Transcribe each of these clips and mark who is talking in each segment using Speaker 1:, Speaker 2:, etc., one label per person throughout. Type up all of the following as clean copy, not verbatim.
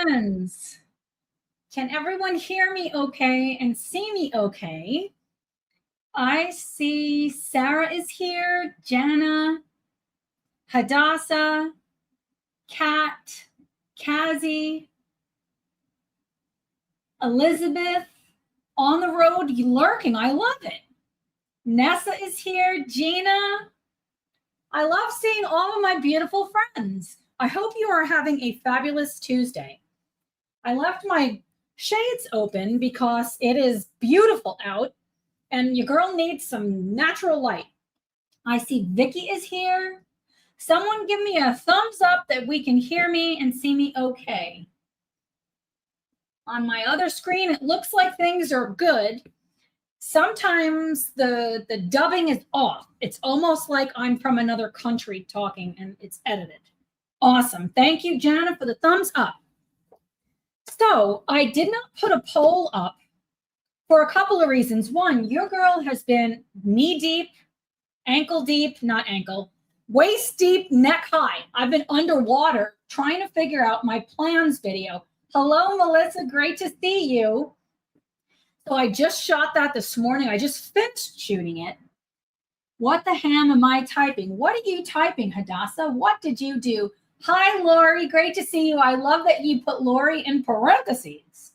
Speaker 1: friends. Can everyone hear me okay and see me okay? I see Sarah is here, Jana, Hadassah, Kat, Kazi, Elizabeth, on the road lurking. I love it. Nessa is here, Gina. I love seeing all of my beautiful friends. I hope you are having a fabulous Tuesday. I left my shades open because it is beautiful out and your girl needs some natural light. I see Vicky is here. Someone give me a thumbs up that we can hear me and see me okay. On my other screen, it looks like things are good. Sometimes the dubbing is off. It's almost like I'm from another country talking and it's edited. Awesome. Thank you, Jana, for the thumbs up. So I did not put a poll up for a couple of reasons. One, your girl has been knee deep, ankle deep, not ankle, waist deep, neck high. I've been underwater trying to figure out my plans video. Hello, Melissa. Great to see you. So I just shot that this morning. I just finished shooting it. What the ham am I typing? What are you typing, Hadassah? What did you do? Hi, Lori. Great to see you. I love that you put Lori in parentheses.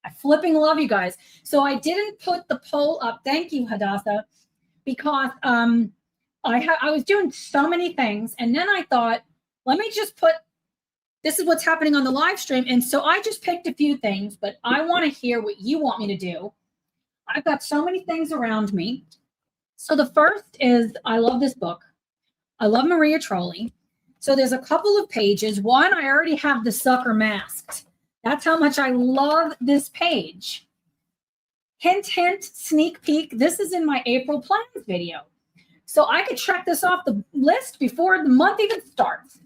Speaker 1: I flipping love you guys. So I didn't put the poll up. Thank you, Hadassah, because I was doing so many things. And then I thought, let me just put, this is what's happening on the live stream. And so I just picked a few things, but I want to hear what you want me to do. I've got so many things around me. So the first is, I love this book. I love Maria Trolli. So there's a couple of pages. One, I already have the sucker masked. That's how much I love this page. Hint, hint, sneak peek. This is in my April plans video. So I could check this off the list before the month even starts.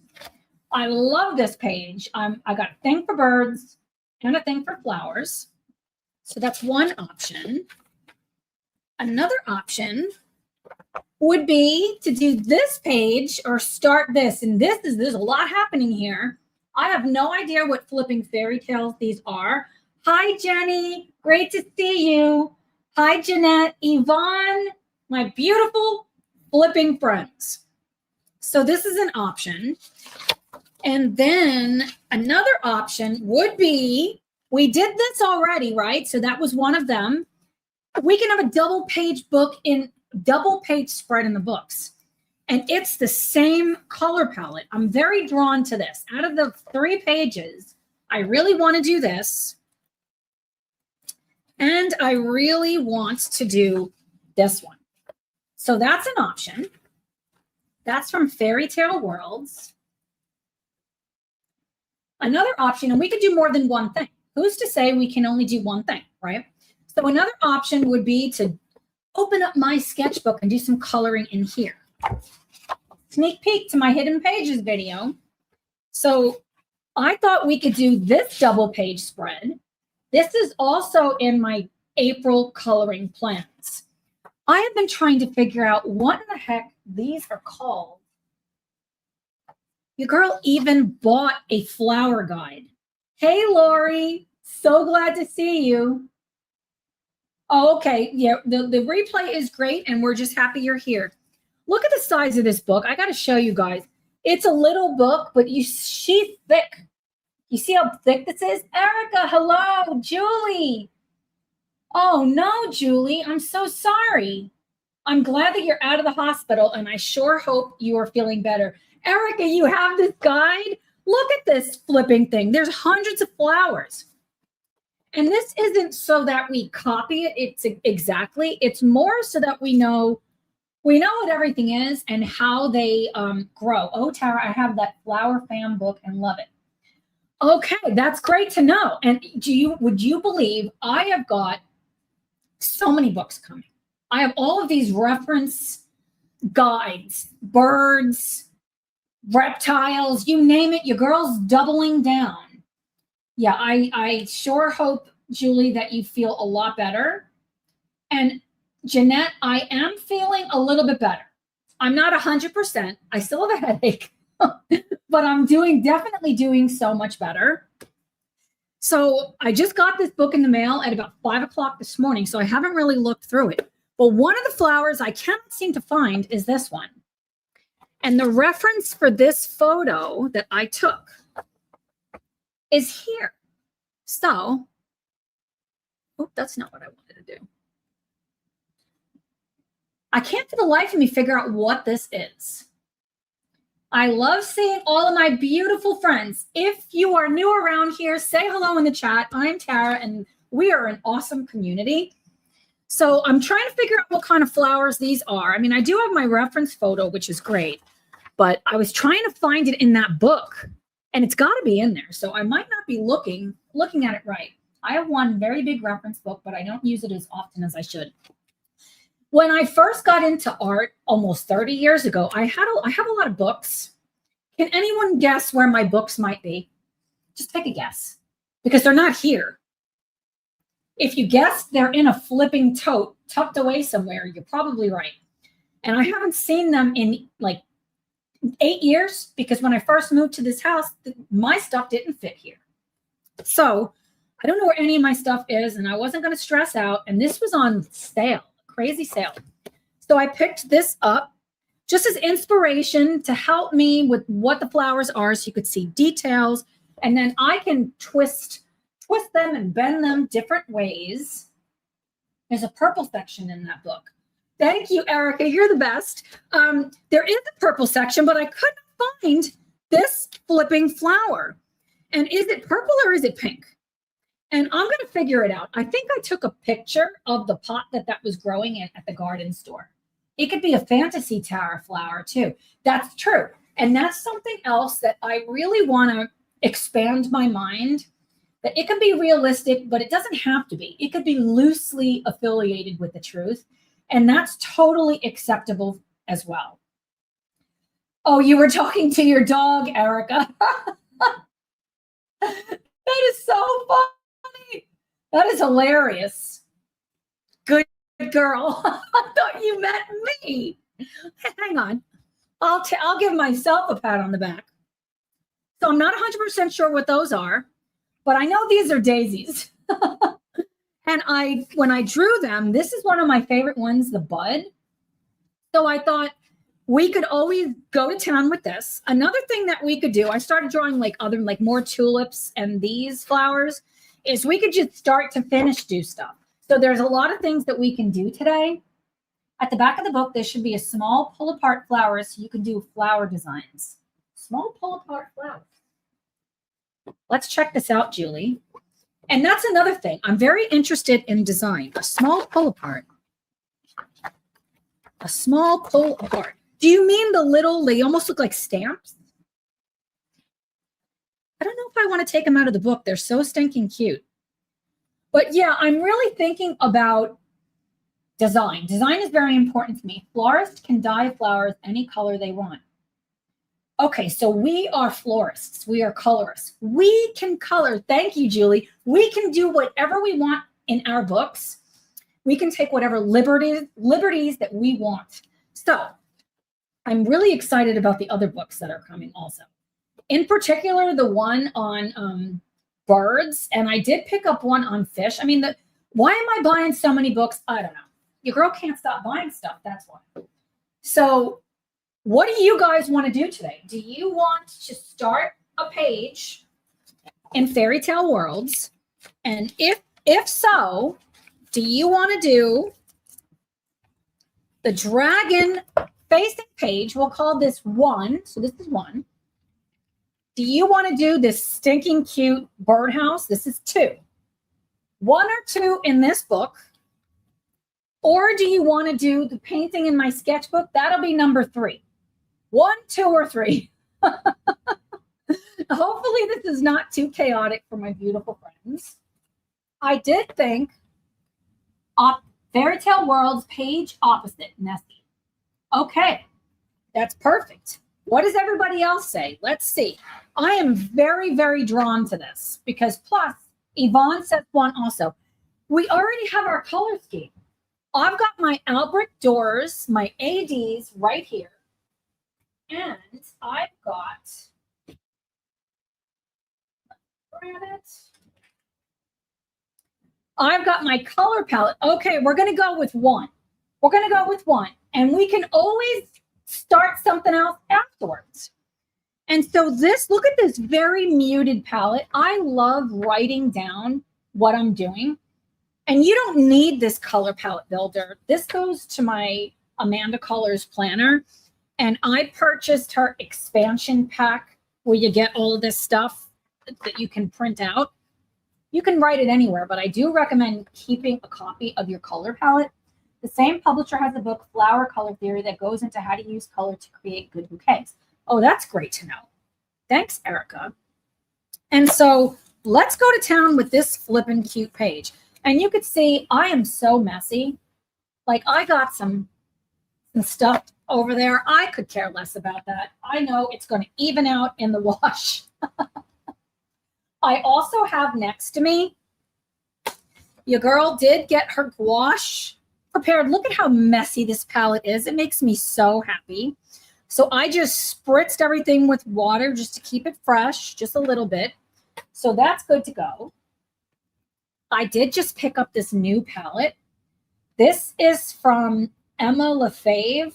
Speaker 1: I love this page. I got a thing for birds and a thing for flowers. So that's one option. Another option would be to do this page or start this. And there's a lot happening here. I have no idea what flipping fairy tales these are. Hi, Jenny. Great to see you. Hi, Jeanette. Yvonne, my beautiful flipping friends. So this is an option. And then another option would be, we did this already, right? So that was one of them. We can have a double page spread in the books. And it's the same color palette. I'm very drawn to this. Out of the 3 pages, I really want to do this. And I really want to do this one. So that's an option. That's from Fairy Tale Worlds. Another option, and we could do more than one thing. Who's to say we can only do one thing, right? So another option would be to open up my sketchbook and do some coloring in here. Sneak peek to my hidden pages video. So I thought we could do this double page spread. This is also in my April coloring plans. I have been trying to figure out what in the heck these are called. Your girl even bought a flower guide. Hey, Lori, so glad to see you. Oh, okay. Yeah, the replay is great, and we're just happy you're here. Look at the size of this book. I got to show you guys. It's a little book, but she's thick. You see how thick this is? Erica, hello. Julie. Oh, no, Julie. I'm so sorry. I'm glad that you're out of the hospital, and I sure hope you are feeling better. Erica, you have this guide? Look at this flipping thing. There's hundreds of flowers. And this isn't so that we copy it. It's more so that we know what everything is and how they grow. Oh, Tara, I have that Flower Fam book and love it. Okay, that's great to know. And would you believe I have got so many books coming? I have all of these reference guides, birds, reptiles, you name it, your girl's doubling down. Yeah, I sure hope, Julie, that you feel a lot better. And Jeanette, I am feeling a little bit better. I'm not 100%. I still have a headache, but I'm definitely doing so much better. So I just got this book in the mail at about 5 o'clock this morning, so I haven't really looked through it. But one of the flowers I cannot seem to find is this one. And the reference for this photo that I took is here. So, oh, that's not what I wanted to do. I can't for the life of me figure out what this is. I love seeing all of my beautiful friends. If you are new around here, say hello in the chat. I'm Tara, and we are an awesome community. So I'm trying to figure out what kind of flowers these are. I mean, I do have my reference photo, which is great, but I was trying to find it in that book, and it's got to be in there. So I might not be looking at it right. I have one very big reference book, but I don't use it as often as I should. When I first got into art almost 30 years ago, I have a lot of books. Can anyone guess where my books might be? Just take a guess, because they're not here. If you guessed they're in a flipping tote tucked away somewhere, you're probably right. And I haven't seen them in like 8 years, because when I first moved to this house, my stuff didn't fit here. So I don't know where any of my stuff is, and I wasn't going to stress out. And this was on sale. Crazy sale. So I picked this up just as inspiration to help me with what the flowers are, so you could see details, and then I can twist them and bend them different ways. There's a purple section in that book. Thank you, Erica. You're the best. There is a purple section, but I couldn't find this flipping flower. And is it purple or is it pink? And I'm going to figure it out. I think I took a picture of the pot that was growing in at the garden store. It could be a fantasy tower flower too. That's true. And that's something else that I really want to expand my mind, that it can be realistic, but it doesn't have to be. It could be loosely affiliated with the truth. And that's totally acceptable as well. Oh, you were talking to your dog, Erica. That is so funny. That is hilarious. Good girl. I thought you meant me. Hang on. I'll give myself a pat on the back. So I'm not 100% sure what those are, but I know these are daisies. And when I drew them, this is one of my favorite ones, the bud. So I thought we could always go to town with this. Another thing that we could do, I started drawing more tulips and these flowers, is we could just start to finish do stuff. So there's a lot of things that we can do today. At the back of the book, there should be a small pull-apart flower, so you can do flower designs. Small pull-apart flowers. Let's check this out, Julie. And that's another thing. I'm very interested in design. A small pull-apart. A small pull-apart. Do you mean they almost look like stamps? I don't know if I want to take them out of the book. They're so stinking cute. But yeah, I'm really thinking about design. Design is very important to me. Florists can dye flowers any color they want. Okay, so we are florists. We are colorists. We can color. Thank you, Julie. We can do whatever we want in our books. We can take whatever liberties that we want. So I'm really excited about the other books that are coming also. In particular, the one on birds, and I did pick up one on fish. I mean, why am I buying so many books? I don't know. Your girl can't stop buying stuff, that's why. So what do you guys want to do today? Do you want to start a page in Fairy Tale Worlds? And if so, do you want to do the dragon facing page? We'll call this 1. So this is 1. Do you want to do this stinking cute birdhouse? This is 2. 1 or 2 in this book. Or do you want to do the painting in my sketchbook? That'll be number 3. 1, 2, or 3. Hopefully this is not too chaotic for my beautiful friends. I did think Fairy Tale Worlds page opposite, Nessie. Okay, that's perfect. What does everybody else say? Let's see. I am very, very drawn to this because plus Yvonne says 1 also. We already have our color scheme. I've got my Albrecht doors, my ADs right here. And I've got, grab it. I've got my color palette. Okay, we're going to go with one. We're going to go with one. And we can always start something else afterwards. And so this, look at this very muted palette. I love writing down what I'm doing. And you don't need this color palette builder. This goes to my Amanda Colors planner. And I purchased her expansion pack where you get all of this stuff that you can print out. You can write it anywhere, but I do recommend keeping a copy of your color palette. The same publisher has a book, Flower Color Theory, that goes into how to use color to create good bouquets. Oh, that's great to know. Thanks, Erica. And so let's go to town with this flippin' cute page. And you could see I am so messy. Like I got some stuff over there. I could care less about that. I know it's going to even out in the wash. I also have next to me, your girl did get her gouache prepared. Look at how messy this palette is. It makes me so happy. So I just spritzed everything with water just to keep it fresh, just a little bit. So that's good to go. I did just pick up this new palette. This is from Emma Lefebvre.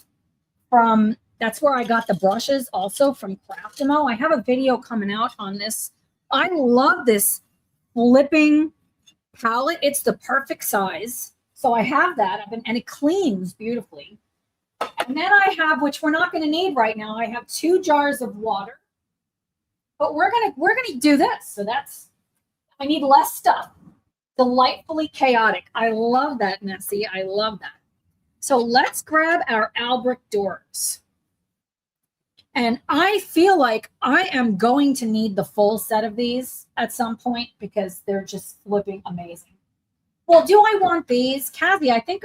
Speaker 1: That's where I got the brushes, also from Craftimo. I have a video coming out on this. I love this flipping palette. It's the perfect size. So I have that, and it cleans beautifully. And then I have, which we're not going to need right now, I have 2 jars of water. But we're gonna do this. So I need less stuff. Delightfully chaotic. I love that, Nessie. I love that. So let's grab our Albrecht doors. And I feel like I am going to need the full set of these at some point because they're just flipping amazing. Well, do I want these? Kathy, I think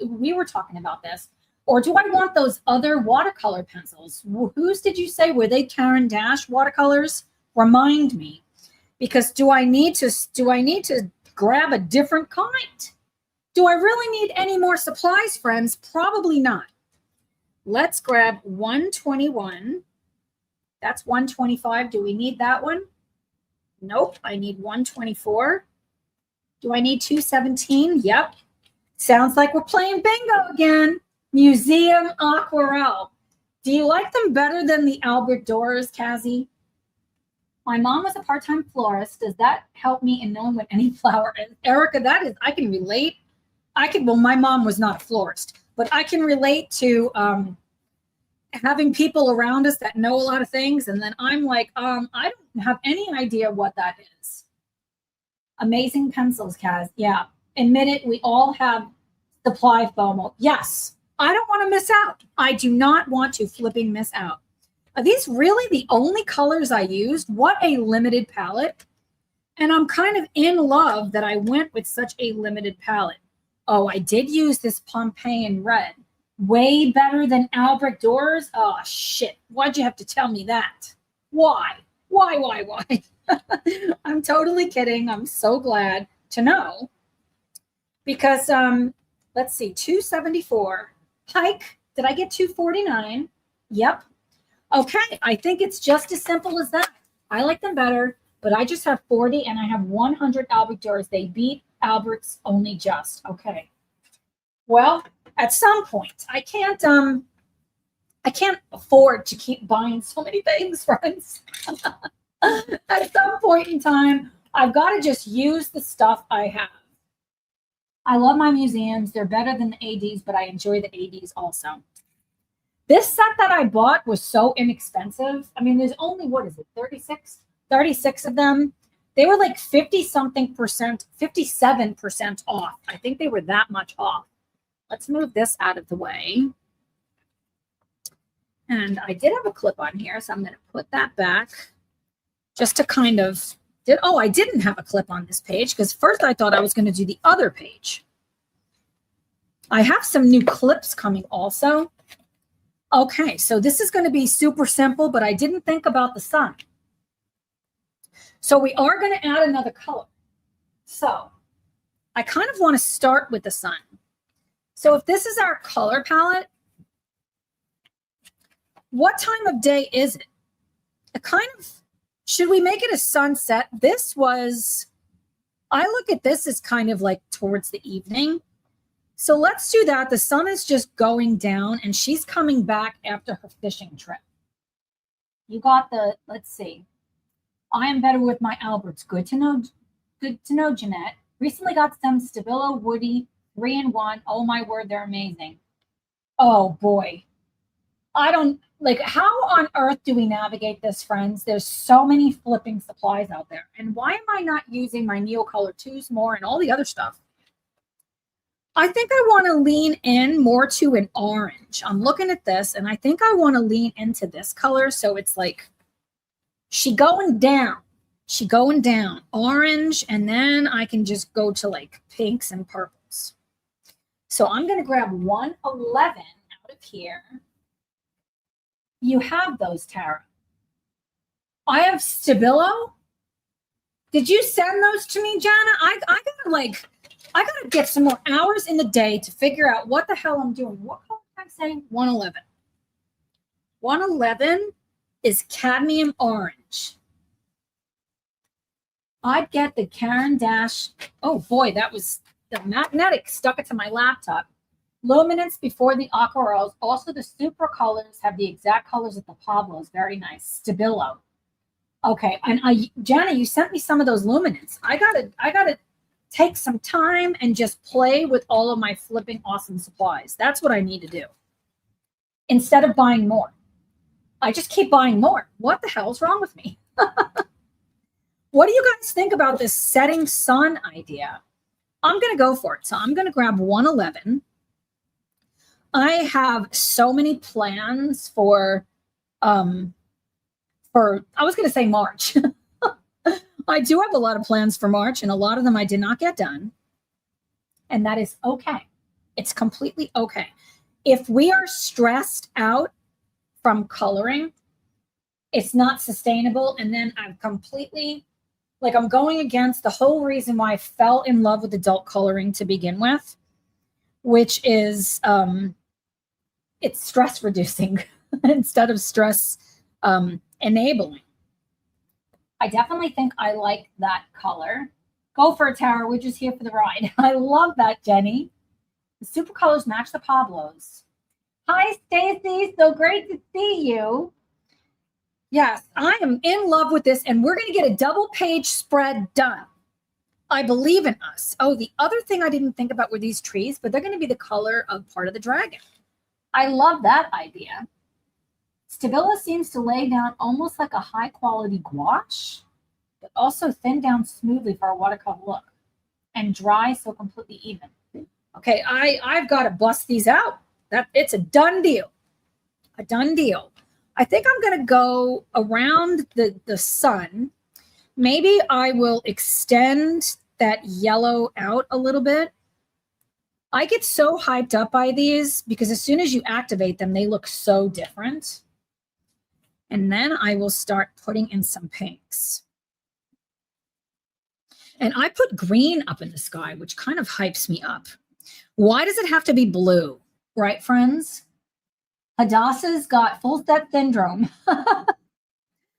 Speaker 1: we were talking about this. Or do I want those other watercolor pencils? Whose did you say? Were they Karen Dash watercolors? Remind me. Because do I need to grab a different kind? Do I really need any more supplies, friends? Probably not. Let's grab 121. That's 125. Do we need that one? Nope. I need 124. Do I need 217? Yep. Sounds like we're playing bingo again. Museum Aquarelle. Do you like them better than the Albrecht doors, Kazi? My mom was a part-time florist. Does that help me in knowing what any flower is? Erica, I can relate. Well, my mom was not a florist, but I can relate to having people around us that know a lot of things. And then I'm like, I don't have any idea what that is. Amazing pencils, Kaz. Yeah. Admit it, we all have supply FOMO. Yes. I don't want to miss out. I do not want to flipping miss out. Are these really the only colors I used? What a limited palette. And I'm kind of in love that I went with such a limited palette. Oh, I did use this Pompeian red. Way better than Albrecht doors. Oh, shit. Why'd you have to tell me that? Why? Why? I'm totally kidding. I'm so glad to know. Because, let's see, 274. Pike, did I get 249? Yep. Okay, I think it's just as simple as that. I like them better, but I just have 40 and I have 100 Albrecht doors. They beat Albert's only just. Okay. Well, at some point, I can't afford to keep buying so many things, friends. At some point in time, I've got to just use the stuff I have. I love my museums. They're better than the ADs, but I enjoy the ADs also. This set that I bought was so inexpensive. I mean, there's only, 36? 36 of them. They were like 50-something%, 57% off. I think they were that much off. Let's move this out of the way. And I did have a clip on here, so I'm going to put that back just to kind of... I didn't have a clip on this page because first I thought I was going to do the other page. I have some new clips coming also. Okay, so this is going to be super simple, but I didn't think about the sun. So we are going to add another color. So I kind of want to start with the sun. So if this is our color palette, what time of day is it? Should we make it a sunset? This was I look at this as kind of like towards the evening. So let's do that. The sun is just going down and she's coming back after her fishing trip. You got the, let's see. I am better with my Alberts. Good to know, Jeanette. Recently got some Stabilo Woody 3-in-1. Oh my word, they're amazing. Oh boy. I don't like, how on earth do we navigate this, friends? There's so many flipping supplies out there. And why am I not using my Neocolor 2s more and all the other stuff? I think I want to lean in more to an orange. I'm looking at this and I think I want to lean into this color. So it's like, she going down, orange. And then I can just go to like pinks and purples. So I'm going to grab 111 out of here. You have those, Tara. I have Stabilo. Did you send those to me, Jana? I gotta get some more hours in the day to figure out what the hell I'm doing. What color did I say? 111. 111 is cadmium orange. I'd get the Caran Dash. Oh boy, that was the magnetic stuck it to my laptop. Luminance before the aquarels. Also, the super colors have the exact colors of the Pablos. Very nice. Stabilo. Okay, and Jana, you sent me some of those luminance. I gotta take some time and just play with all of my flipping awesome supplies. That's what I need to do. Instead of buying more. I just keep buying more. What the hell's wrong with me? What do you guys think about this setting sun idea? I'm gonna go for it. So I'm gonna grab 111. I have so many plans for I was going to say March. I do have a lot of plans for March and a lot of them I did not get done. And that is okay. It's completely okay. If we are stressed out from coloring, it's not sustainable. And then I'm completely, like, I'm going against the whole reason why I fell in love with adult coloring to begin with, which is, it's stress reducing instead of stress enabling. I definitely think I like that color. Go for it, Tara. We're just here for the ride. I love that, Jenny. The super colors match the Pablos. Hi, Stacy. So great to see you. Yes, I am in love with this, and we're going to get a double page spread done. I believe in us. Oh, the other thing I didn't think about were these trees, but they're going to be the color of part of the dragon. I love that idea. Stabilo seems to lay down almost like a high quality gouache, but also thin down smoothly for a watercolor look and dry so completely even. Okay, I've got to bust these out. It's a done deal. A done deal. I think I'm going to go around the sun. Maybe I will extend that yellow out a little bit. I get so hyped up by these because as soon as you activate them, they look so different. And then I will start putting in some pinks. And I put green up in the sky, which kind of hypes me up. Why does it have to be blue? Right, friends? Hadassah's got full set syndrome.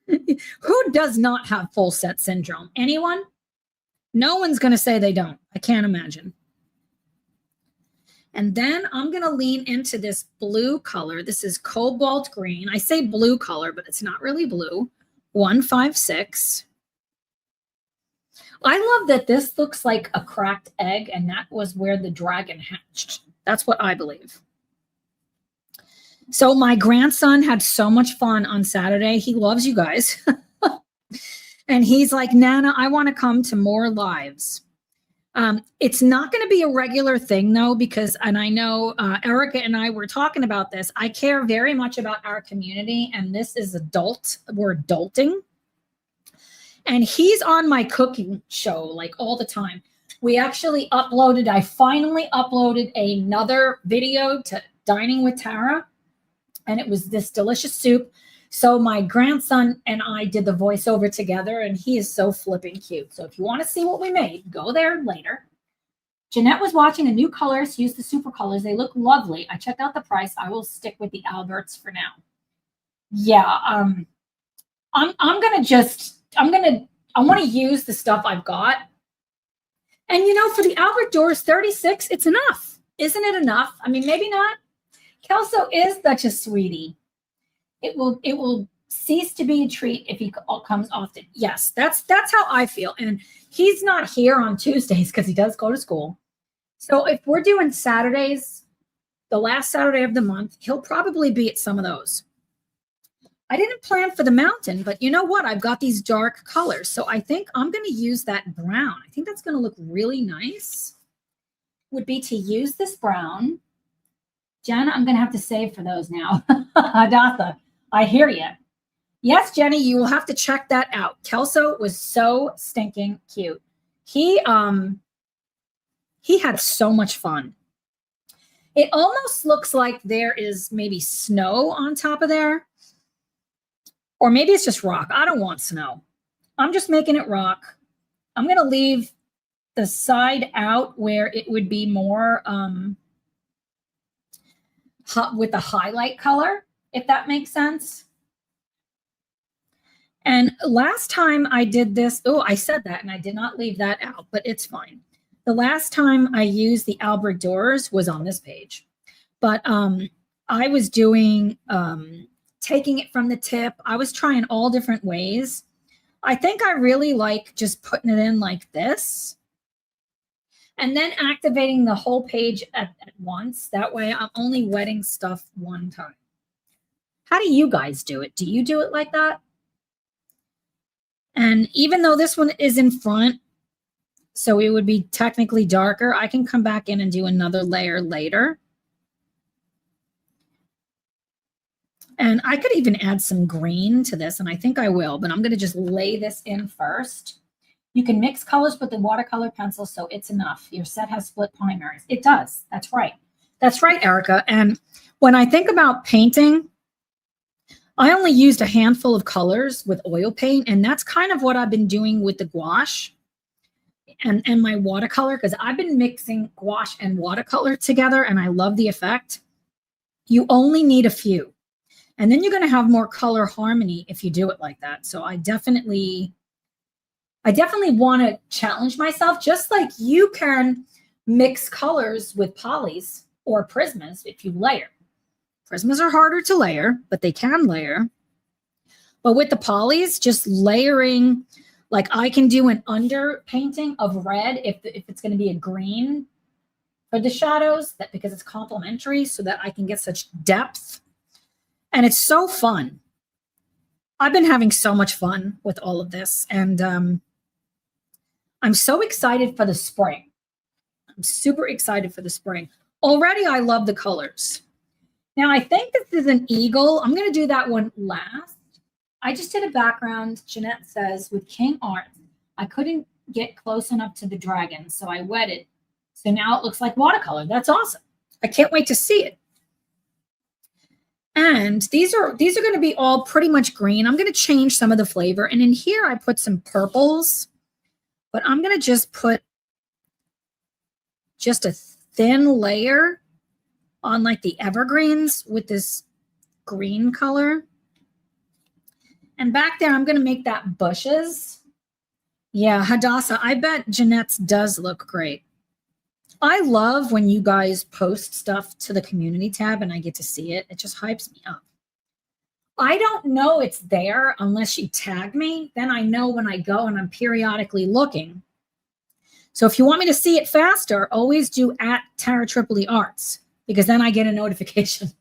Speaker 1: Who does not have full set syndrome? Anyone? No one's going to say they don't. I can't imagine. And then I'm going to lean into this blue color. This is cobalt green. I say blue color, but it's not really blue. 156. I love that this looks like a cracked egg, and that was where the dragon hatched. That's what I believe. So my grandson had so much fun on Saturday. He loves you guys. And he's like, Nana, I want to come to more lives. It's not going to be a regular thing, though, because, and I know Erica and I were talking about this. I care very much about our community, and this is adult. We're adulting. And he's on my cooking show like all the time. We actually uploaded, I finally uploaded another video to Dining with Tara, and it was this delicious soup. So my grandson and I did the voiceover together, and he is so flipping cute. So if you want to see what we made, go there later. Jeanette was watching the new colors. Use the super colors. They look lovely. I checked out the price. I will stick with the Alberts for now. Yeah, I want to use the stuff I've got. And you know, for the Albert Doors 36, it's enough. Isn't it enough? I mean, maybe not. Kelso is such a sweetie. It will cease to be a treat if he comes often. Yes, that's how I feel. And he's not here on Tuesdays because he does go to school. So if we're doing Saturdays, the last Saturday of the month, he'll probably be at some of those. I didn't plan for the mountain, but you know what? I've got these dark colors. So I think I'm going to use that brown. I think that's going to look really nice. Would be to use this brown. Jenna, I'm going to have to save for those now. Hadassah, I hear you. Yes, Jenny, you will have to check that out. Kelso was so stinking cute. He had so much fun. It almost looks like there is maybe snow on top of there. Or maybe it's just rock. I don't want snow. I'm just making it rock. I'm going to leave the side out where it would be more with the highlight color, if that makes sense. And last time I did this, oh, I said that and I did not leave that out, but it's fine. The last time I used the Albert Doors was on this page. But I was doing... taking it from the tip. I was trying all different ways. I think I really like just putting it in like this and then activating the whole page at once. That way I'm only wetting stuff one time. How do you guys do it? Do you do it like that? And even though this one is in front, so it would be technically darker, I can come back in and do another layer later. And I could even add some green to this, and I think I will, but I'm going to just lay this in first. You can mix colors with the watercolor pencil, so it's enough. Your set has split primaries. It does. That's right. That's right, Erica. And when I think about painting, I only used a handful of colors with oil paint, and that's kind of what I've been doing with the gouache and my watercolor, because I've been mixing gouache and watercolor together, and I love the effect. You only need a few. And then you're going to have more color harmony if you do it like that. So I definitely want to challenge myself, just like you can mix colors with polys or Prismas if you layer. Prismas are harder to layer, but they can layer. But with the polys, just layering, like I can do an under painting of red if it's going to be a green for the shadows, that because it's complementary, so that I can get such depth. And it's so fun. I've been having so much fun with all of this. And I'm so excited for the spring. I'm super excited for the spring. Already, I love the colors. Now, I think this is an eagle. I'm going to do that one last. I just did a background. Jeanette says, with King Art, I couldn't get close enough to the dragon, so I wetted. So now it looks like watercolor. That's awesome. I can't wait to see it. And these are going to be all pretty much green. I'm going to change some of the flavor. And in here, I put some purples. But I'm going to just put just a thin layer on like the evergreens with this green color. And back there, I'm going to make that bushes. Yeah, Hadassah, I bet Jeanette's does look great. I love when you guys post stuff to the community tab and I get to see it. It just hypes me up. I don't know it's there unless you tag me. Then I know when I go and I'm periodically looking. So if you want me to see it faster, always do @Tripoli Arts, because then I get a notification.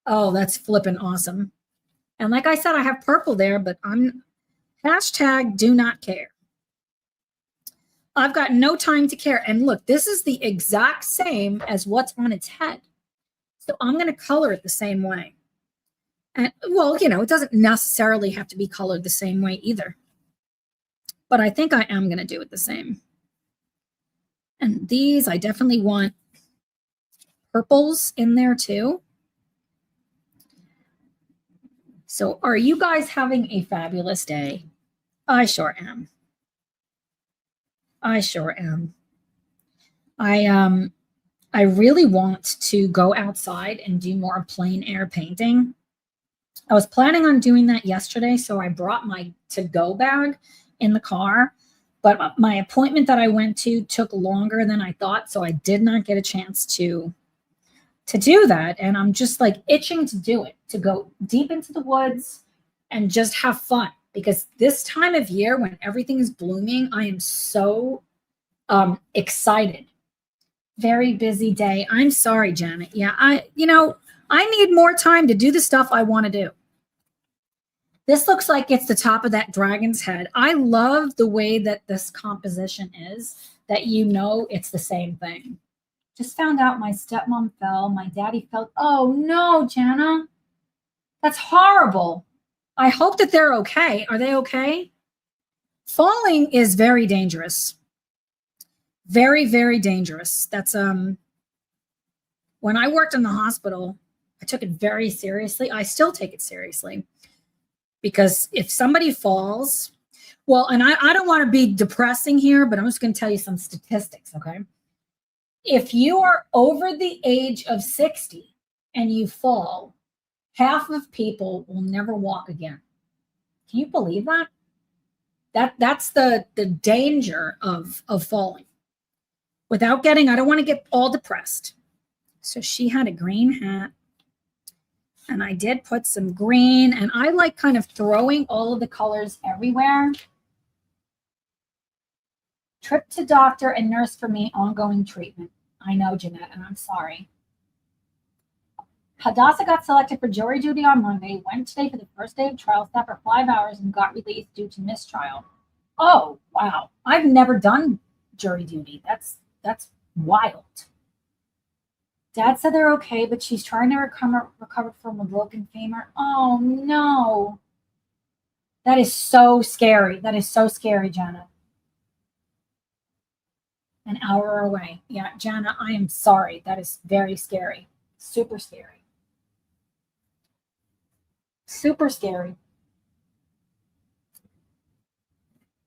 Speaker 1: Oh, that's flipping awesome. And like I said, I have purple there, but I'm #do-not-care. I've got no time to care. And look, this is the exact same as what's on its head. So I'm going to color it the same way. And well, you know, it doesn't necessarily have to be colored the same way either. But I think I am going to do it the same. And these, I definitely want purples in there too. So are you guys having a fabulous day? I sure am. I sure am. I really want to go outside and do more plein air painting. I was planning on doing that yesterday, so I brought my to-go bag in the car, But my appointment that I went to took longer than I thought, so I did not get a chance to do that. And I'm just like itching to do it, to go deep into the woods and just have fun. Because this time of year when everything is blooming, I am so excited. Very busy day. I'm sorry, Janet. Yeah, I need more time to do the stuff I want to do. This looks like it's the top of that dragon's head. I love the way that this composition is, that it's the same thing. Just found out my stepmom fell. My daddy fell. Oh no, Jana. That's horrible. I hope that they're okay. Are they okay? Falling is very dangerous. Very, very dangerous. That's when I worked in the hospital, I took it very seriously. I still take it seriously. Because if somebody falls, well, and I don't want to be depressing here, but I'm just going to tell you some statistics, okay? If you are over the age of 60 and you fall, half of people will never walk again. Can you believe that? That's the danger of falling. Without getting, I don't want to get all depressed. So she had a green hat. And I did put some green, and I like kind of throwing all of the colors everywhere. Trip to doctor and nurse for me, ongoing treatment. I know, Jeanette, and I'm sorry. Hadassah got selected for jury duty on Monday, went today for the first day of trial, sat for 5 hours, and got released due to mistrial. Oh, wow. I've never done jury duty. That's wild. Dad said they're okay, but she's trying to recover from a broken femur. Oh, no. That is so scary. That is so scary, Jana. An hour away. Yeah, Jana, I am sorry. That is very scary. Super scary. Super scary.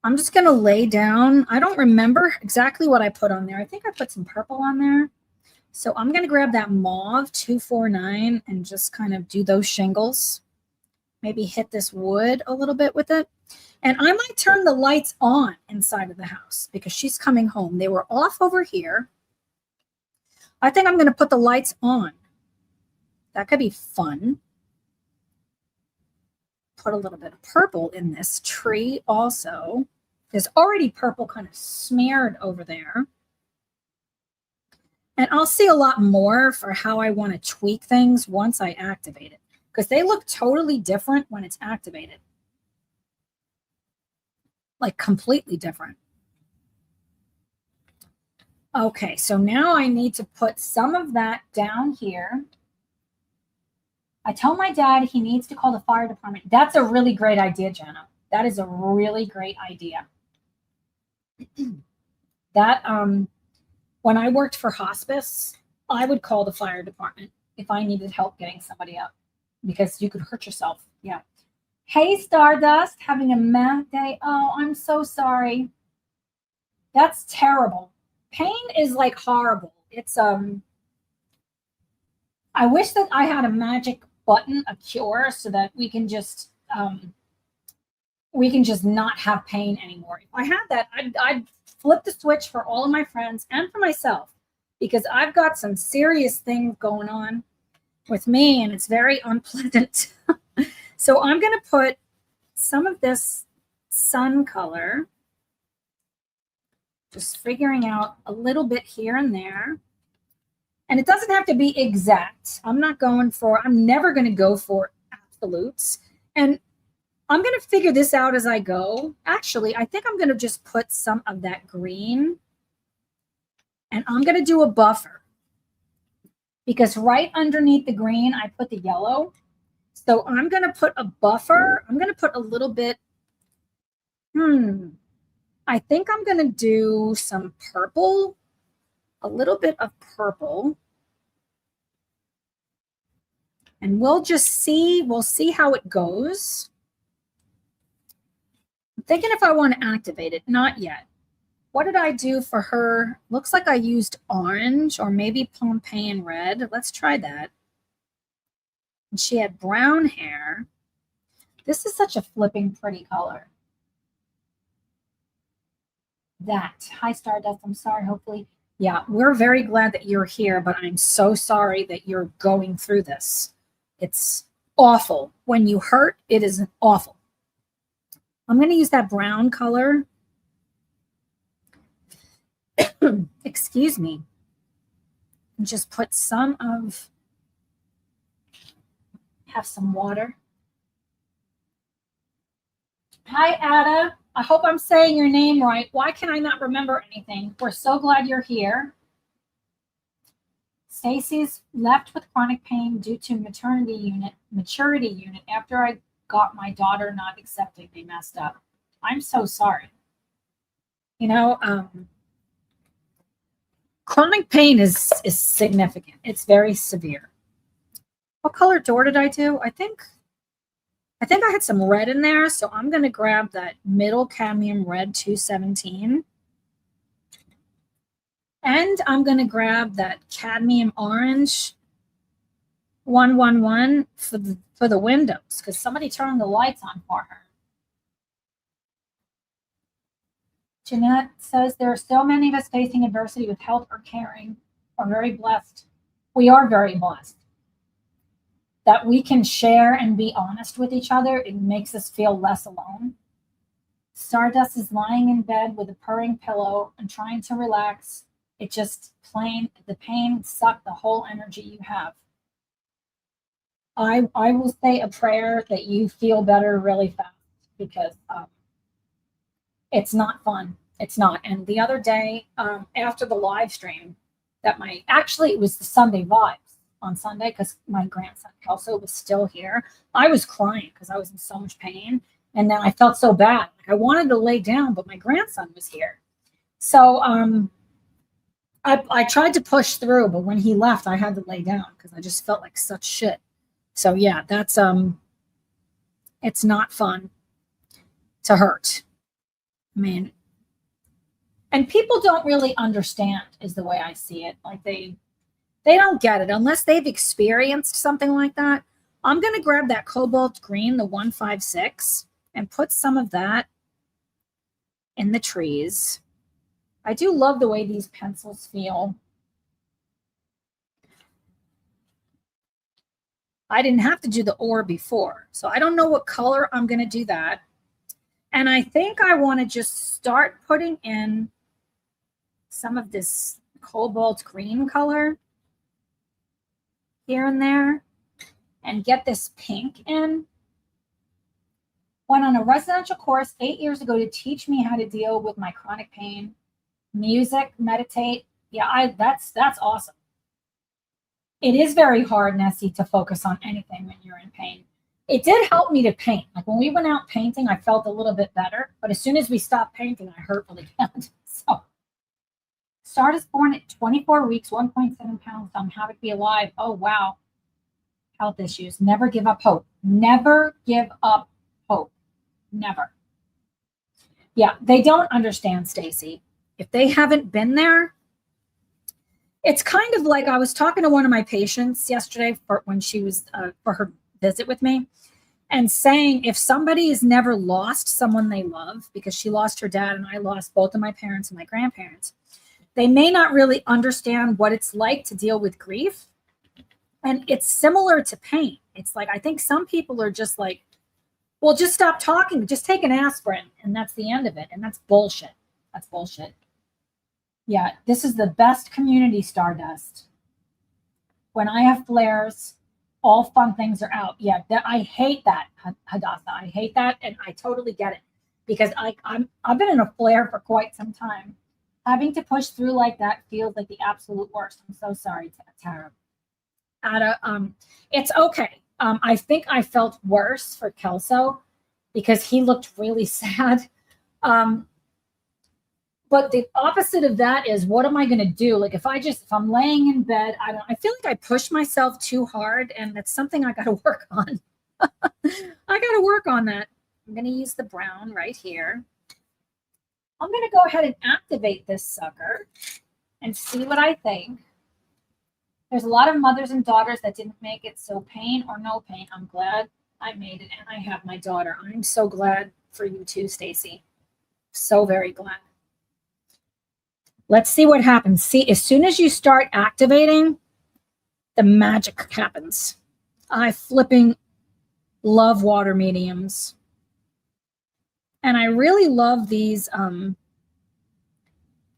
Speaker 1: I'm just going to lay down. I don't remember exactly what I put on there. I think I put some purple on there. So I'm going to grab that mauve 249 and just kind of do those shingles. Maybe hit this wood a little bit with it. And I might turn the lights on inside of the house because she's coming home. They were off over here. I think I'm going to put the lights on. That could be fun. Put a little bit of purple in this tree also. There's already purple kind of smeared over there. And I'll see a lot more for how I want to tweak things once I activate it, because they look totally different when it's activated. Like completely different. Okay, so now I need to put some of that down here. I told my dad he needs to call the fire department. That's a really great idea, Jenna. That is a really great idea. That, when I worked for hospice, I would call the fire department if I needed help getting somebody up because you could hurt yourself. Yeah. Hey, Stardust, having a math day. Oh, I'm so sorry. That's terrible. Pain is like horrible. It's, I wish that I had a magic button, a cure, so that we can just not have pain anymore. If I had that, I'd flip the switch for all of my friends and for myself, because I've got some serious things going on with me and it's very unpleasant. So I'm going to put some of this sun color, just figuring out a little bit here and there. And it doesn't have to be exact. I'm never going to go for absolutes. And I'm going to figure this out as I go. Actually, I think I'm going to just put some of that green and I'm going to do a buffer because right underneath the green, I put the yellow. So I'm going to put a buffer. I'm going to put a little bit. I think I'm going to do some purple, a little bit of purple. And we'll see how it goes. I'm thinking if I want to activate it, not yet. What did I do for her? Looks like I used orange or maybe Pompeian red. Let's try that. And she had brown hair. This is such a flipping pretty color. that. Hi, Stardust. I'm sorry. Hopefully, yeah, we're very glad that you're here, but I'm so sorry that you're going through this. It's awful. When you hurt, it is awful. I'm going to use that brown color. Excuse me. And just put have some water. Hi, Ada. I hope I'm saying your name right. Why can I not remember anything? We're so glad you're here. Stacy's left with chronic pain due to maturity unit after I got my daughter not accepting. They messed up. I'm so sorry. You know, chronic pain is significant. It's very severe. What color door did I do? I think I had some red in there, so I'm going to grab that middle cadmium red 217. And I'm going to grab that cadmium orange 111 for the windows, because somebody turned the lights on for her. Jeanette says there are so many of us facing adversity with health or caring. We're very blessed. We are very blessed that we can share and be honest with each other. It makes us feel less alone. Stardust is lying in bed with a purring pillow and trying to relax. It just the pain sucked the whole energy you have. I will say a prayer that you feel better really fast, because it's not fun. It's not. And the other day, after the live stream, it was the Sunday vibes on Sunday, because my grandson Kelso was still here. I was crying because I was in so much pain. And then I felt so bad. I wanted to lay down, but my grandson was here. So I tried to push through, but when he left, I had to lay down because I just felt like such shit. So yeah, that's it's not fun to hurt. I mean, and people don't really understand, is the way I see it. Like they don't get it unless they've experienced something like that. I'm going to grab that cobalt green, the 156, and put some of that in the trees. I do love the way these pencils feel. I didn't have to do the ore before, so I don't know what color I'm going to do that. And I think I want to just start putting in some of this cobalt green color here and there and get this pink in. Went on a residential course 8 years ago to teach me how to deal with my chronic pain. Music, meditate. Yeah, that's awesome. It is very hard, Nessie, to focus on anything when you're in pain. It did help me to paint. Like when we went out painting, I felt a little bit better. But as soon as we stopped painting, I hurt really bad. So, Stardust born at 24 weeks, 1.7 pounds. I'm happy to be alive. Oh, wow. Health issues. Never give up hope. Never give up hope. Never. Yeah, they don't understand, Stacy. If they haven't been there, it's kind of like I was talking to one of my patients yesterday when she was for her visit with me, and saying if somebody has never lost someone they love, because she lost her dad and I lost both of my parents and my grandparents, they may not really understand what it's like to deal with grief. And it's similar to pain. It's like, I think some people are just like, well, just stop talking, just take an aspirin, and that's the end of it. And that's bullshit. That's bullshit. Yeah, this is the best community, Stardust. When I have flares, all fun things are out. Yeah, I hate that, Hadassah. I hate that, and I totally get it, because I've been in a flare for quite some time. Having to push through like that feels like the absolute worst. I'm so sorry, Tara. Ada, it's okay. I think I felt worse for Kelso because he looked really sad. But the opposite of that is, what am I going to do? Like if I'm laying in bed, I feel like I push myself too hard, and that's something I got to work on. I got to work on that. I'm going to use the brown right here. I'm going to go ahead and activate this sucker and see what I think. There's a lot of mothers and daughters that didn't make it, so pain or no pain, I'm glad I made it, and I have my daughter. I'm so glad for you too, Stacy. So very glad. Let's see what happens. See, as soon as you start activating, the magic happens. I flipping love water mediums. And I really love these.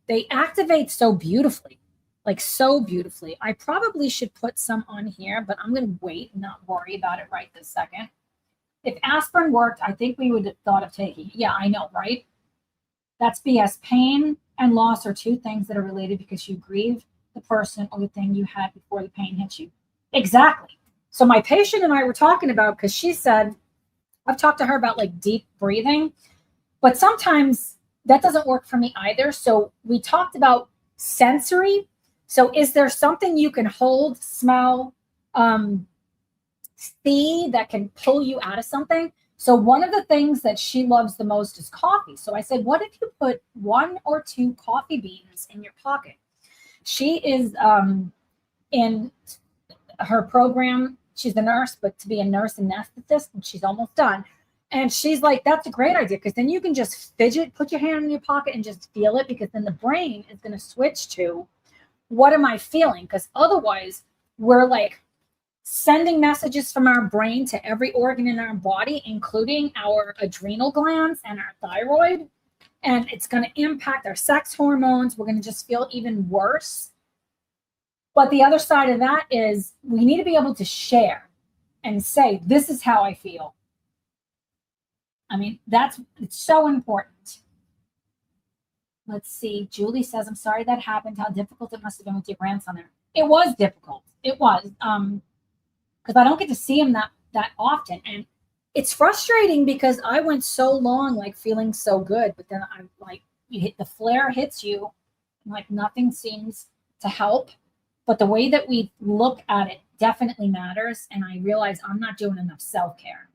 Speaker 1: They activate so beautifully, like so beautifully. I probably should put some on here, but I'm going to wait and not worry about it right this second. If aspirin worked, I think we would have thought of taking it. Yeah, I know, right? That's BS. Pain and loss are two things that are related because you grieve the person or the thing you had before the pain hit you. Exactly. So my patient and I were talking about, because she said, I've talked to her about like deep breathing, but sometimes that doesn't work for me either. So we talked about sensory. So is there something you can hold, smell, see that can pull you out of something? So one of the things that she loves the most is coffee. So I said, what if you put 1 or 2 coffee beans in your pocket? She is in her program. She's a nurse, but to be a nurse anesthetist, and she's almost done. And she's like, that's a great idea, because then you can just fidget, put your hand in your pocket and just feel it, because then the brain is going to switch to, what am I feeling? Because otherwise we're like sending messages from our brain to every organ in our body, including our adrenal glands and our thyroid. And it's going to impact our sex hormones. We're going to just feel even worse. But the other side of that is we need to be able to share and say, this is how I feel. I mean, it's so important. Let's see. Julie says, I'm sorry that happened. How difficult it must have been with your grandson there. It was difficult. It was. Because I don't get to see him that often. And it's frustrating because I went so long like feeling so good, but then I'm like, the flare hits you, and like nothing seems to help. But the way that we look at it definitely matters. And I realize I'm not doing enough self-care.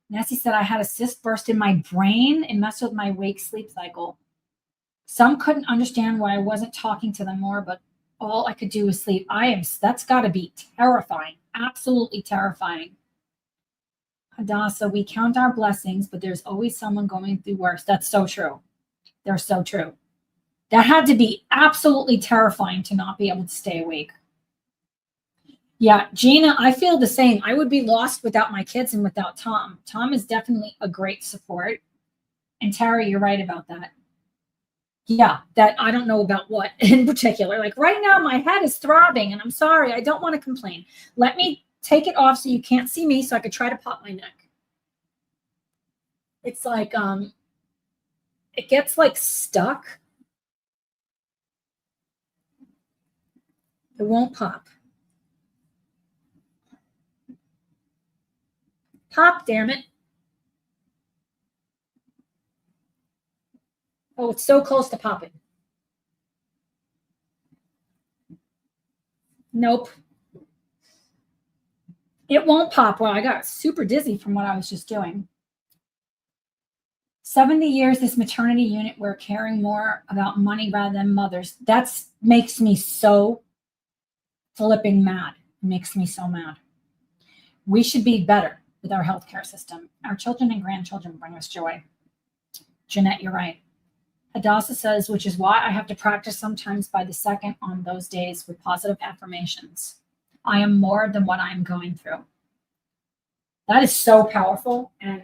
Speaker 1: Nessie said, I had a cyst burst in my brain and messed with my wake-sleep cycle. Some couldn't understand why I wasn't talking to them more, but all I could do was sleep. That's got to be terrifying. Absolutely terrifying. Hadassah, we count our blessings, but there's always someone going through worse. That's so true. They're so true. That had to be absolutely terrifying to not be able to stay awake. Yeah, Gina, I feel the same. I would be lost without my kids and without Tom. Tom is definitely a great support. And Tara, you're right about that. Yeah, that I don't know about what in particular. Like right now, my head is throbbing, and I'm sorry. I don't want to complain. Let me take it off so you can't see me, so I could try to pop my neck. It's like, it gets like stuck. It won't pop. Pop, damn it. Oh, it's so close to popping. Nope. It won't pop. Well, I got super dizzy from what I was just doing. 70 years, this maternity unit, we're caring more about money rather than mothers. That makes me so flipping mad. It makes me so mad. We should be better with our healthcare system. Our children and grandchildren bring us joy. Jeanette, you're right. Hadassah says, which is why I have to practice sometimes by the second on those days with positive affirmations. I am more than what I'm going through. That is so powerful. And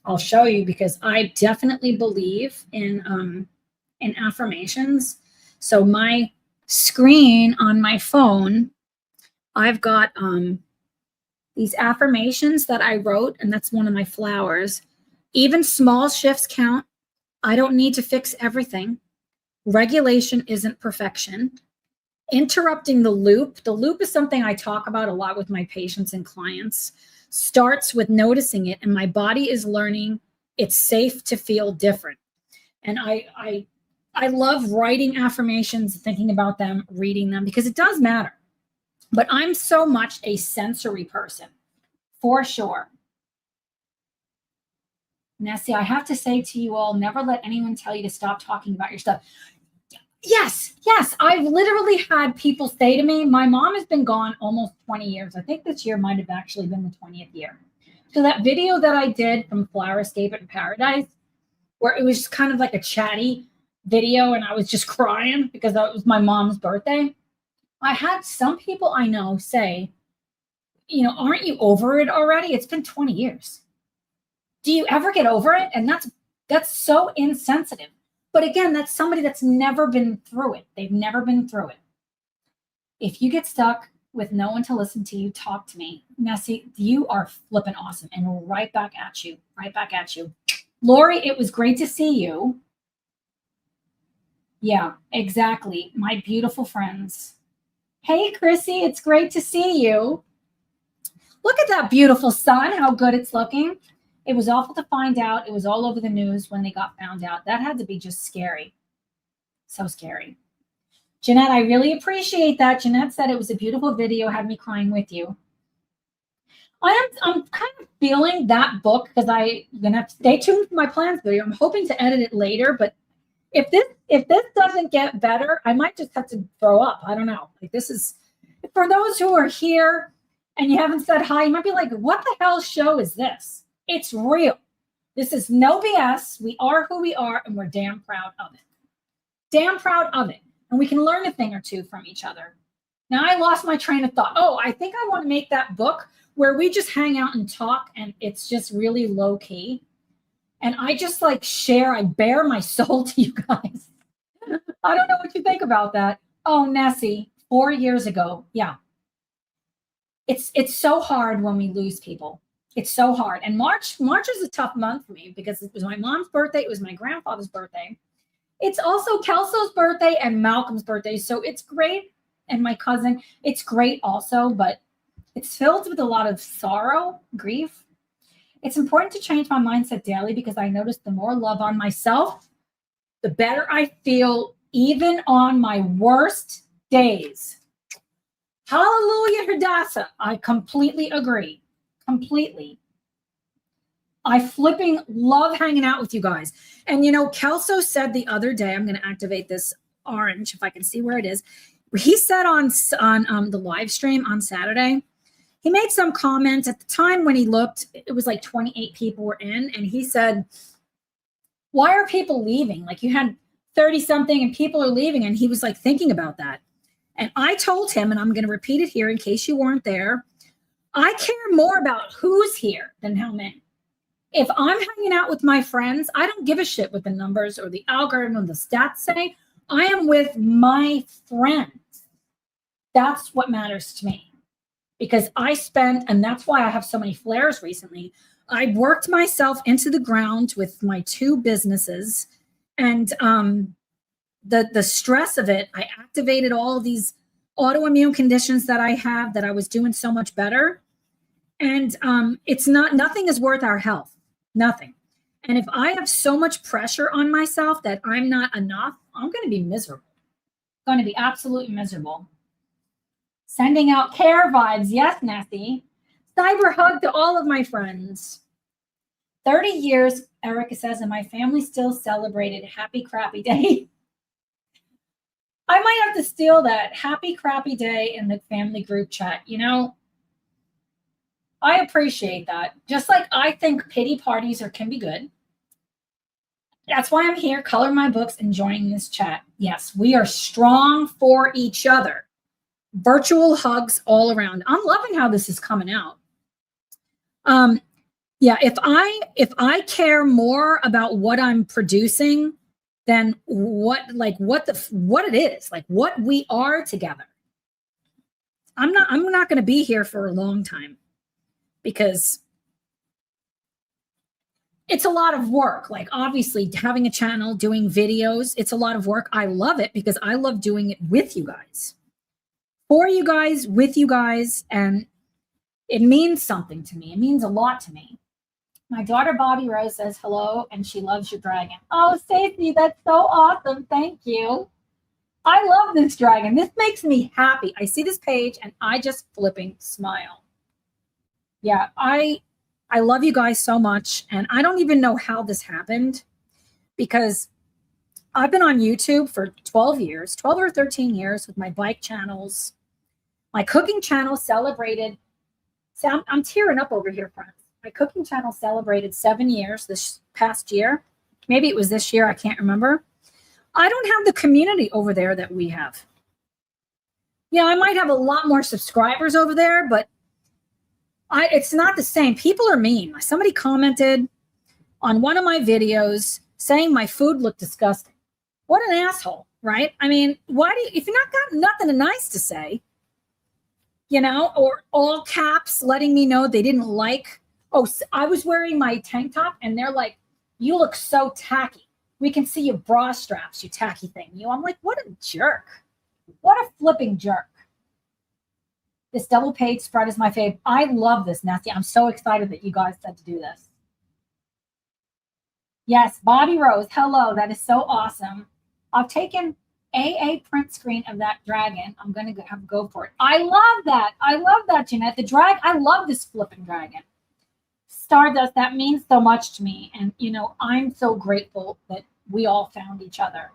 Speaker 1: I'll show you, because I definitely believe in affirmations. So my screen on my phone, I've got these affirmations that I wrote, and that's one of my flowers. Even small shifts count. I don't need to fix everything. Regulation isn't perfection. Interrupting the loop. The loop is something I talk about a lot with my patients and clients. Starts with noticing it, and my body is learning it's safe to feel different. And I love writing affirmations, thinking about them, reading them, because it does matter. But I'm so much a sensory person, for sure. Nessie, I have to say to you all, never let anyone tell you to stop talking about your stuff. Yes. I've literally had people say to me, my mom has been gone almost 20 years. I think this year might have actually been the 20th year. So that video that I did from Flower Escape in Paradise, where it was just kind of like a chatty video and I was just crying because that was my mom's birthday. I had some people I know say, you know, aren't you over it already? It's been 20 years. Do you ever get over it? And that's so insensitive. But again, that's somebody that's never been through it. They've never been through it. If you get stuck with no one to listen to you, talk to me. Nessie, you are flipping awesome. And right back at you. Right back at you. Lori, it was great to see you. Yeah, exactly. My beautiful friends. Hey, Chrissy, it's great to see you. Look at that beautiful sun, how good it's looking. It was awful to find out. It was all over the news when they got found out. That had to be just scary. So scary. Jeanette, I really appreciate that. Jeanette said it was a beautiful video, had me crying with you. I'm kind of feeling that book because I'm going to have to stay tuned for my plans video. I'm hoping to edit it later, but if this doesn't get better, I might just have to throw up. I don't know. Like, this is, for those who are here and you haven't said hi, you might be like, what the hell show is this? It's real. This is no BS. We are who we are, and we're damn proud of it. Damn proud of it. And we can learn a thing or two from each other. Now, I lost my train of thought. Oh, I think I want to make that book where we just hang out and talk, and it's just really low key. And I just like share, I bare my soul to you guys. I don't know what you think about that. Oh, Nessie, 4 years ago. Yeah. It's so hard when we lose people. It's so hard. And March is a tough month for me because it was my mom's birthday. It was my grandfather's birthday. It's also Kelso's birthday and Malcolm's birthday. So it's great. And my cousin, it's great also, but it's filled with a lot of sorrow, grief. It's important to change my mindset daily because I notice the more love on myself, the better I feel even on my worst days. Hallelujah, Hadassah. I completely agree. Completely. I flipping love hanging out with you guys. And you know, Kelso said the other day, I'm going to activate this orange if I can see where it is. He said on the live stream on Saturday, he made some comments at the time when he looked, it was like 28 people were in. And he said, why are people leaving? Like, you had 30 something and people are leaving. And he was like thinking about that. And I told him, and I'm going to repeat it here in case you weren't there, I care more about who's here than how many. If I'm hanging out with my friends, I don't give a shit what the numbers or the algorithm or the stats say. I am with my friends. That's what matters to me. Because I spent, and that's why I have so many flares recently, I worked myself into the ground with my 2 businesses. And the stress of it, I activated all of these autoimmune conditions that I have that I was doing so much better. And nothing is worth our health. Nothing. And if I have so much pressure on myself that I'm not enough, I'm going to be miserable. I'm going to be absolutely miserable. Sending out care vibes. Yes, Nessie. Cyber hug to all of my friends. 30 years, Erica says, and my family still celebrated Happy Crappy Day. I might have to steal that Happy Crappy Day in the family group chat. You know, I appreciate that. Just like I think pity parties can be good. That's why I'm here, color my books, enjoying this chat. Yes, we are strong for each other. Virtual hugs all around. I'm loving how this is coming out. Yeah, if I care more about what I'm producing than what it is, like what we are together, I'm not going to be here for a long time because it's a lot of work. Like, obviously having a channel, doing videos, it's a lot of work. I love it because I love doing it with you guys, for you guys, with you guys. And it means something to me. It means a lot to me. My daughter, Bobby Rose, says hello, and she loves your dragon. Oh, Stacey, that's so awesome. Thank you. I love this dragon. This makes me happy. I see this page, and I just flipping smile. Yeah, I love you guys so much, and I don't even know how this happened because I've been on YouTube for 12 years, 12 or 13 years with my bike channels. My cooking channel celebrated, so I'm tearing up over here, friends. My cooking channel celebrated 7 years this past year. Maybe it was this year. I can't remember. I don't have the community over there that we have. Yeah, I might have a lot more subscribers over there, but it's not the same. People are mean. Somebody commented on one of my videos saying my food looked disgusting. What an asshole, right? I mean, why do you, if you're not got nothing nice to say, you know, or all caps letting me know they didn't like, oh, I was wearing my tank top and they're like, you look so tacky. We can see your bra straps, you tacky thing. I'm like, what a jerk. What a flipping jerk. This double page spread is my fave. I love this, Nasty. I'm so excited that you guys said to do this. Yes, Bobby Rose. Hello. That is so awesome. I've taken a print screen of that dragon. I'm going to have to go for it. I love that. I love that, Jeanette. The drag. I love this flipping dragon. Stardust, that means so much to me. And, you know, I'm so grateful that we all found each other.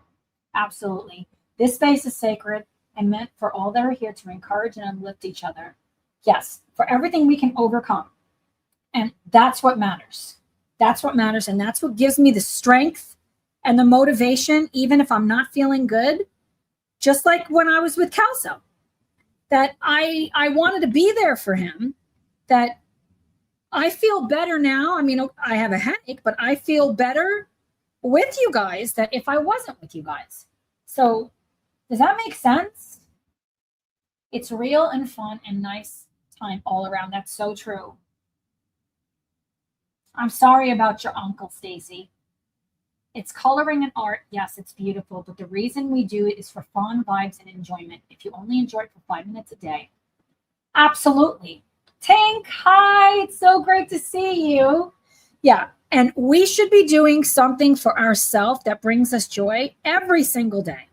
Speaker 1: Absolutely. This space is sacred and meant for all that are here to encourage and uplift each other. Yes, for everything we can overcome. And that's what matters. That's what matters. And that's what gives me the strength and the motivation, even if I'm not feeling good. Just like when I was with Kelso, that I wanted to be there for him, that I feel better now. I mean, I have a headache, but I feel better with you guys than if I wasn't with you guys. So does that make sense? It's real and fun and nice time all around. That's so true. I'm sorry about your uncle, Stacy. It's coloring and art. Yes, it's beautiful. But the reason we do it is for fun, vibes, and enjoyment. If you only enjoy it for 5 minutes a day. Absolutely. Tank, hi. It's so great to see you. Yeah. And we should be doing something for ourselves that brings us joy every single day.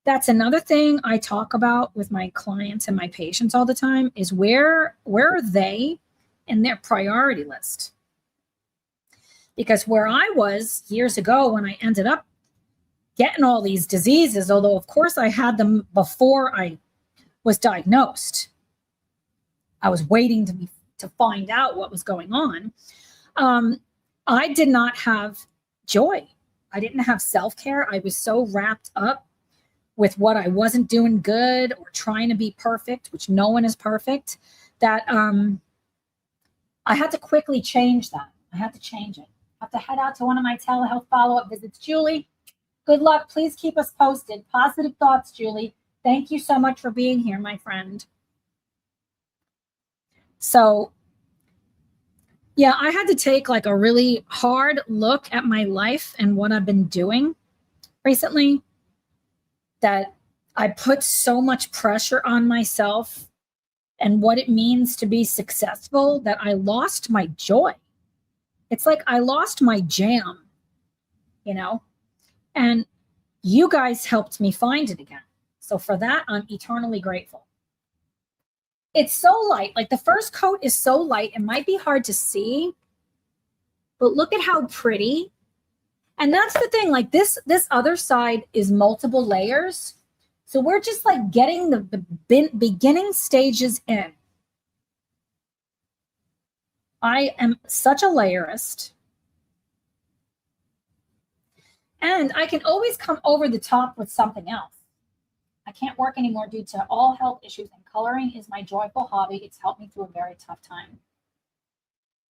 Speaker 1: That's another thing I talk about with my clients and my patients all the time is where are they in their priority list? Because where I was years ago when I ended up getting all these diseases, although of course I had them before I was diagnosed, I was waiting to find out what was going on. I did not have joy. I didn't have self-care. I was so wrapped up with what I wasn't doing good or trying to be perfect, which no one is perfect, that I had to quickly change that. I had to change it. I have to head out to one of my telehealth follow-up visits. Julie, good luck. Please keep us posted. Positive thoughts, Julie. Thank you so much for being here, my friend. So, yeah, I had to take like a really hard look at my life and what I've been doing recently, that I put so much pressure on myself and what it means to be successful that I lost my joy. It's like I lost my jam, you know, and you guys helped me find it again. So for that, I'm eternally grateful. It's so light. Like the first coat is so light. It might be hard to see, but look at how pretty. And that's the thing, like this other side is multiple layers. So we're just like getting the beginning stages in. I am such a layerist. And I can always come over the top with something else. I can't work anymore due to all health issues, and coloring is my joyful hobby. It's helped me through a very tough time.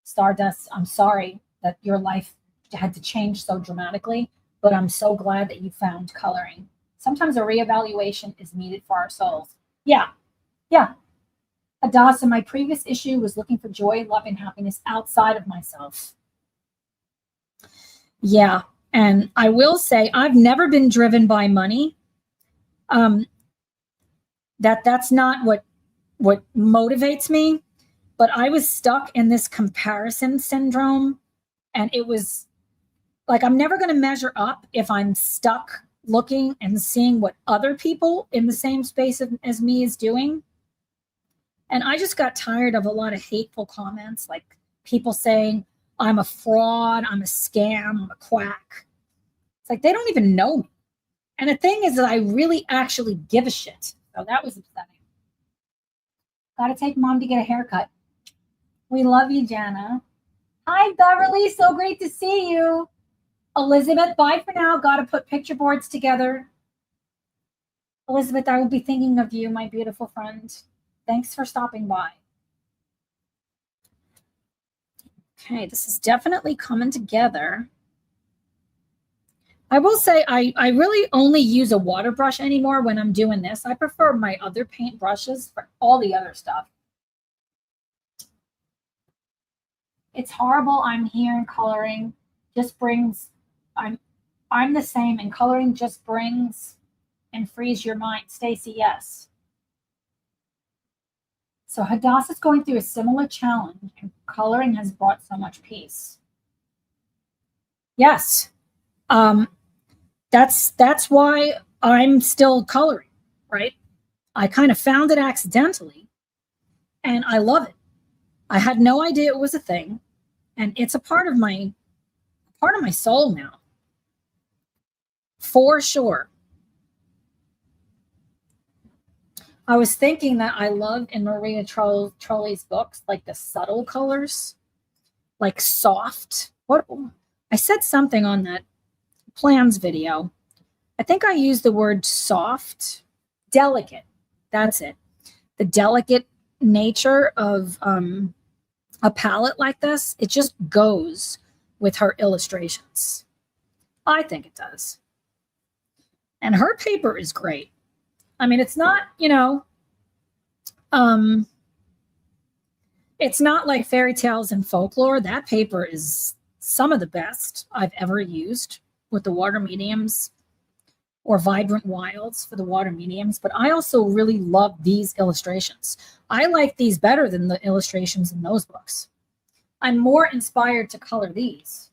Speaker 1: Stardust, I'm sorry that your life had to change so dramatically, but I'm so glad that you found coloring. Sometimes a reevaluation is needed for our souls. Yeah. Adasa, my previous issue was looking for joy, love, and happiness outside of myself. Yeah. And I will say I've never been driven by money. That's not what motivates me, but I was stuck in this comparison syndrome, and it was like I'm never going to measure up if I'm stuck looking and seeing what other people in the same space as me is doing. And I just got tired of a lot of hateful comments, like people saying I'm a fraud, I'm a scam, I'm a quack. It's like they don't even know me. And the thing is that I really actually give a shit. So that was upsetting. Got to take mom to get a haircut. We love you, Jana. Hi, Beverly. So great to see you. Elizabeth, bye for now. Got to put picture boards together. Elizabeth, I will be thinking of you, my beautiful friend. Thanks for stopping by. Okay, this is definitely coming together. I will say I really only use a water brush anymore when I'm doing this. I prefer my other paint brushes for all the other stuff. It's horrible. I'm here and coloring just brings, I'm the same, and coloring just brings and frees your mind. Stacy, yes. So Hadassah's going through a similar challenge, and coloring has brought so much peace. Yes. That's why I'm still coloring, right? I kind of found it accidentally, and I love it. I had no idea it was a thing, and it's a part of my soul now, for sure. I was thinking that I love in Maria Trolley's books, like the subtle colors, like soft. What I said something on that plans video. I think I used the word soft, delicate. That's it. The delicate nature of a palette like this, it just goes with her illustrations. I think it does. And her paper is great. I mean, it's not, it's not like fairy tales and folklore. That paper is some of the best I've ever used with the water mediums, or Vibrant Wilds for the water mediums. But I also really love these illustrations. I like these better than the illustrations in those books. I'm more inspired to color these.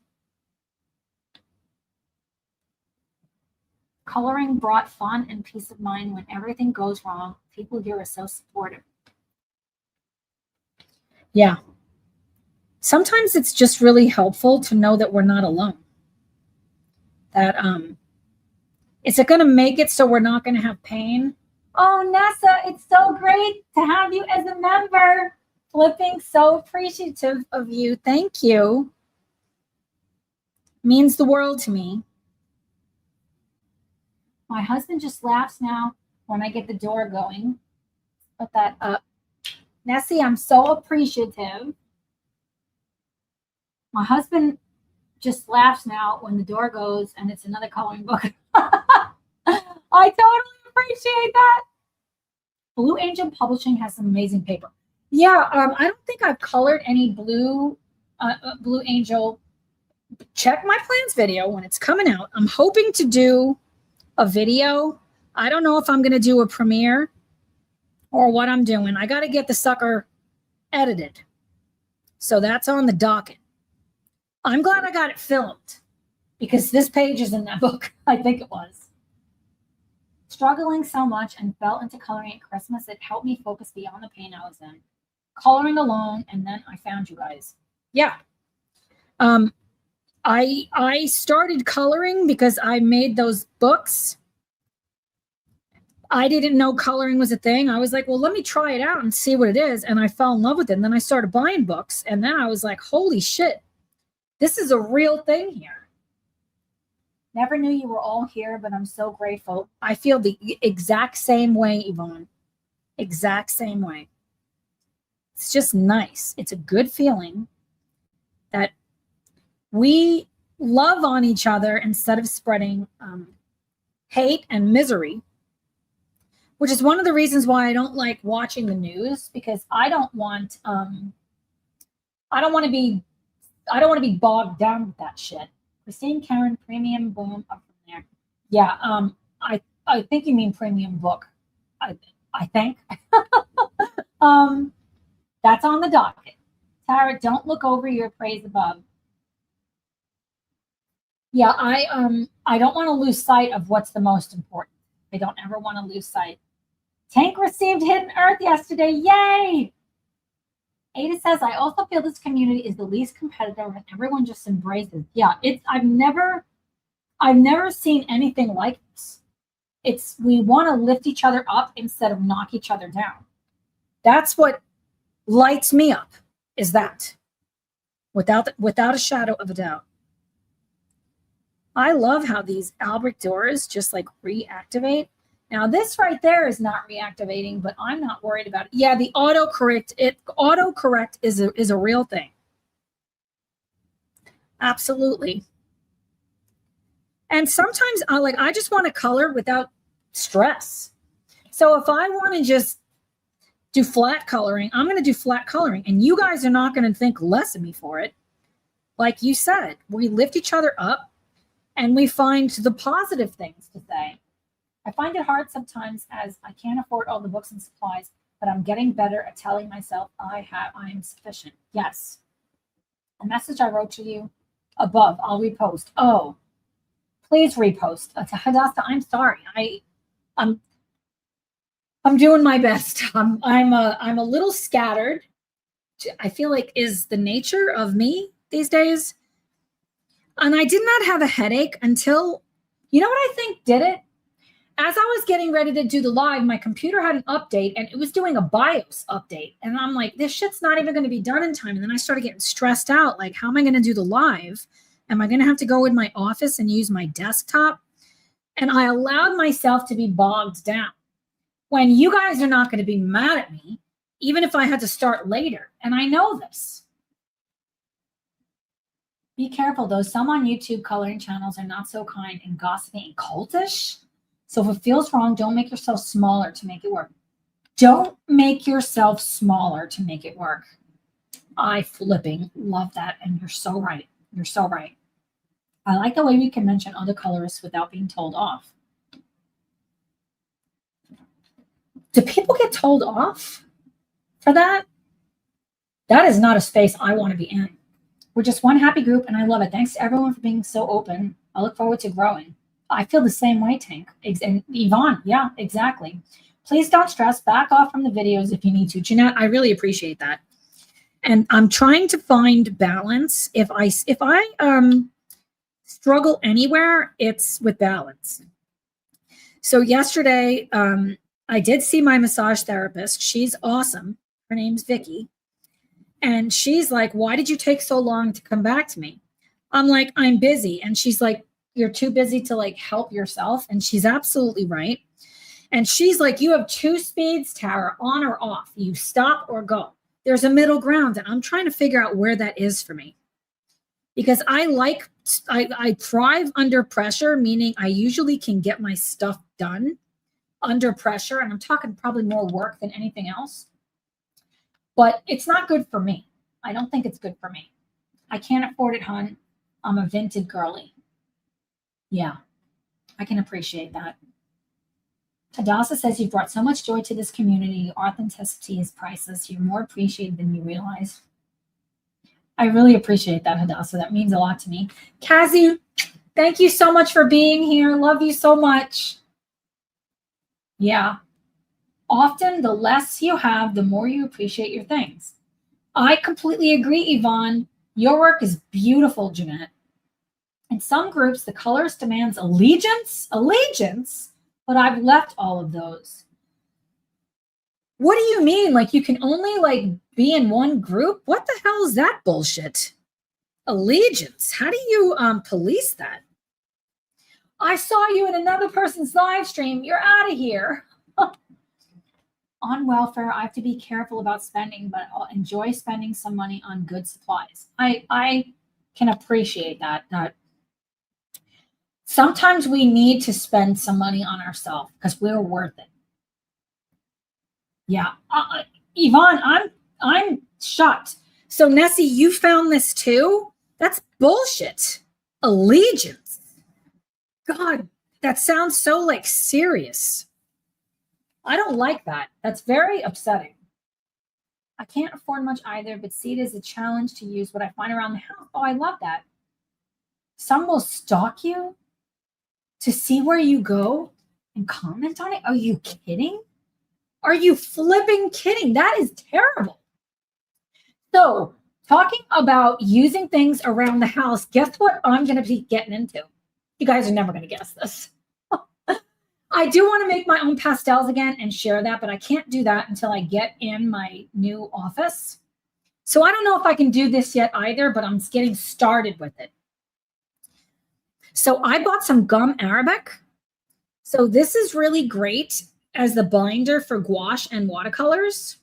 Speaker 1: Coloring brought fun and peace of mind when everything goes wrong. People here are so supportive. Yeah. Sometimes it's just really helpful to know that we're not alone. That is it going to make it so we're not going to have pain? Oh, Nessa, it's so great to have you as a member. Flipping, so appreciative of you. Thank you. Means the world to me. My husband just laughs now when I get the door going. Put that up. Nessie, I'm so appreciative. My husband just laughs now when the door goes and it's another coloring book. I totally appreciate that. Blue Angel Publishing has some amazing paper. Yeah, I don't think I've colored any Blue Angel. Check my plans video when it's coming out. I'm hoping to do a video. I don't know if I'm going to do a premiere or what I'm doing. I got to get the sucker edited. So that's on the docket. I'm glad I got it filmed because this page is in that book. I think it was. Struggling so much and fell into coloring at Christmas. It helped me focus beyond the pain I was in. Coloring alone, and then I found you guys. Yeah. I started coloring because I made those books. I didn't know coloring was a thing. I was like, well, let me try it out and see what it is. And I fell in love with it. And then I started buying books. And then I was like, holy shit, this is a real thing here. Never knew you were all here, but I'm so grateful. I feel the exact same way, Yvonne. Exact same way. It's just nice. It's a good feeling that we love on each other instead of spreading hate and misery, which is one of the reasons why I don't like watching the news, because I don't want to be bogged down with that shit. Christine Karen, premium, boom, up from there. Yeah, I think you mean premium book. I think. That's on the docket. Tara, don't look over your praise above. Yeah, I don't want to lose sight of what's the most important. I don't ever want to lose sight. Tank received Hidden Earth yesterday. Yay! Ada says, I also feel this community is the least competitive and everyone just embraces. Yeah, I've never seen anything like this. We want to lift each other up instead of knock each other down. That's what lights me up, is that. Without a shadow of a doubt. I love how these Albrecht doors just like reactivate. Now this right there is not reactivating, but I'm not worried about it. Yeah, the autocorrect is a real thing. Absolutely. And sometimes I just want to color without stress. So if I want to just do flat coloring, I'm going to do flat coloring, and you guys are not going to think less of me for it. Like you said, we lift each other up and we find the positive things to say. I find it hard sometimes as I can't afford all the books and supplies, but I'm getting better at telling myself I am sufficient. Yes. A message I wrote to you above, I'll repost. Oh, please repost. Hadassah, I'm sorry. I'm doing my best. I'm a little scattered. I feel like is the nature of me these days. And I did not have a headache until, you know what I think did it? As I was getting ready to do the live, my computer had an update and it was doing a BIOS update. And I'm like, this shit's not even going to be done in time. And then I started getting stressed out. Like, how am I going to do the live? Am I going to have to go in my office and use my desktop? And I allowed myself to be bogged down. When you guys are not going to be mad at me, even if I had to start later. And I know this. Be careful, though. Some on YouTube coloring channels are not so kind and gossipy and cultish. So if it feels wrong, don't make yourself smaller to make it work. Don't make yourself smaller to make it work. I flipping love that. And you're so right. You're so right. I like the way we can mention other colorists without being told off. Do people get told off for that? That is not a space I want to be in. We're just one happy group, and I love it. Thanks to everyone for being so open. I look forward to growing. I feel the same way, Tank. And Yvonne, yeah, exactly. Please don't stress. Back off from the videos if you need to. Jeanette, I really appreciate that. And I'm trying to find balance. If I struggle anywhere, it's with balance. So yesterday, I did see my massage therapist. She's awesome. Her name's Vicky. And she's like, why did you take so long to come back to me? I'm like, I'm busy. And she's like, you're too busy to like help yourself. And she's absolutely right. And she's like, you have two speeds, Tara, on or off. You stop or go. There's a middle ground. And I'm trying to figure out where that is for me. Because I thrive under pressure, meaning I usually can get my stuff done under pressure. And I'm talking probably more work than anything else. But it's not good for me. I don't think it's good for me. I can't afford it, hon. I'm a vintage girly. Yeah, I can appreciate that. Hadassah says you've brought so much joy to this community. Your authenticity is priceless. You're more appreciated than you realize. I really appreciate that, Hadassah. That means a lot to me. Kazi, thank you so much for being here. Love you so much. Yeah. Often, the less you have, the more you appreciate your things. I completely agree, Yvonne. Your work is beautiful, Jeanette. In some groups, the colorist demands allegiance, but I've left all of those. What do you mean? Like you can only like be in one group? What the hell is that bullshit? Allegiance. How do you police that? I saw you in another person's live stream. You're out of here. On welfare, I have to be careful about spending, but I'll enjoy spending some money on good supplies. I can appreciate that. Sometimes we need to spend some money on ourselves because we're worth it. Yeah. Yvonne, I'm shocked. So Nessie, you found this too? That's bullshit. Allegiance. God, that sounds so like serious. I don't like that. That's very upsetting. I can't afford much either, but see it as a challenge to use what I find around the house. Oh, I love that. Some will stalk you to see where you go and comment on it. Are you kidding? Are you flipping kidding? That is terrible. So talking about using things around the house, guess what I'm going to be getting into? You guys are never going to guess this. I do want to make my own pastels again and share that, but I can't do that until I get in my new office. So I don't know if I can do this yet either, but I'm getting started with it. So I bought some gum Arabic. So this is really great as the binder for gouache and watercolors,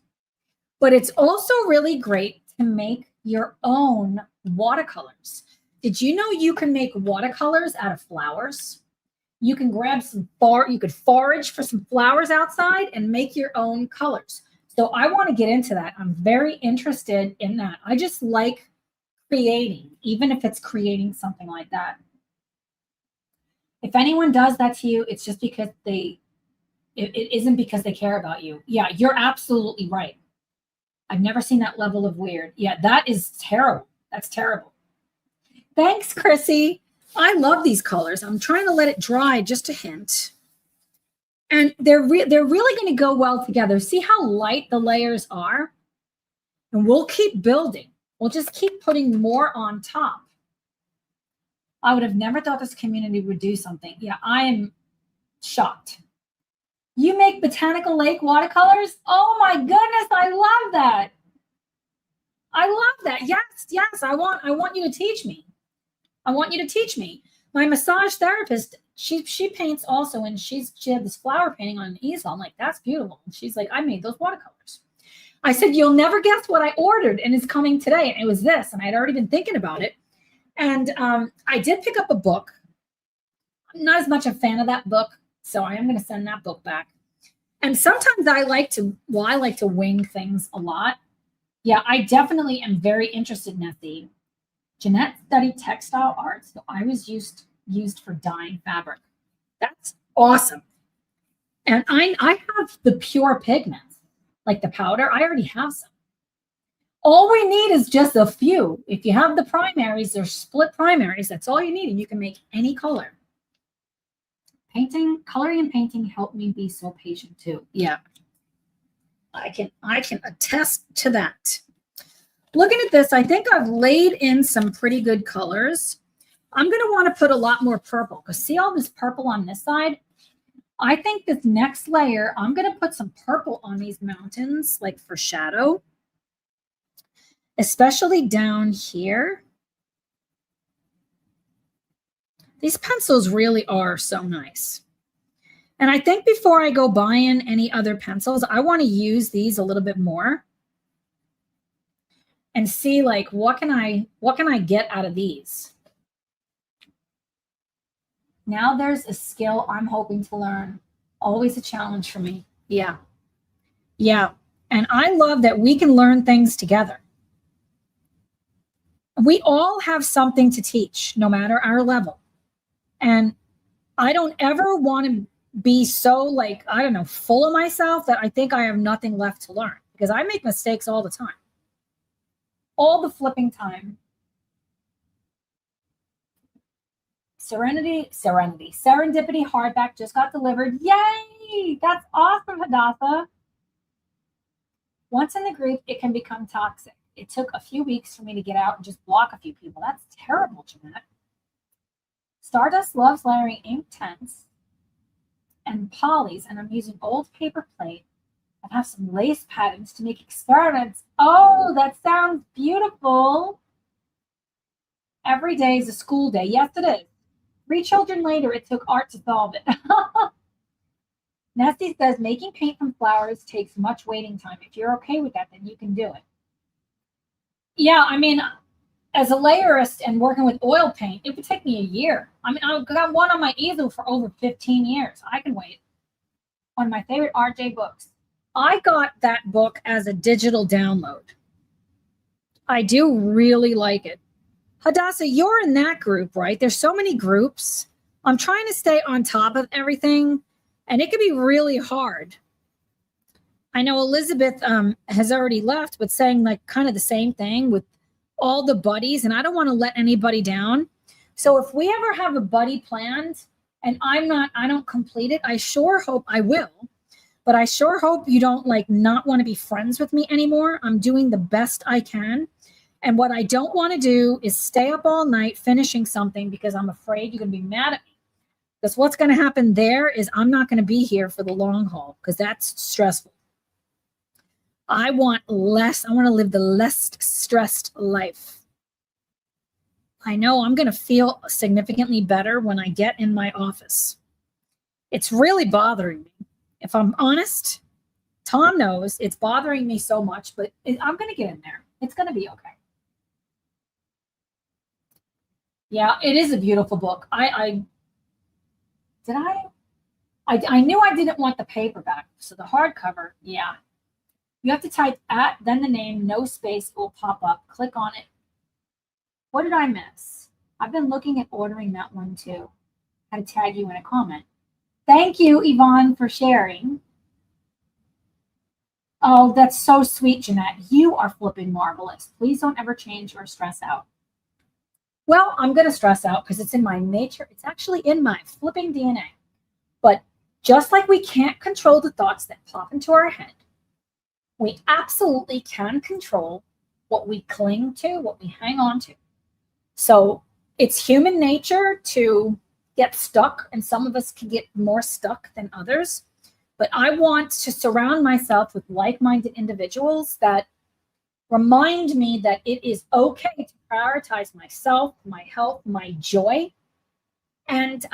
Speaker 1: but it's also really great to make your own watercolors. Did you know you can make watercolors out of flowers? You can grab you could forage for some flowers outside and make your own colors. So I want to get into that. I'm very interested in that. I just like creating, even if it's creating something like that. If anyone does that to you, it's just because it isn't because they care about you. Yeah, you're absolutely right. I've never seen that level of weird. Yeah, that is terrible. That's terrible. Thanks, Chrissy. I love these colors. I'm trying to let it dry just a hint. And they're really going to go well together. See how light the layers are? And we'll keep building. We'll just keep putting more on top. I would have never thought this community would do something. Yeah, I am shocked. You make Botanical Lake watercolors? Oh my goodness, I love that. I love that. Yes, I want you to teach me. I want you to teach me. My massage therapist, she paints also, and she had this flower painting on an easel. I'm like, that's beautiful. And she's like, I made those watercolors. I said, you'll never guess what I ordered, and it's coming today. And it was this, and I had already been thinking about it. And I did pick up a book. I'm not as much a fan of that book, so I am going to send that book back. And sometimes I like to wing things a lot. Yeah, I definitely am very interested in that theme. Jeanette studied textile arts, so I was used for dyeing fabric. That's awesome. And I have the pure pigments, like the powder. I already have some. All we need is just a few. If you have the primaries, they're split primaries. That's all you need, and you can make any color. Coloring and painting helped me be so patient too. Yeah, I can attest to that. Looking at this, I think I've laid in some pretty good colors. I'm going to want to put a lot more purple because see all this purple on this side? I think this next layer, I'm going to put some purple on these mountains, like for shadow, especially down here. These pencils really are so nice. And I think before I go buying any other pencils, I want to use these a little bit more and see like what can I get out of these. Now there's a skill I'm hoping to learn. Always a challenge for me. Yeah. And I love that we can learn things together. We all have something to teach, no matter our level. And I don't ever want to be so like, I don't know, full of myself that I think I have nothing left to learn, because I make mistakes all the time. All the flipping time. Serendipity hardback just got delivered. Yay! That's awesome, Hadassah. Once in the group, it can become toxic. It took a few weeks for me to get out and just block a few people. That's terrible, Jeanette. Stardust loves layering ink tints and polys, and I'm using old paper plate and have some lace patterns to make experiments. Oh, that sounds beautiful. Every day is a school day. Yes, it is. 3 children later, it took art to solve it. Nesty says, making paint from flowers takes much waiting time. If you're okay with that, then you can do it. Yeah, I mean, as a layerist and working with oil paint, it would take me a year. I mean, I've got one on my easel for over 15 years. I can wait. One of my favorite RJ books. I got that book as a digital download. I do really like it. Hadassah, you're in that group, right? There's so many groups. I'm trying to stay on top of everything, and it can be really hard. I know Elizabeth has already left, but saying like kind of the same thing with all the buddies, and I don't want to let anybody down. So if we ever have a buddy planned and I don't complete it, I sure hope I will. But I sure hope you don't like not want to be friends with me anymore. I'm doing the best I can. And what I don't want to do is stay up all night finishing something because I'm afraid you're going to be mad at me. Because what's going to happen there is I'm not going to be here for the long haul because that's stressful. I want to live the less stressed life. I know I'm going to feel significantly better when I get in my office. It's really bothering me. If I'm honest, Tom knows it's bothering me so much, but I'm going to get in there. It's going to be okay. Yeah, it is a beautiful book. I knew I didn't want the paperback, so the hardcover, yeah. You have to type at, then the name, no space, it will pop up. Click on it. What did I miss? I've been looking at ordering that one too. I had to tag you in a comment. Thank you, Yvonne, for sharing. Oh, that's so sweet, Jeanette. You are flipping marvelous. Please don't ever change or stress out. Well, I'm going to stress out because it's in my nature. It's actually in my flipping DNA. But just like we can't control the thoughts that pop into our head, we absolutely can control what we cling to, what we hang on to. So it's human nature to get stuck, and some of us can get more stuck than others. But I want to surround myself with like-minded individuals that remind me that it is okay to prioritize myself, my health, my joy, and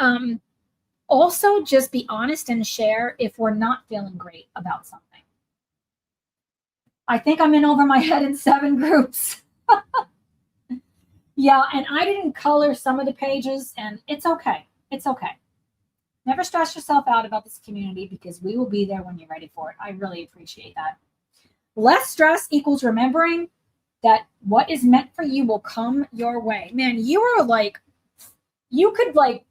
Speaker 1: also just be honest and share if we're not feeling great about something. I think I'm in over my head in 7 groups. Yeah, and I didn't color some of the pages, and it's okay. It's okay. Never stress yourself out about this community because we will be there when you're ready for it. I really appreciate that. Less stress equals remembering that what is meant for you will come your way. Man, you are like, you could like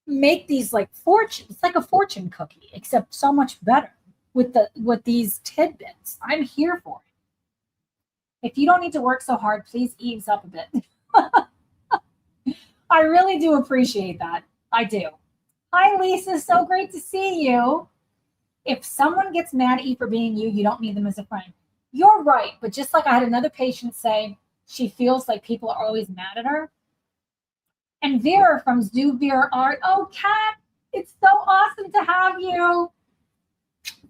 Speaker 1: make these like fortune. It's like a fortune cookie, except so much better with these tidbits. I'm here for it. If you don't need to work so hard, please ease up a bit. I really do appreciate that. I do. Hi, Lisa. So great to see you. If someone gets mad at you for being you, you don't need them as a friend. You're right. But just like I had another patient say, she feels like people are always mad at her. And Vera from Zoo Vera Art. Oh, Kat, it's so awesome to have you.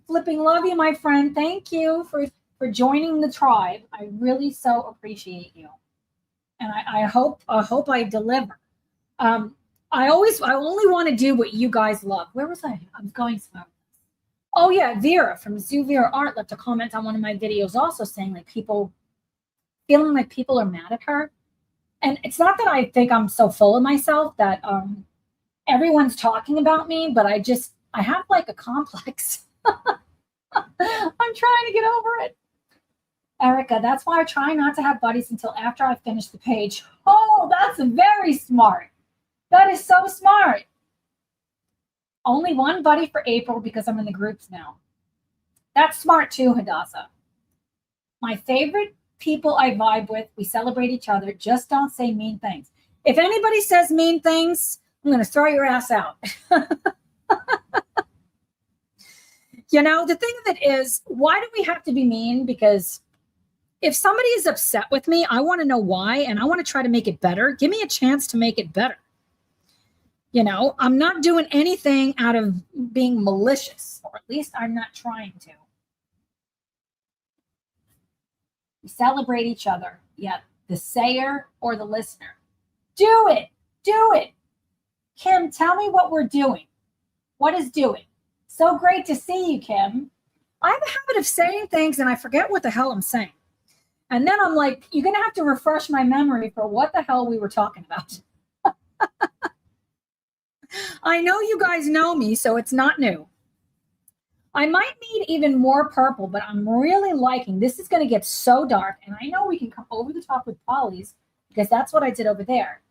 Speaker 1: Flipping love you, my friend. Thank you for joining the tribe. I really so appreciate you. And I hope I deliver. I only want to do what you guys love. Where was I? I'm going somewhere. Oh yeah, Vera from Zoo Vera Art left a comment on one of my videos also saying like people feeling like people are mad at her. And it's not that I think I'm so full of myself that everyone's talking about me, but I have like a complex. I'm trying to get over it. Erica, that's why I try not to have buddies until after I finish the page. Oh, that's very smart. That is so smart. Only one buddy for April because I'm in the groups now. That's smart too, Hadassah. My favorite people I vibe with, we celebrate each other. Just don't say mean things. If anybody says mean things, I'm going to throw your ass out. You know, the thing of it is, why do we have to be mean? Because if somebody is upset with me, I want to know why, and I want to try to make it better. Give me a chance to make it better. You know, I'm not doing anything out of being malicious, or at least I'm not trying to. We celebrate each other, yet the sayer or the listener. Do it. Do it. Kim, tell me what we're doing. What is doing? So great to see you, Kim. I have a habit of saying things and I forget what the hell I'm saying. And then I'm like, you're going to have to refresh my memory for what the hell we were talking about. I know you guys know me, so it's not new. I might need even more purple, but I'm really liking, this is going to get so dark. And I know we can come over the top with polys because that's what I did over there.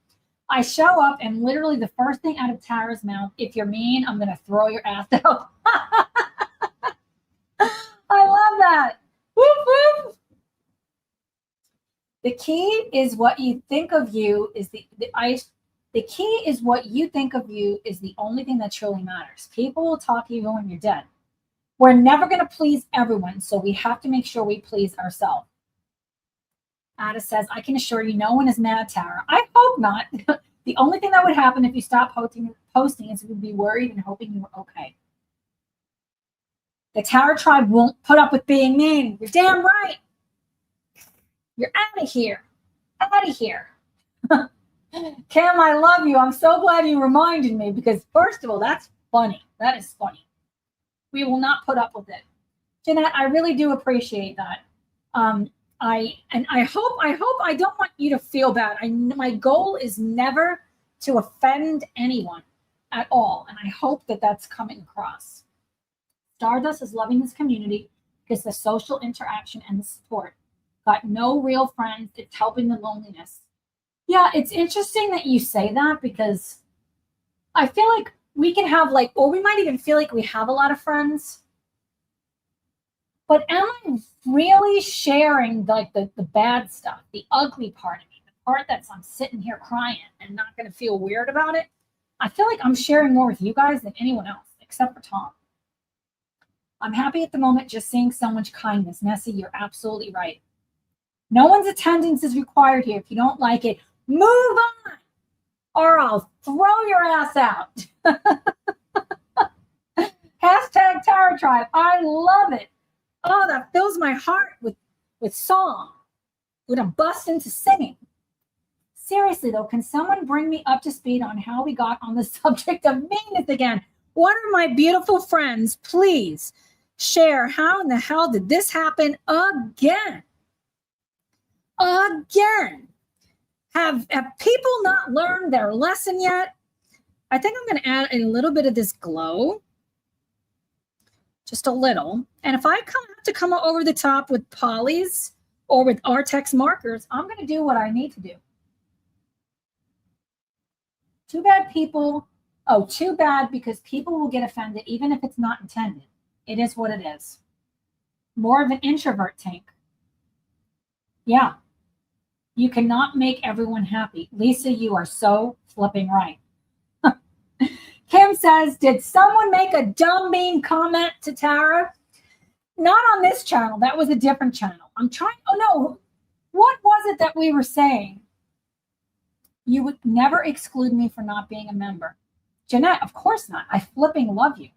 Speaker 1: I show up and literally the first thing out of Tara's mouth, if you're mean, I'm going to throw your ass out. I love that. Whoop, whoop. The key is what you think of you is the key is what you think of you is the only thing that truly matters. People will talk even when you're dead. We're never going to please everyone, so we have to make sure we please ourselves. Ada says, I can assure you no one is mad, Tara. I hope not. The only thing that would happen if you stopped posting is we'd be worried and hoping you were okay. The Tara tribe won't put up with being mean. You're damn right. You're out of here. Out of here. Cam, I love you. I'm so glad you reminded me because first of all, that's funny. That is funny. We will not put up with it. Jeanette, I really do appreciate that. I hope I don't want you to feel bad. My goal is never to offend anyone at all, and I hope that that's coming across. Stardust is loving this community because the social interaction and the support. Got no real friends. It's helping the loneliness. Yeah, it's interesting that you say that because I feel like we can have or we might even feel like we have a lot of friends. But am I really sharing the bad stuff, the ugly part of me, the part that's I'm sitting here crying and not going to feel weird about it? I feel like I'm sharing more with you guys than anyone else, except for Tom. I'm happy at the moment just seeing so much kindness. Nessie, you're absolutely right. No one's attendance is required here. If you don't like it, move on, or I'll throw your ass out. Hashtag Tara Tribe. I love it. Oh, that fills my heart with song. When I'm bust into singing. Seriously, though, can someone bring me up to speed on how we got on the subject of meanness again? One of my beautiful friends, please share how in the hell did this happen again? Again. Have people not learned their lesson yet? I think I'm going to add a little bit of this glow. Just a little. And if I have to come over the top with polys or with Artex markers, I'm going to do what I need to do. Too bad people, too bad because people will get offended even if it's not intended. It is what it is. More of an introvert tank. Yeah. You cannot make everyone happy. Lisa, you are so flipping right. Kim says, did someone make a dumb mean comment to Tara? Not on this channel. That was a different channel. I'm trying. Oh, no. What was it that we were saying? You would never exclude me for not being a member. Jeanette, of course not. I flipping love you.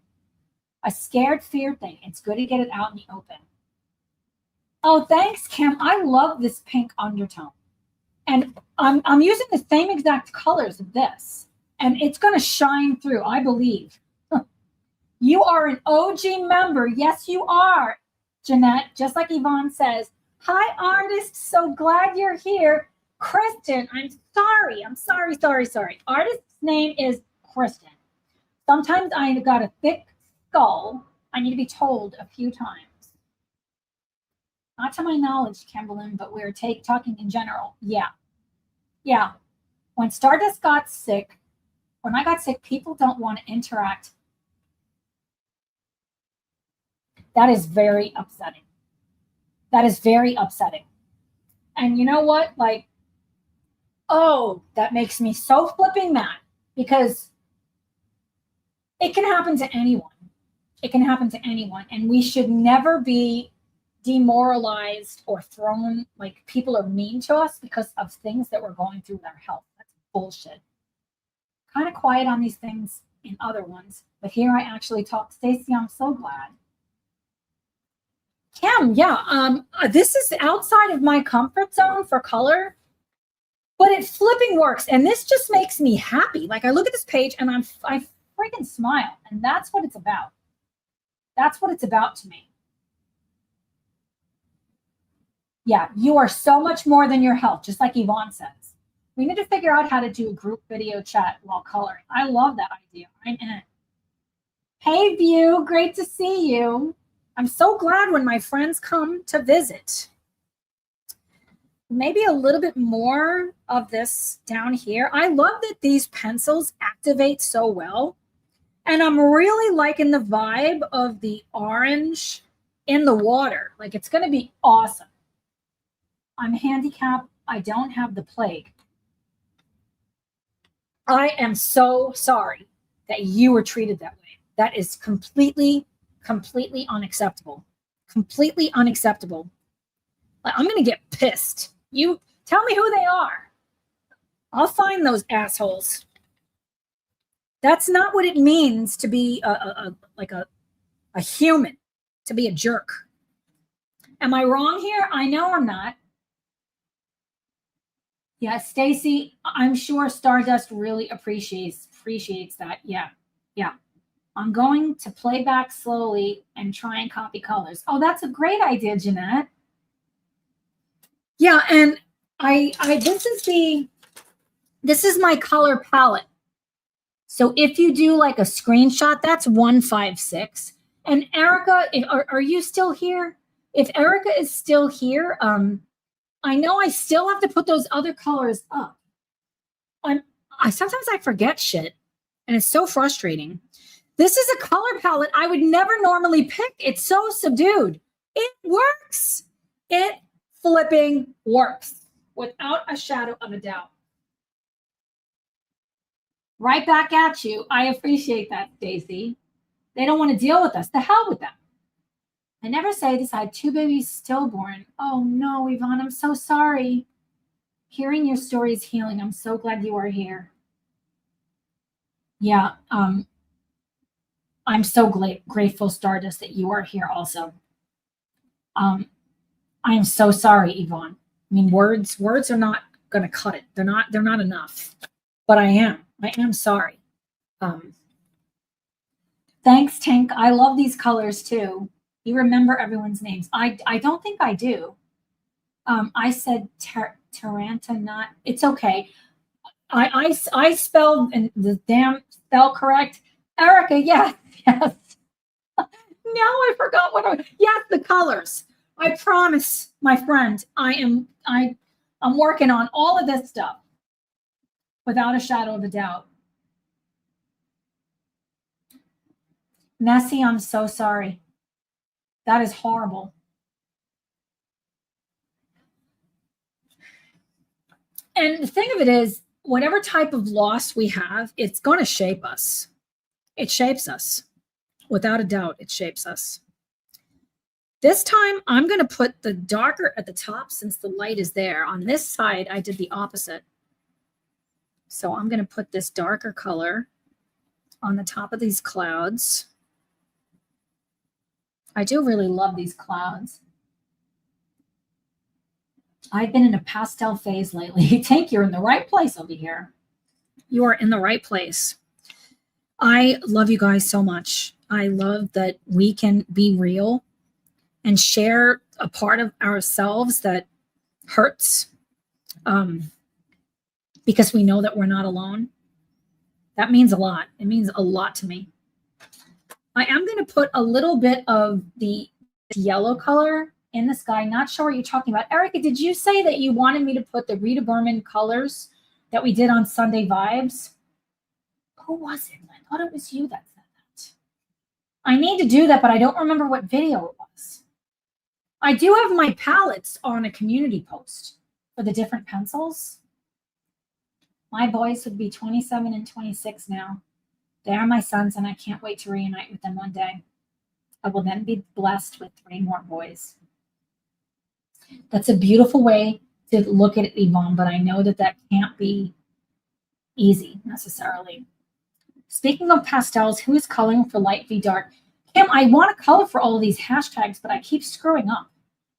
Speaker 1: A scared fear thing. It's good to get it out in the open. Oh, thanks, Kim. I love this pink undertone. And I'm using the same exact colors of this. And it's going to shine through, I believe. You are an OG member. Yes, you are, Jeanette. Just like Yvonne says, hi, artist. So glad you're here. Kristen, I'm sorry. Artist's name is Kristen. Sometimes I got a thick skull. I need to be told a few times. Not to my knowledge, Kimberlyn, but we're talking in general. Yeah. When Stardust got sick, when I got sick, people don't want to interact. That is very upsetting. And you know what? That makes me so flipping mad because it can happen to anyone. And we should never be demoralized or thrown, people are mean to us because of things that we're going through with our health. That's bullshit. Kind of quiet on these things in other ones, but here I actually talk. Stacy, I'm so glad. Kim, yeah, this is outside of my comfort zone for color, but it flipping works, and this just makes me happy. I look at this page and I freaking smile, and that's what it's about. That's what it's about to me. Yeah, you are so much more than your health, just like Yvonne says. We need to figure out how to do a group video chat while coloring. I love that idea. I'm in it. Hey, View, great to see you. I'm so glad when my friends come to visit. Maybe a little bit more of this down here. I love that these pencils activate so well. And I'm really liking the vibe of the orange in the water. It's going to be awesome. I'm handicapped. I don't have the plague. I am so sorry that you were treated that way. That is completely unacceptable. Completely unacceptable. I'm going to get pissed. You tell me who they are. I'll find those assholes. That's not what it means to be a human, to be a jerk. Am I wrong here? I know I'm not. Yeah, Stacy, I'm sure Stardust really appreciates that. Yeah. Yeah. I'm going to play back slowly and try and copy colors. Oh, that's a great idea, Jeanette. Yeah, and I this is my color palette. So if you do like a screenshot, that's 156. And Erica, are you still here? If Erica is still here, I know I still have to put those other colors up. I sometimes I forget shit, and it's so frustrating. This is a color palette I would never normally pick. It's so subdued. It works. It flipping works without a shadow of a doubt. Right back at you. I appreciate that, Stacy. They don't want to deal with us. The hell with them. I never say this. I had 2 babies stillborn. Oh no, Yvonne, I'm so sorry. Hearing your story is healing. I'm so glad you are here. Yeah, I'm so grateful, Stardust, that you are here also. I am so sorry, Yvonne. I mean, words are not going to cut it. They're not enough. But I am sorry. Thanks, Tank. I love these colors too. You remember everyone's names. I don't think I do. I said Taranta, not. It's okay. I spelled the damn spell correct. Erica, yes. Now I forgot yes, the colors. I promise, my friend, I'm working on all of this stuff without a shadow of a doubt. Nessie, I'm so sorry. That is horrible. And the thing of it is, whatever type of loss we have, it's going to shape us. It shapes us. Without a doubt, it shapes us. This time, I'm going to put the darker at the top since the light is there. On this side, I did the opposite. So I'm going to put this darker color on the top of these clouds. I do really love these clouds. I've been in a pastel phase lately. Tank, you're in the right place over here. You are in the right place. I love you guys so much. I love that we can be real and share a part of ourselves that hurts because we know that we're not alone. That means a lot. It means a lot to me. I am going to put a little bit of the yellow color in the sky. Not sure what you're talking about. Erica, did you say that you wanted me to put the Rita Berman colors that we did on Sunday Vibes? Who was it? I thought it was you that said that. I need to do that, but I don't remember what video it was. I do have my palettes on a community post for the different pencils. My boys would be 27 and 26 now. They are my sons, and I can't wait to reunite with them one day. I will then be blessed with 3 more boys. That's a beautiful way to look at it, Yvonne, but I know that that can't be easy necessarily. Speaking of pastels, who is coloring for light v dark? Kim, I want to color for all of these hashtags, but I keep screwing up.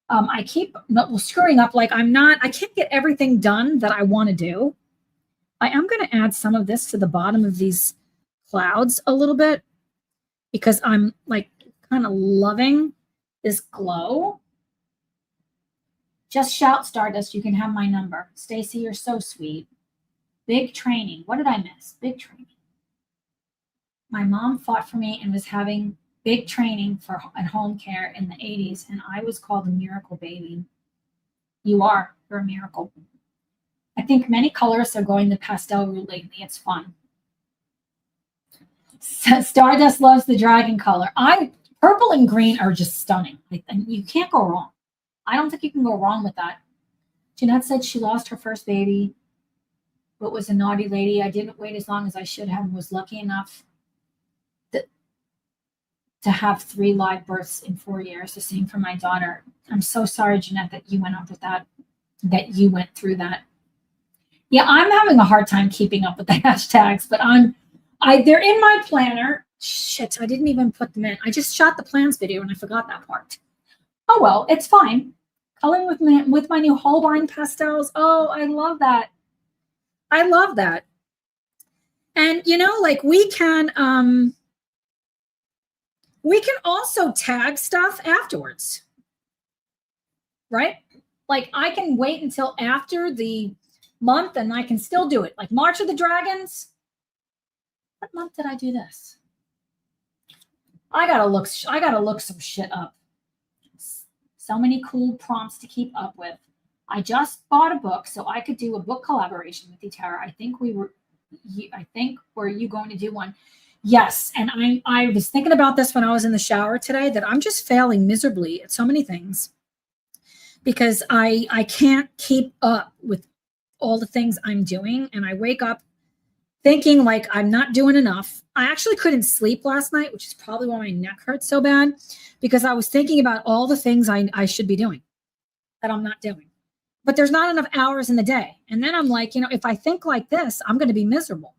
Speaker 1: I keep screwing up like I can't get everything done that I want to do. I am going to add some of this to the bottom of these clouds a little bit because I'm like kind of loving this glow. Just shout, Stardust. You can have my number. Stacy, you're so sweet. Big training. What did I miss? Big training. My mom fought for me and was having big training for at-home care in the 80s, and I was called a miracle baby. You are. You're a miracle. I think many colorists are going the pastel route lately. It's fun. Stardust loves the dragon color. Purple and green are just stunning. And you can't go wrong. I don't think you can go wrong with that. Jeanette said she lost her first baby, but was a naughty lady. I didn't wait as long as I should have and was lucky enough to have 3 live births in 4 years. The same for my daughter. I'm so sorry, Jeanette, that you went up with that you went through that. Yeah, I'm having a hard time keeping up with the hashtags, but they're in my planner. Shit, I didn't even put them in. I just shot the plans video and I forgot that part. Oh well, it's fine. Coloring with my new Holbein pastels. Oh, I love that. I love that. And like we can also tag stuff afterwards, right? Like I can wait until after the month and I can still do it. Like March of the Dragons. What month did I do this? I gotta look some shit up. So many cool prompts to keep up with. I just bought a book so I could do a book collaboration with you, Tara. I think were you going to do one? Yes. And I was thinking about this when I was in the shower today, that I'm just failing miserably at so many things because I can't keep up with all the things I'm doing. And I wake up thinking like I'm not doing enough. I actually couldn't sleep last night, which is probably why my neck hurts so bad, because I was thinking about all the things I should be doing that I'm not doing. But there's not enough hours in the day. And then I'm like, if I think like this, I'm going to be miserable.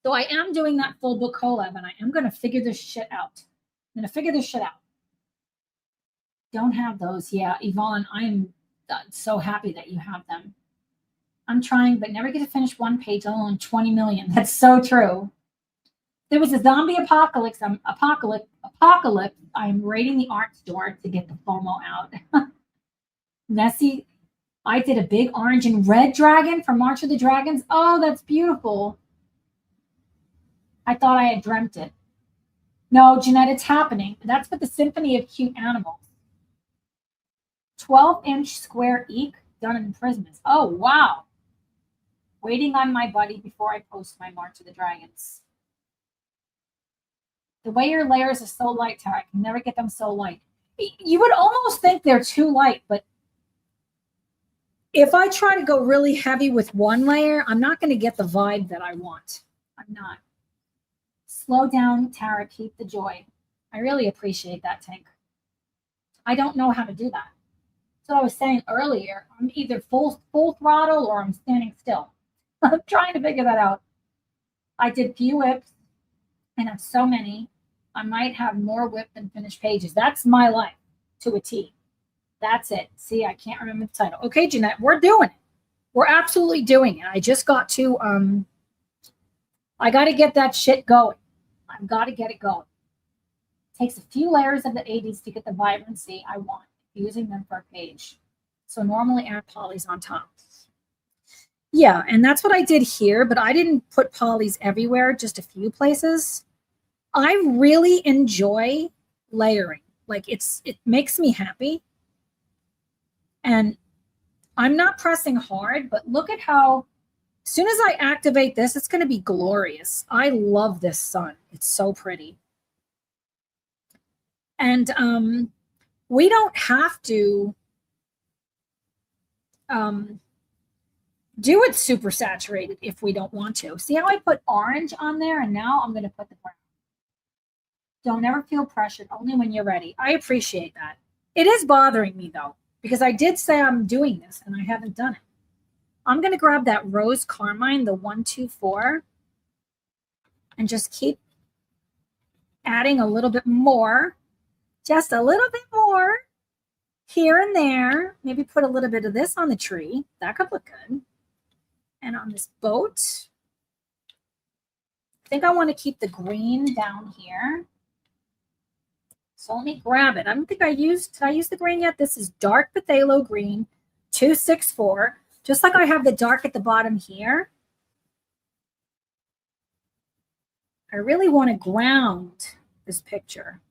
Speaker 1: So I am doing that full book collab, and I am going to figure this shit out. I'm going to figure this shit out. Don't have those. Yeah, Yvonne, I am so happy that you have them. I'm trying, but never get to finish one page, let alone 20 million. That's so true. There was a zombie apocalypse. I'm raiding the art store to get the FOMO out. Nessie, I did a big orange and red dragon for March of the Dragons. Oh, that's beautiful. I thought I had dreamt it. No, Jeanette, it's happening. That's with the Symphony of Cute Animals. 12-inch square ink done in prisms. Oh, wow. Waiting on my buddy before I post my March of the Dragons. The way your layers are so light, Tara, I can never get them so light. You would almost think they're too light, but if I try to go really heavy with one layer, I'm not going to get the vibe that I want. I'm not. Slow down, Tara, keep the joy. I really appreciate that, Tank. I don't know how to do that. So I was saying earlier, I'm either full throttle or I'm standing still. I'm trying to figure that out. I did few whips and have so many. I might have more whip than finished pages. That's my life to a T. That's it. See, I can't remember the title. Okay, Jeanette, we're doing it. We're absolutely doing it. I just got to, I got to get that shit going. I've got to get it going. It takes a few layers of the 80s to get the vibrancy I want, using them for a page. So normally add polys on top. Yeah, and that's what I did here, but I didn't put polys everywhere, just a few places. I really enjoy layering. Like it makes me happy. And I'm not pressing hard, but look at how, as soon as I activate this, it's going to be glorious. I love this sun. It's so pretty. And we don't have to do it super saturated if we don't want to. See how I put orange on there, and now I'm going to put the brown. Don't ever feel pressured, only when you're ready. I appreciate that. It is bothering me, though, because I did say I'm doing this, and I haven't done it. I'm going to grab that Rose Carmine, the 124, and just keep adding a little bit more, just a little bit more here and there. Maybe put a little bit of this on the tree. That could look good. And on this boat, I think I want to keep the green down here. So let me grab it. I don't think did I use the green yet? This is dark phthalo green, 264. Just like I have the dark at the bottom here. I really want to ground this picture.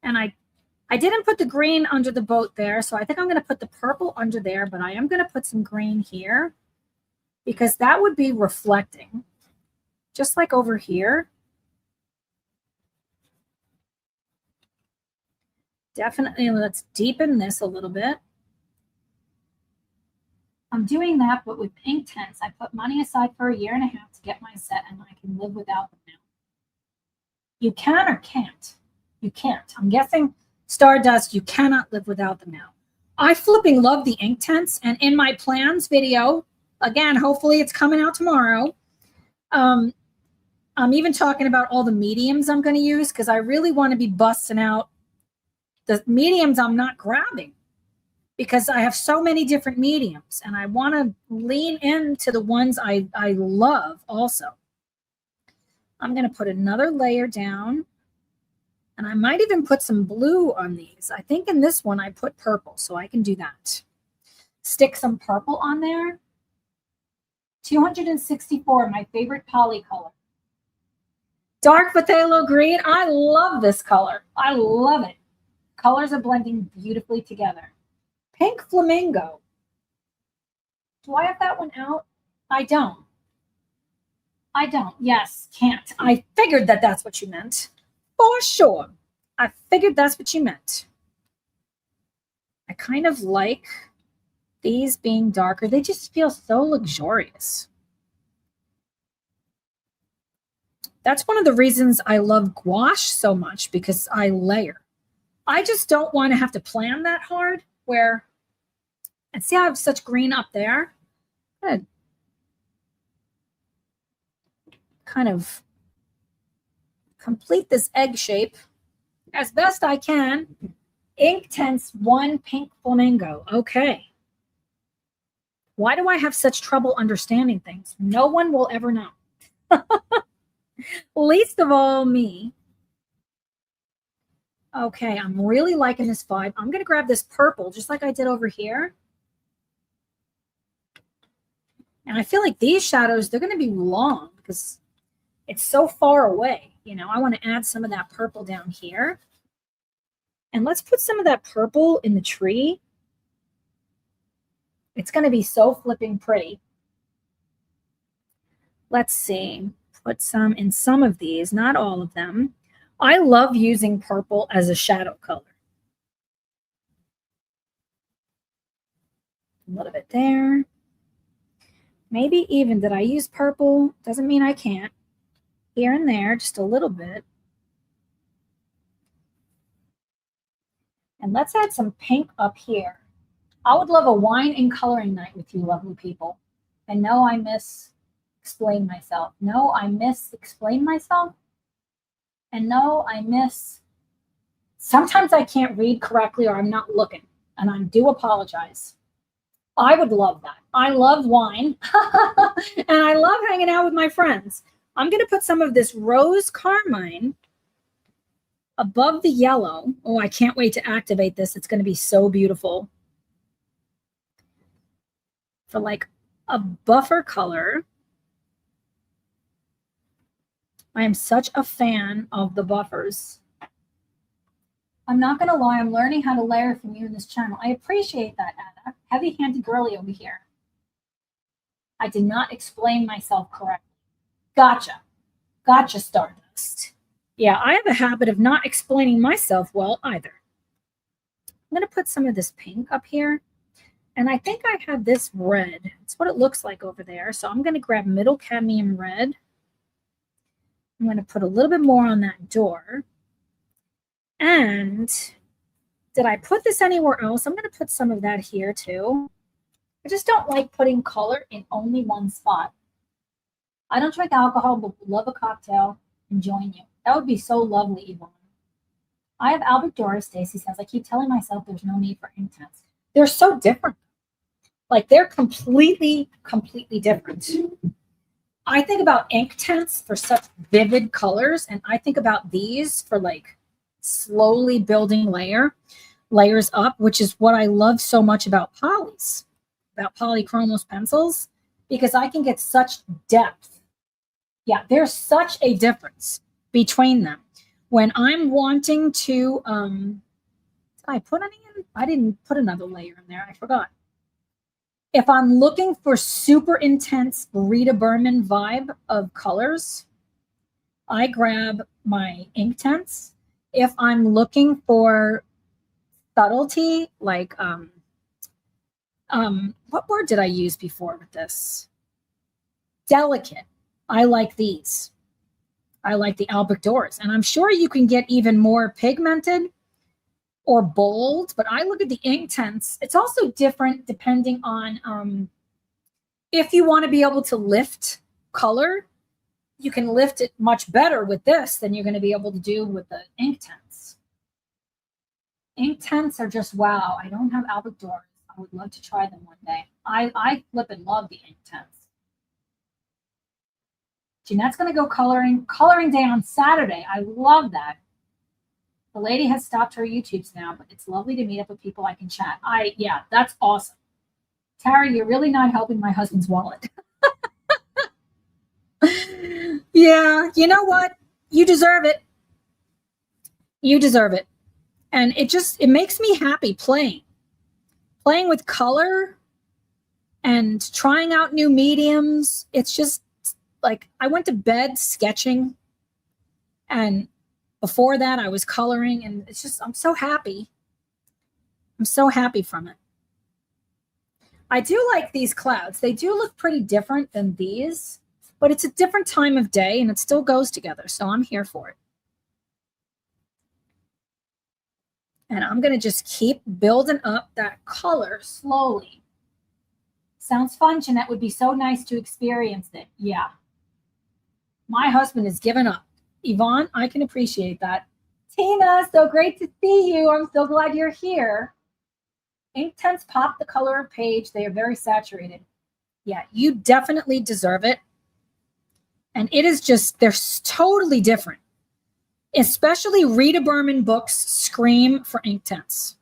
Speaker 1: And I didn't put the green under the boat there, so I think I'm going to put the purple under there, but I am going to put some green here because that would be reflecting, just like over here. Definitely, let's deepen this a little bit. I'm doing that, but with Inktense, I put money aside for 1.5 years to get my set, and I can live without them now. You can or can't? You can't. I'm guessing Stardust, you cannot live without them now. I flipping love the Inktense, and in my plans video, again, hopefully it's coming out tomorrow, I'm even talking about all the mediums I'm going to use because I really want to be busting out the mediums I'm not grabbing because I have so many different mediums and I want to lean into the ones I love also. I'm going to put another layer down, and I might even put some blue on these. I think in this one I put purple, so I can do that. Stick some purple on there. 264, my favorite poly color. Dark phthalo green. I love this color. I love it. Colors are blending beautifully together. Pink flamingo. Do I have that one out? I don't. I don't. Yes, can't. I figured that that's what you meant. For sure. I figured that's what you meant. I kind of like these being darker. They just feel so luxurious. That's one of the reasons I love gouache so much, because I layer. I just don't want to have to plan that hard where, and see how I have such green up there? I'm gonna kind of complete this egg shape as best I can. Inktense 1 pink flamingo. Okay. Why do I have such trouble understanding things? No one will ever know. Least of all me. Okay, I'm really liking this vibe. I'm going to grab this purple just like I did over here. And I feel like these shadows, they're going to be long because it's so far away. You know, I want to add some of that purple down here. And let's put some of that purple in the tree. It's going to be so flipping pretty. Let's see. Put some in some of these, not all of them. I love using purple as a shadow color. A little bit there. Maybe even, did I use purple? Doesn't mean I can't. Here and there, just a little bit. And let's add some pink up here. I would love a wine and coloring night with you lovely people. And no, I miss explain myself. No, I miss explain myself. And no, I miss, sometimes I can't read correctly or I'm not looking, and I do apologize. I would love that. I love wine and I love hanging out with my friends. I'm going to put some of this rose carmine above the yellow. Oh, I can't wait to activate this. It's going to be so beautiful. For like a buffer color. I am such a fan of the buffers. I'm not going to lie, I'm learning how to layer from you in this channel. I appreciate that, Anna. Heavy-handed girly over here. I did not explain myself correctly. Gotcha. Gotcha, Stardust. Yeah, I have a habit of not explaining myself well either. I'm going to put some of this pink up here. And I think I have this red. It's what it looks like over there. So I'm going to grab middle cadmium red. I'm going to put a little bit more on that door. And did I put this anywhere else? I'm going to put some of that here too. I just don't like putting color in only one spot. I don't drink alcohol, but love a cocktail and join you. That would be so lovely, Yvonne. I have Albert Doris, Stacy says. I keep telling myself there's no need for Inktense. They're so different. Like they're completely different. I think about Inktense for such vivid colors, and I think about these for like slowly building layers up, which is what I love so much about polys, about polychromos pencils, because I can get such depth. Yeah, there's such a difference between them. When I'm wanting to, did I put any in? I didn't put another layer in there. I forgot. If I'm looking for super intense Rita Berman vibe of colors, I grab my Inktense. If I'm looking for subtlety, like, what word did I use before with this? Delicate. I like these. I like the Albert Doris. And I'm sure you can get even more pigmented or bold, but I look at the Inktense. It's also different depending on if you want to be able to lift color, you can lift it much better with this than you're going to be able to do with the Inktense. Inktense are just wow. I don't have Albert Doris. I would love to try them one day. I flip and love the Inktense. Jeanette's going to go coloring day on Saturday. I love that. The lady has stopped her YouTubes now, but it's lovely to meet up with people I can chat. Yeah, that's awesome. Tara, you're really not helping my husband's wallet. Yeah, you know what? You deserve it. You deserve it. And it makes me happy playing with color and trying out new mediums. It's just like I went to bed sketching, and before that I was coloring, and it's just, I'm so happy. I'm so happy from it. I do like these clouds. They do look pretty different than these, but it's a different time of day and it still goes together. So I'm here for it. And I'm going to just keep building up that color slowly. Sounds fun, Jeanette. Would be so nice to experience it. Yeah. My husband has given up. Yvonne, I can appreciate that. Tina, so great to see you. I'm so glad you're here. Inktense pop the color of page. They are very saturated. Yeah, you definitely deserve it. And it is just, they're totally different. Especially Rita Berman books scream for Inktense.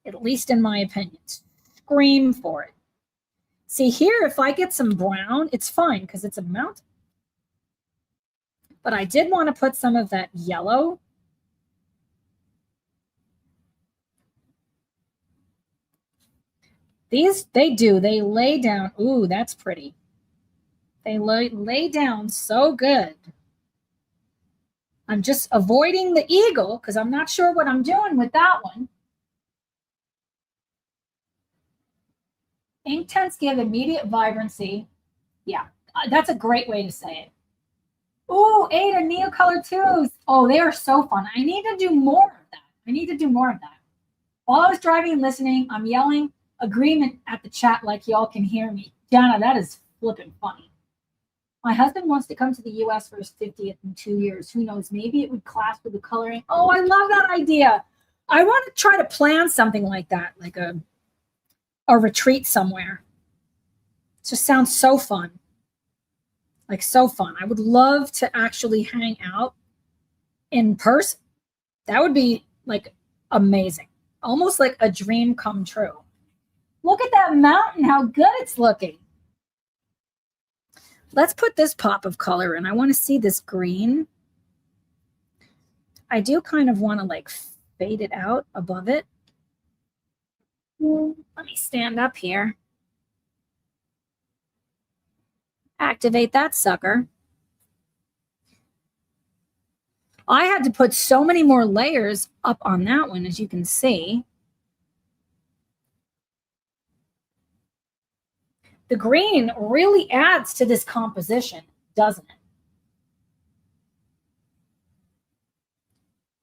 Speaker 1: At least in my opinion. Scream for it. See here, if I get some brown, it's fine because it's a mountain. But I did want to put some of that yellow. These, they lay down. Ooh, that's pretty. They lay down so good. I'm just avoiding the eagle because I'm not sure what I'm doing with that one. Inktense give immediate vibrancy. Yeah, that's a great way to say it. Ooh, Ada, Neocolor 2s. Oh, they are so fun. I need to do more of that. While I was driving and listening, I'm yelling agreement at the chat like y'all can hear me. Jana, that is flipping funny. My husband wants to come to the U.S. for his 50th in 2 years. Who knows? Maybe it would clash with the coloring. Oh, I love that idea. I want to try to plan something like that, like a retreat somewhere. It just sounds so fun. Like so fun. I would love to actually hang out in person. That would be like amazing. Almost like a dream come true. Look at that mountain, how good it's looking. Let's put this pop of color in. I want to see this green. I do kind of want to like fade it out above it. Let me stand up here. Activate that sucker. I had to put so many more layers up on that one, as you can see. The green really adds to this composition, doesn't it?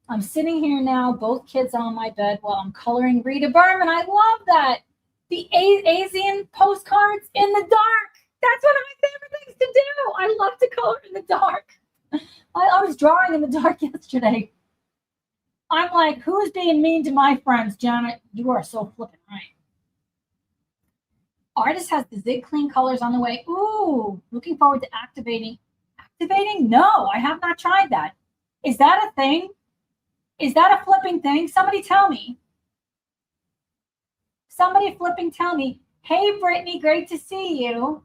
Speaker 1: I'm sitting here now, both kids on my bed while I'm coloring Rita Berman. I love that. The Asian postcards in the dark. That's one of my favorite things to do. I love to color in the dark. I was drawing in the dark yesterday. I'm like, who is being mean to my friends? Janet, you are so flipping right. Artist has the Zig Clean colors on the way. Ooh, looking forward to activating. Activating? No, I have not tried that. Is that a thing? Is that a flipping thing? Somebody tell me. Somebody flipping tell me. Hey, Brittany, great to see you.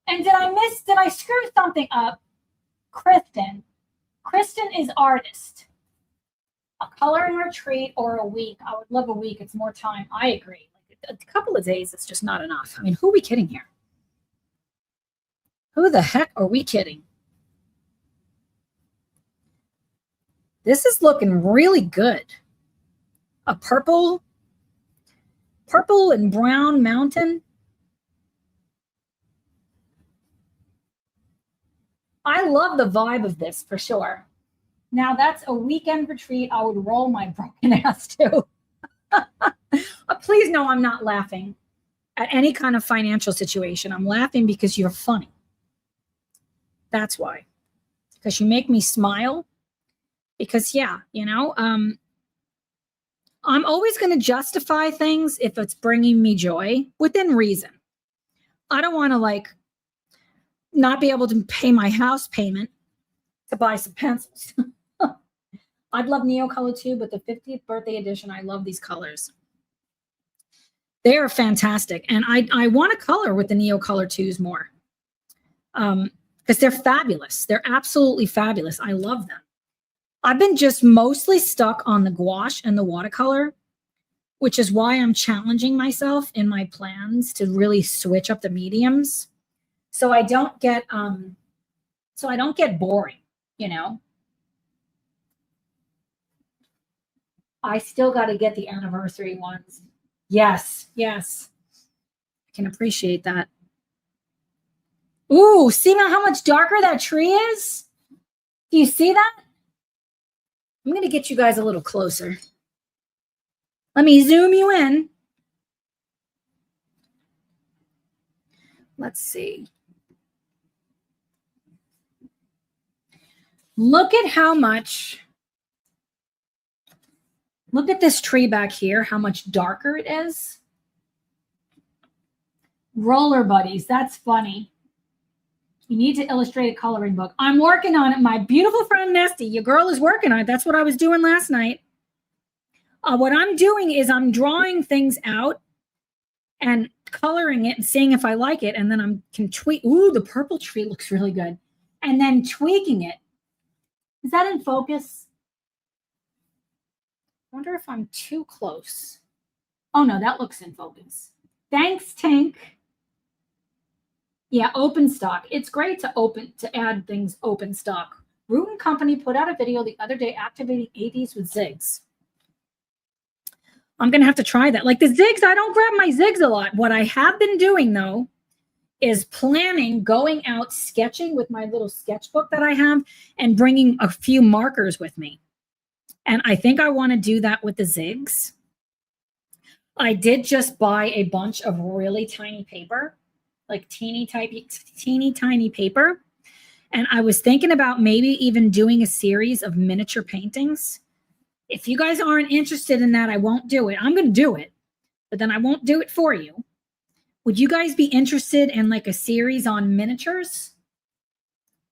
Speaker 1: And did I screw something up? Kristen is artist. A coloring retreat or a week. I would love a week. It's more time. I agree. Like a couple of days, it's just not enough. I mean, who are we kidding here? Who the heck are we kidding? This is looking really good. A purple and brown mountain. I love the vibe of this for sure. Now that's a weekend retreat I would roll my broken ass to. Please know I'm not laughing at any kind of financial situation. I'm laughing because you're funny. That's why. Because you make me smile. Because yeah, you know, I'm always going to justify things if it's bringing me joy within reason. I don't want to like not be able to pay my house payment to buy some pencils. I'd love Neo Color too, but the 50th birthday edition, I love these colors. They are fantastic. And I want to color with the Neo Color 2s more. Because they're fabulous. They're absolutely fabulous. I love them. I've been just mostly stuck on the gouache and the watercolor, which is why I'm challenging myself in my plans to really switch up the mediums. So I don't get boring, you know. I still got to get the anniversary ones. Yes, yes. I can appreciate that. Ooh, see now how much darker that tree is? Do you see that? I'm going to get you guys a little closer. Let me zoom you in. Let's see. Look at how much, look at this tree back here, how much darker it is. Roller buddies, that's funny. You need to illustrate a coloring book. I'm working on it. My beautiful friend Nesty, your girl is working on it. That's what I was doing last night. What I'm doing is I'm drawing things out and coloring it and seeing if I like it. And then I can tweak. Ooh, the purple tree looks really good. And then tweaking it. Is that in focus? I wonder if I'm too close. Oh, no, that looks in focus. Thanks, Tink. Yeah, open stock. It's great to add things open stock. Root & Company put out a video the other day activating ADs with zigs. I'm going to have to try that. Like the zigs, I don't grab my zigs a lot. What I have been doing, though, is planning going out sketching with my little sketchbook that I have and bringing a few markers with me. And I think I want to do that with the zigs. I did just buy a bunch of really tiny paper, like teeny tiny paper. And I was thinking about maybe even doing a series of miniature paintings. If you guys aren't interested in that, I won't do it. I'm going to do it, but then I won't do it for you. Would you guys be interested in like a series on miniatures?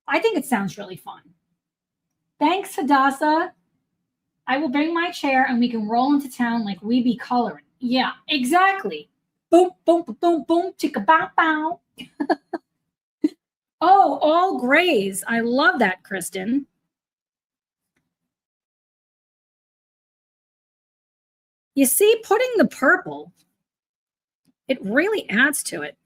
Speaker 1: I think it sounds really fun. Thanks, Hadassah. I will bring my chair and we can roll into town like we be coloring. Yeah, exactly. Boom, boom, boom, boom, boom, chicka bow, bow. Oh, all grays. I love that, Kristen. You see, putting the purple, it really adds to it.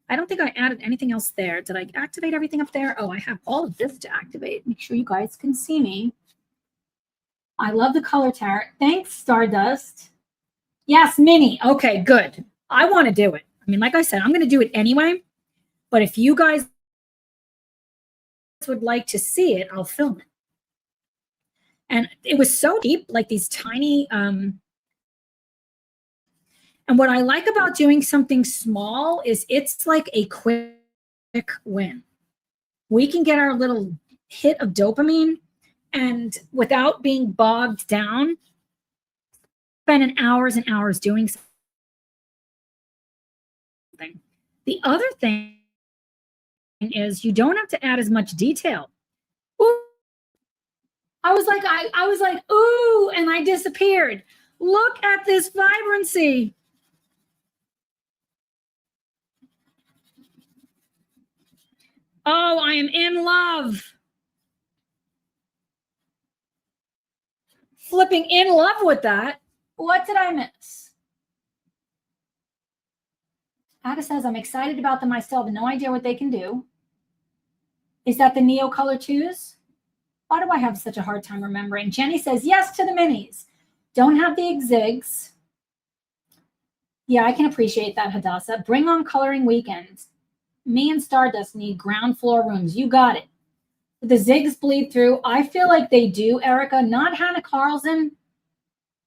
Speaker 1: I don't think I added anything else there. Did I activate everything up there? Oh, I have all of this to activate. Make sure you guys can see me. I love the color tarot. Thanks, Stardust. Yes, Minnie. Okay, good. I want to do it. I mean, like I said, I'm going to do it anyway. But if you guys would like to see it, I'll film it. And it was so deep, like these tiny, and what I like about doing something small is it's like a quick win. We can get our little hit of dopamine and without being bogged down, spending hours and hours doing something. The other thing is you don't have to add as much detail. Ooh. I was like, ooh, and I disappeared. Look at this vibrancy. Oh, I am in love. Flipping in love with that. What did I miss? Ada says, I'm excited about them. I still have no idea what they can do. Is that the Neo Color 2s? Why do I have such a hard time remembering? Jenny says, yes to the minis. Don't have the zigs. Yeah, I can appreciate that, Hadassah. Bring on coloring weekends. Me and Stardust need ground floor rooms. You got it. The zigs bleed through. I feel like they do, Erica. Not Hannah Carlson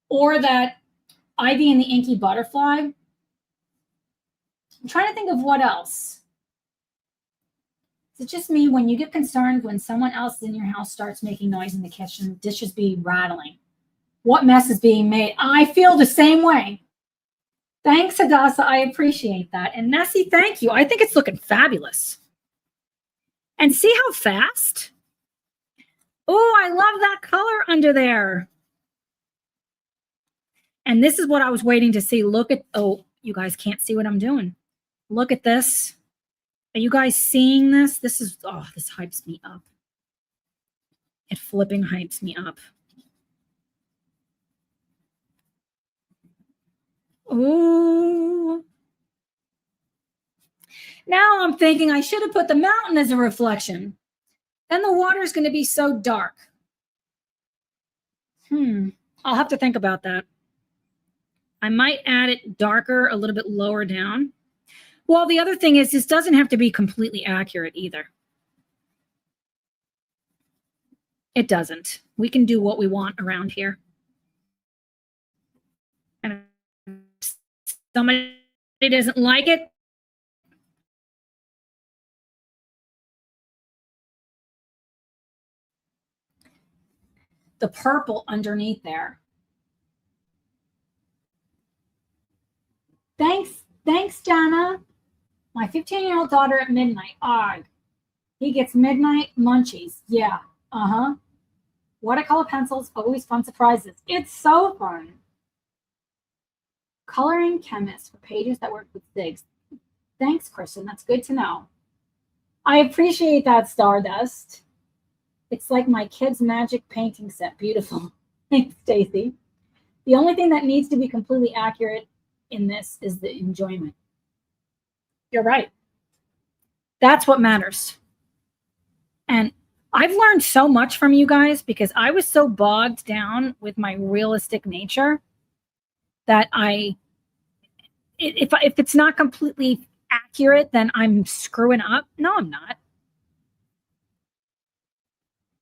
Speaker 1: or that Ivy and the Inky Butterfly. I'm trying to think of what else. Is it just me when you get concerned when someone else in your house starts making noise in the kitchen, dishes be rattling? what mess is being made. I feel the same way. Thanks, Hadassah. I appreciate that. And Nessie, thank you. I think it's looking fabulous. And see how fast? Oh, I love that color under there. And this is what I was waiting to see. Look at, oh, you guys can't see what I'm doing. Look at this. Are you guys seeing this? This is, oh, this hypes me up. It flipping hypes me up. Ooh. Now I'm thinking I should have put the mountain as a reflection. Then the water is going to be so dark. I'll have to think about that. I might add it darker, a little bit lower down. Well, the other thing is this doesn't have to be completely accurate either. It doesn't. We can do what we want around here. And if somebody doesn't like it, the purple underneath there. Thanks, Jana. My 15-year-old daughter at midnight. Odd. He gets midnight munchies. Yeah. Watercolor pencils, always fun surprises. It's so fun. Coloring chemist for pages that work with SIGs. Thanks, Kristen. That's good to know. I appreciate that, Stardust. It's like my kid's magic painting set. Beautiful. Thanks, Stacy. The only thing that needs to be completely accurate in this is the enjoyment. You're right. That's what matters. And I've learned so much from you guys because I was so bogged down with my realistic nature that if it's not completely accurate, then I'm screwing up. No, I'm not.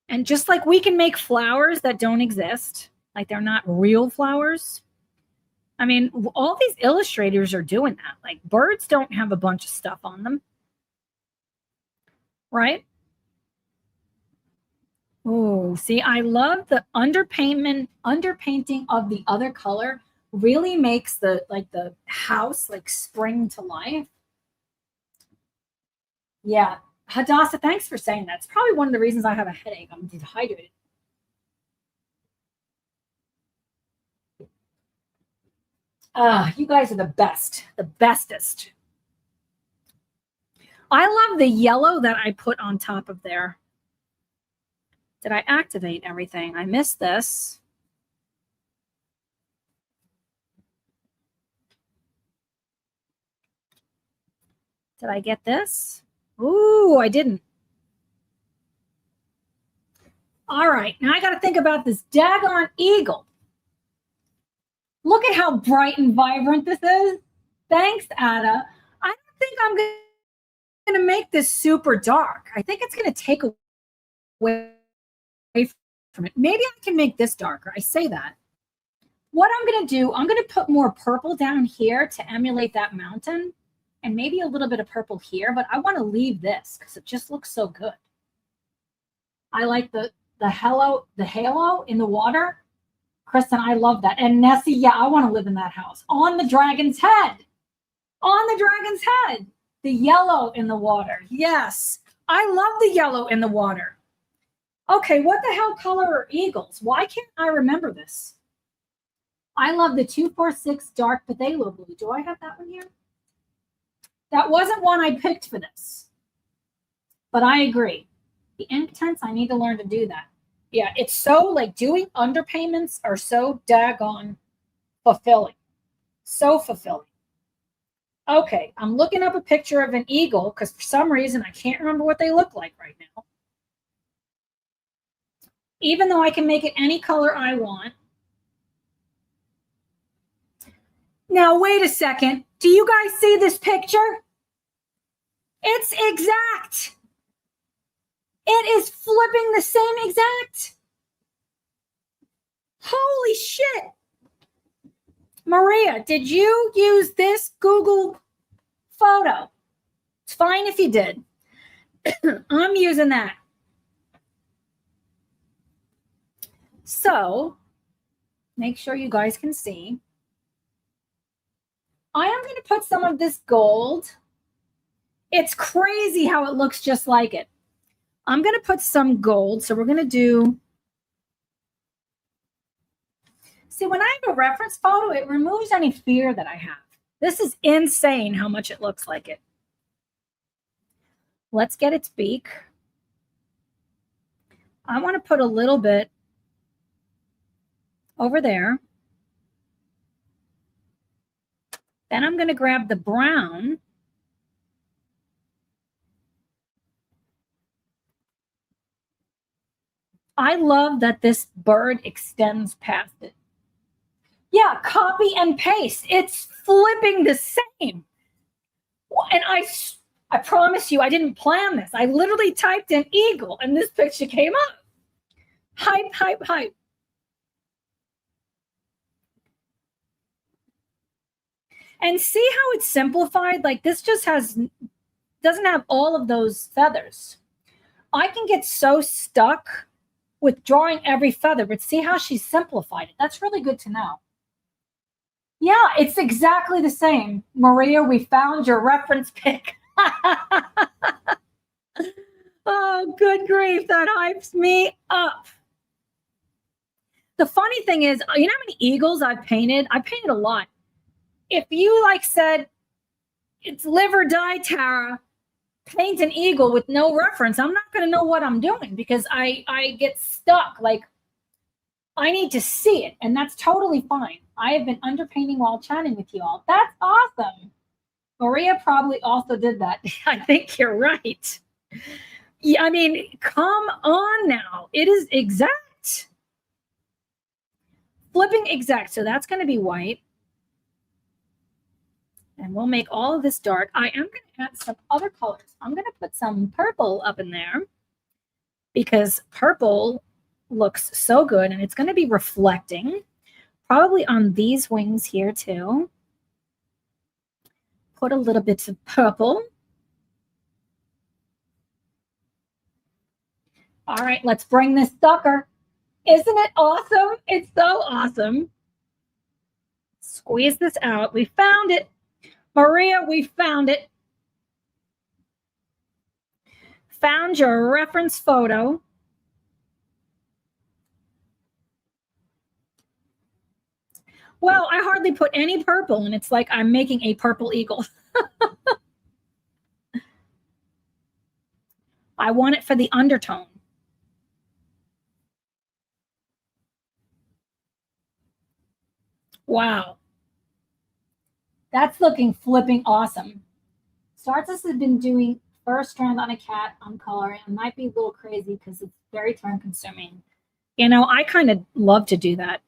Speaker 1: And just like we can make flowers that don't exist, like they're not real flowers. I mean, all these illustrators are doing that. Like birds don't have a bunch of stuff on them. Right? Oh, see, I love the underpainting of the other color really makes the house like spring to life. Yeah. Hadassah, thanks for saying that. It's probably one of the reasons I have a headache. I'm dehydrated. You guys are the best, the bestest. I love the yellow that I put on top of there. Did I activate everything? I missed this. Did I get this? Ooh, I didn't. All right, now I got to think about this daggone eagle. Look at how bright and vibrant this is. Thanks, Ada. I don't think I'm going to make this super dark. I think it's going to take away from it. Maybe I can make this darker. I say that. What I'm going to do, I'm going to put more purple down here to emulate that mountain and maybe a little bit of purple here, but I want to leave this because it just looks so good. I like the halo in the water. Kristen, I love that. And Nessie, yeah, I want to live in that house. On the dragon's head. On the dragon's head. The yellow in the water. Yes. I love the yellow in the water. Okay, what the hell color are eagles? Why can't I remember this? I love the 246 dark phthalo blue. Do I have that one here? That wasn't one I picked for this. But I agree. The ink tints, I need to learn to do that. Yeah, it's so like doing underpayments are so daggone fulfilling. So fulfilling. Okay, I'm looking up a picture of an eagle because for some reason I can't remember what they look like right now. Even though I can make it any color I want. Now, wait a second. Do you guys see this picture? It's exact. It is flipping the same exact. Holy shit. Maria, did you use this Google photo? It's fine if you did. I'm using that. So Make sure you guys can see. I am going to put some of this gold. It's crazy how it looks just like it. I'm going to put some gold. So we're going to do. See, when I have a reference photo, it removes any fear that I have. This is insane how much it looks like it. Let's get its beak. I want to put a little bit over there. Then I'm going to grab the brown. I love that this bird extends past it. Yeah, copy and paste. It's flipping the same. And I promise you, I didn't plan this. I literally typed in eagle and this picture came up. Hype, hype, hype. And see how it's simplified? Like this just doesn't have all of those feathers. I can get so stuck with drawing every feather, but see how she simplified it. That's really good to know. Yeah, it's exactly the same. Maria, we found your reference pic. Oh, good grief. That hypes me up. The funny thing is, you know how many eagles I've painted? I painted a lot. If you said, it's live or die, Tara, paint an eagle with no reference, I'm not going to know what I'm doing because I get stuck. Like, I need to see it, and that's totally fine. I have been underpainting while chatting with you all. That's awesome. Maria probably also did that. I think you're right. Yeah, I mean, come on now. It is exact. Flipping exact. So that's going to be white. And we'll make all of this dark. I am going to add some other colors. I'm going to put some purple up in there because purple looks so good, and it's going to be reflecting probably on these wings here too. Put a little bit of purple. All right, let's bring this sucker. Isn't it awesome? It's so awesome. Squeeze this out. We found it. Maria, we found it. Found your reference photo. Well, I hardly put any purple, and it's like I'm making a purple eagle. I want it for the undertone. Wow. That's looking flipping awesome. Startus has been doing first strand on a cat on color. It might be a little crazy because it's very time consuming. You know, I kind of love to do that.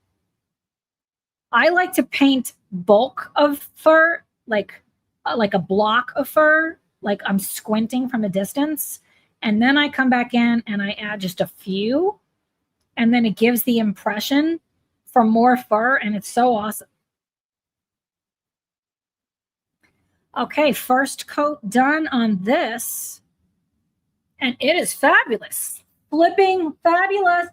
Speaker 1: I like to paint bulk of fur, like a block of fur, like I'm squinting from a distance. And then I come back in and I add just a few. And then it gives the impression for more fur. And it's so awesome. Okay, first coat done on this. And it is fabulous. Flipping fabulous.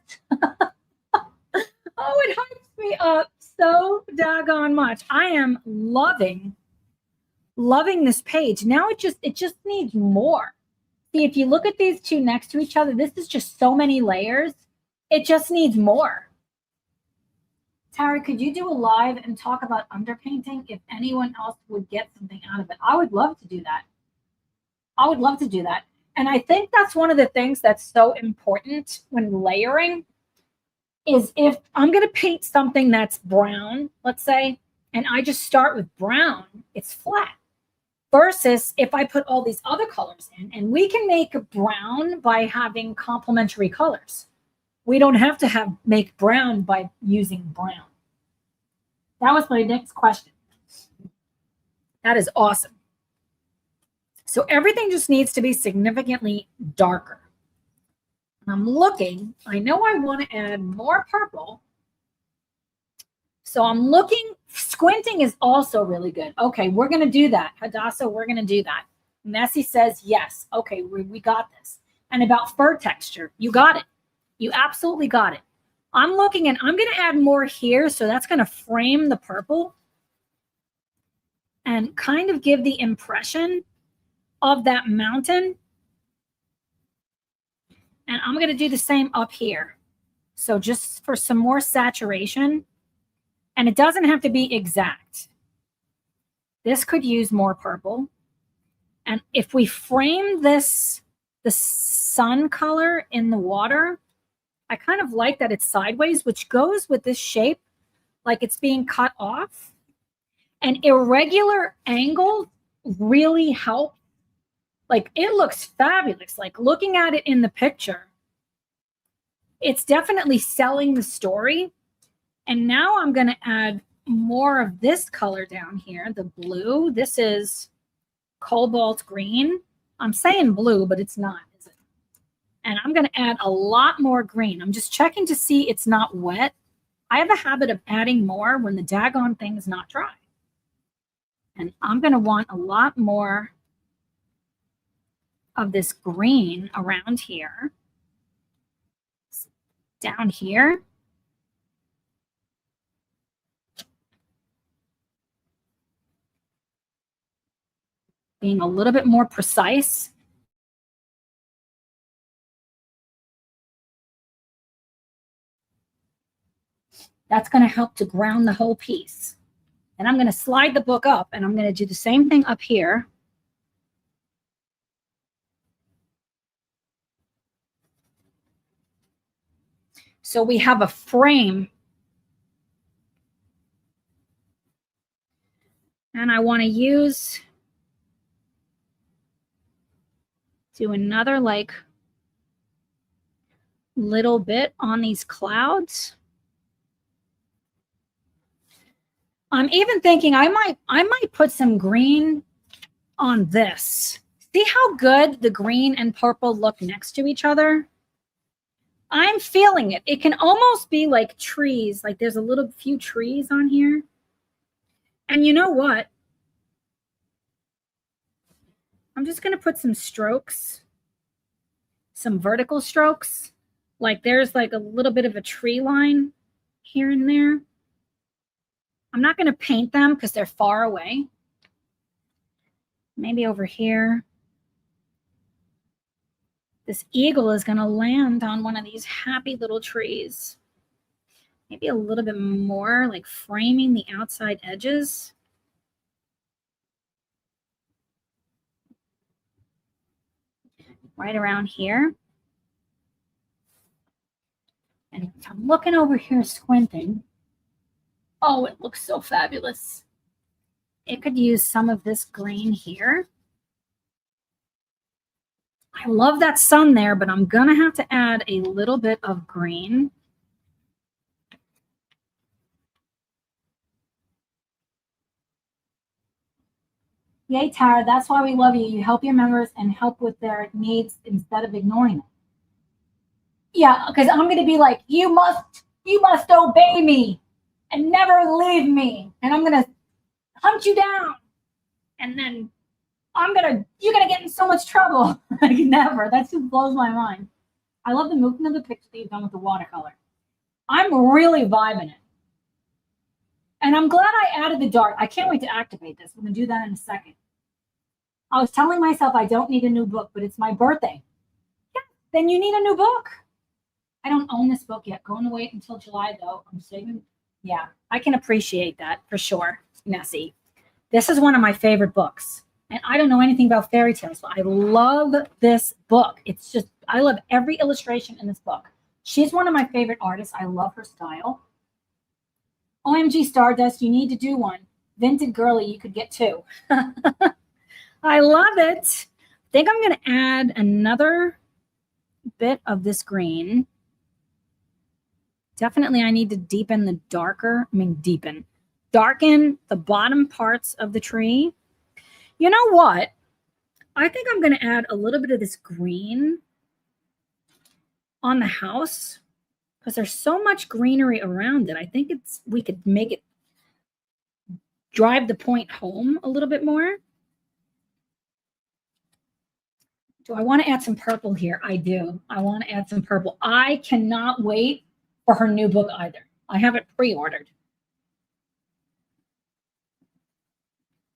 Speaker 1: Oh, it hypes me up so daggone much. I am loving this page. Now it just needs more. See, if you look at these two next to each other, this is just so many layers. It just needs more. Tara, could you do a live and talk about underpainting if anyone else would get something out of it? I would love to do that. I would love to do that. And I think that's one of the things that's so important when layering is if I'm going to paint something that's brown, let's say, and I just start with brown, it's flat. Versus if I put all these other colors in, and we can make brown by having complementary colors. We don't have to make brown by using brown. That was my next question. That is awesome. So everything just needs to be significantly darker. I'm looking, I know I want to add more purple. So I'm looking, squinting is also really good. Okay, we're going to do that. Hadassah, we're going to do that. Nessie says yes. Okay, we got this. And about fur texture, you got it. You absolutely got it. I'm looking and I'm going to add more here. So that's going to frame the purple and kind of give the impression of that mountain. And I'm going to do the same up here. So just for some more saturation, and it doesn't have to be exact. This could use more purple. And if we frame this, the sun color in the water, I kind of like that it's sideways, which goes with this shape, like it's being cut off. An irregular angle really helps. Like it looks fabulous. Like looking at it in the picture, it's definitely selling the story. And now I'm going to add more of this color down here, the blue. This is cobalt green. I'm saying blue, but it's not, is it? And I'm going to add a lot more green. I'm just checking to see it's not wet. I have a habit of adding more when the daggone thing is not dry. And I'm going to want a lot more of this green around here. Down here. Being a little bit more precise. That's going to help to ground the whole piece. And I'm going to slide the book up and I'm going to do the same thing up here. So we have a frame. And I want to do another like little bit on these clouds. I'm even thinking I might put some green on this. See how good the green and purple look next to each other? I'm feeling it. It can almost be like trees. Like there's a few trees on here. And you know what? I'm just going to put some strokes, some vertical strokes. Like there's like a little bit of a tree line here and there. I'm not going to paint them because they're far away. Maybe over here. This eagle is going to land on one of these happy little trees. Maybe a little bit more, like framing the outside edges. Right around here. And if I'm looking over here squinting, oh, it looks so fabulous. It could use some of this green here. I love that sun there, but I'm going to have to add a little bit of green. Yay, Tara, that's why we love you. You help your members and help with their needs instead of ignoring them. Yeah, because I'm going to be like, you must obey me and never leave me. And I'm going to hunt you down. And then you're going to get in so much trouble. Like never. That just blows my mind. I love the movement of the picture that you've done with the watercolor. I'm really vibing it. And I'm glad I added the dark. I can't wait to activate this. We're going to do that in a second. I was telling myself I don't need a new book, but it's my birthday. Yeah, then you need a new book. I don't own this book yet. Going to wait until July, though. I'm saving. Yeah, I can appreciate that for sure, Nessie. This is one of my favorite books. And I don't know anything about fairy tales, but I love this book. It's just, I love every illustration in this book. She's one of my favorite artists. I love her style. OMG Stardust, you need to do one. Vinted Girly, you could get two. I love it. I think I'm going to add another bit of this green. Definitely I need to darken the bottom parts of the tree. You know what? I think I'm going to add a little bit of this green on the house because there's so much greenery around it. I think we could make it drive the point home a little bit more. Do I want to add some purple here? I do. I want to add some purple. I cannot wait for her new book either. I have it pre-ordered.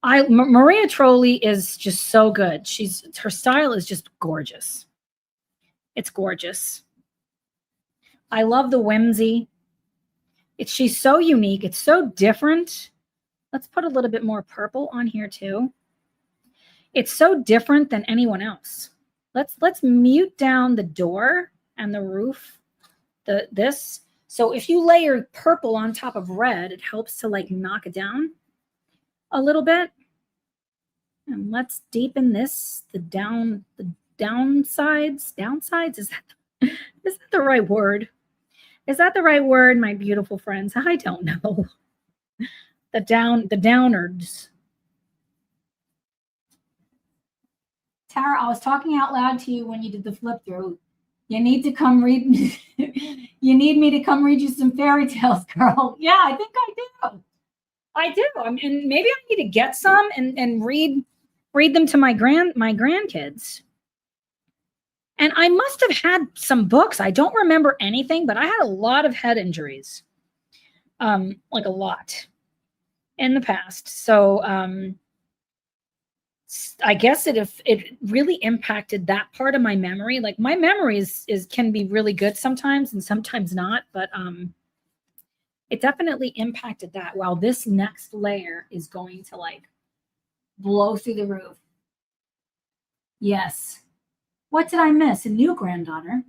Speaker 1: Maria Trolli is just so good. Her style is just gorgeous. It's gorgeous. I love the whimsy. She's so unique. It's so different. Let's put a little bit more purple on here too. It's so different than anyone else. Let's mute down the door and the roof. This. So if you layer purple on top of red, it helps to like knock it down a little bit. And let's deepen this, the downsides. Downsides, is that the right word? Is that the right word, my beautiful friends? I don't know. The downards. Tara, I was talking out loud to you when you did the flip through. You need to come read. You need me to come read you some fairy tales, girl. Yeah, I think I do. I do. I mean, maybe I need to get some and read them to my grandkids. And I must have had some books. I don't remember anything, but I had a lot of head injuries, like a lot in the past. So I guess it really impacted that part of my memory. Like my memory can be really good sometimes and sometimes not, but it definitely impacted that. While this next layer is going to like blow through the roof. Yes. What did I miss? A new granddaughter.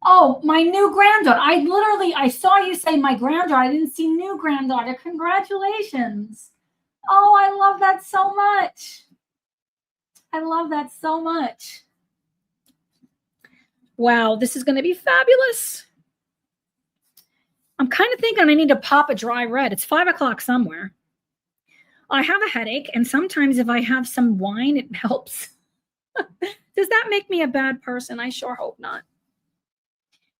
Speaker 1: Oh, my new granddaughter. I saw you say my granddaughter. I didn't see new granddaughter. Congratulations. Oh, I love that so much. I love that so much. Wow, this is going to be fabulous. I'm kind of thinking I need to pop a dry red. It's 5 o'clock somewhere. I have a headache, and sometimes if I have some wine, it helps. Does that make me a bad person? I sure hope not.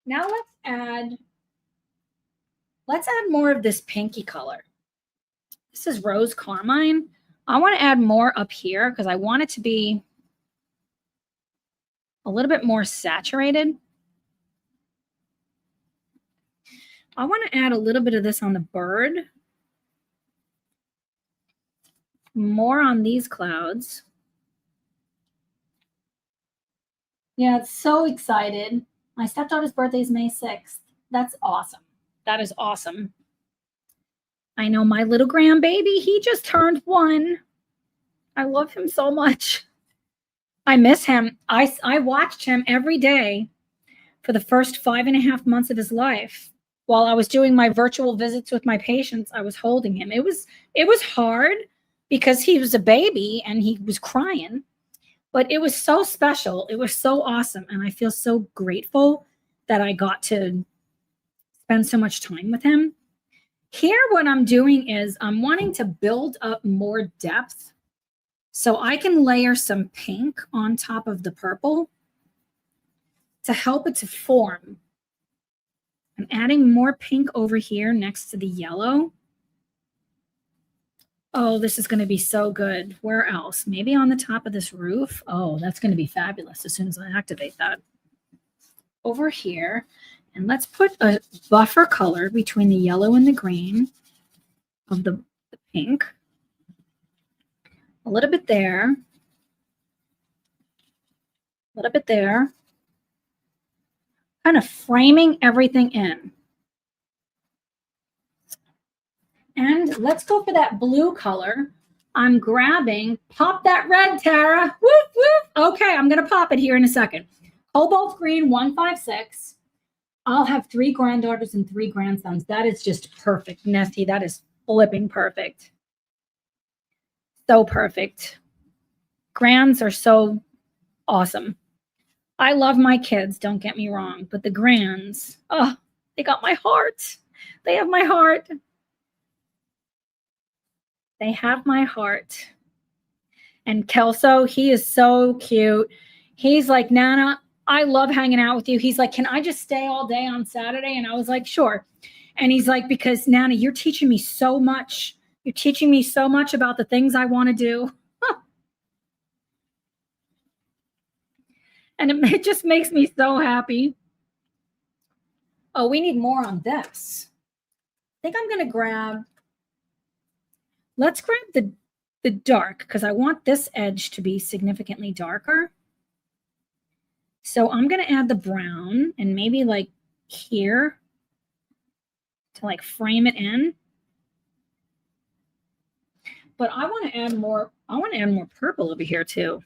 Speaker 1: Now let's add more of this pinky color. This is rose carmine. I want to add more up here because I want it to be a little bit more saturated. I want to add a little bit of this on the bird. More on these clouds. Yeah, it's so excited. My stepdaughter's birthday is May 6th. That's awesome. That is awesome. I know my little grandbaby, he just turned 1. I love him so much. I miss him. I watched him every day for the first 5.5 months of his life. While I was doing my virtual visits with my patients, I was holding him. It was hard because he was a baby and he was crying, but it was so special. It was so awesome. And I feel so grateful that I got to spend so much time with him. Here, what I'm doing is I'm wanting to build up more depth so I can layer some pink on top of the purple to help it to form. I'm adding more pink over here next to the yellow. Oh, this is going to be so good. Where else? Maybe on the top of this roof. Oh, that's going to be fabulous as soon as I activate that. Over here. And let's put a buffer color between the yellow and the green of the pink. A little bit there. A little bit there. Kind of framing everything in. And let's go for that blue color. I'm grabbing, pop that red, Tara. Whoop, whoop. Okay, I'm going to pop it here in a second. Cobalt green 156. I'll have 3 granddaughters and 3 grandsons. That is just perfect, Nessie. That is flipping perfect. So perfect. Grands are so awesome. I love my kids, don't get me wrong, but the grands, oh, they got my heart. They have my heart. They have my heart. And Kelso, he is so cute. He's like, Nana, I love hanging out with you. He's like, can I just stay all day on Saturday? And I was like, sure. And he's like, because Nana, you're teaching me so much. You're teaching me so much about the things I want to do. And it just makes me so happy. Oh, we need more on this. I think I'm going to grab, let's grab the dark because I want this edge to be significantly darker. So I'm going to add the brown and maybe like here to like frame it in. But I want to add more purple over here too.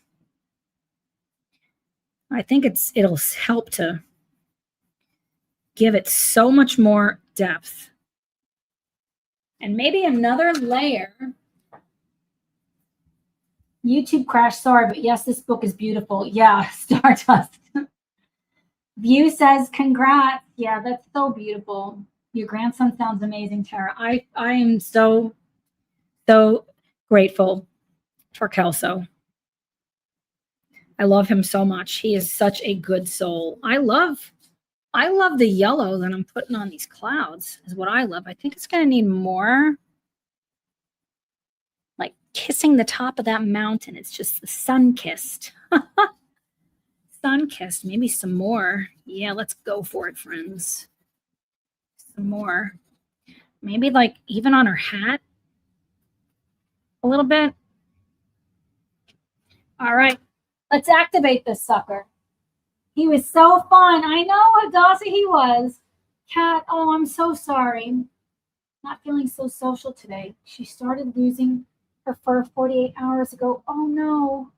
Speaker 1: I think it'll help to give it so much more depth. And maybe another layer. YouTube crash, sorry, but yes, this book is beautiful. Yeah, Stardust. View says, congrats. Yeah, that's so beautiful. Your grandson sounds amazing, Tara. I am so grateful for Kelso. I love him so much. He is such a good soul. I love the yellow that I'm putting on these clouds is what I love. I think it's going to need more like kissing the top of that mountain. It's just the sun-kissed. Sun-kissed. Maybe some more. Yeah, let's go for it, friends. Some more. Maybe like even on her hat a little bit. All right. Let's activate this sucker. He was so fun. I know, Hadassah, he was. Kat, oh, I'm so sorry. Not feeling so social today. She started losing her fur 48 hours ago. Oh, no.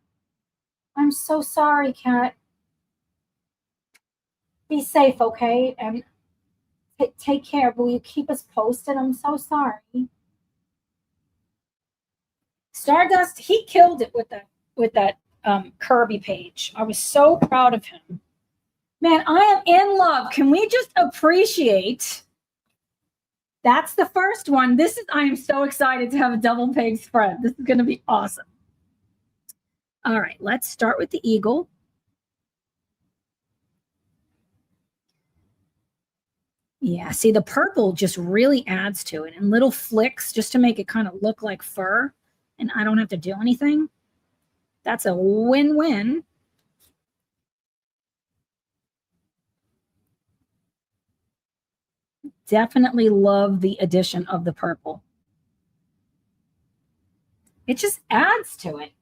Speaker 1: I'm so sorry, Kat. Be safe, okay? And take care. Will you keep us posted? I'm so sorry. Stardust, he killed it with that Kirby page. I was so proud of him. Man, I am in love. Can we just appreciate? That's the first one. I am so excited to have a double page spread. This is going to be awesome. All right, let's start with the eagle. Yeah, see, the purple just really adds to it, and little flicks just to make it kind of look like fur, and I don't have to do anything. That's a win-win. Definitely love the addition of the purple. It just adds to it.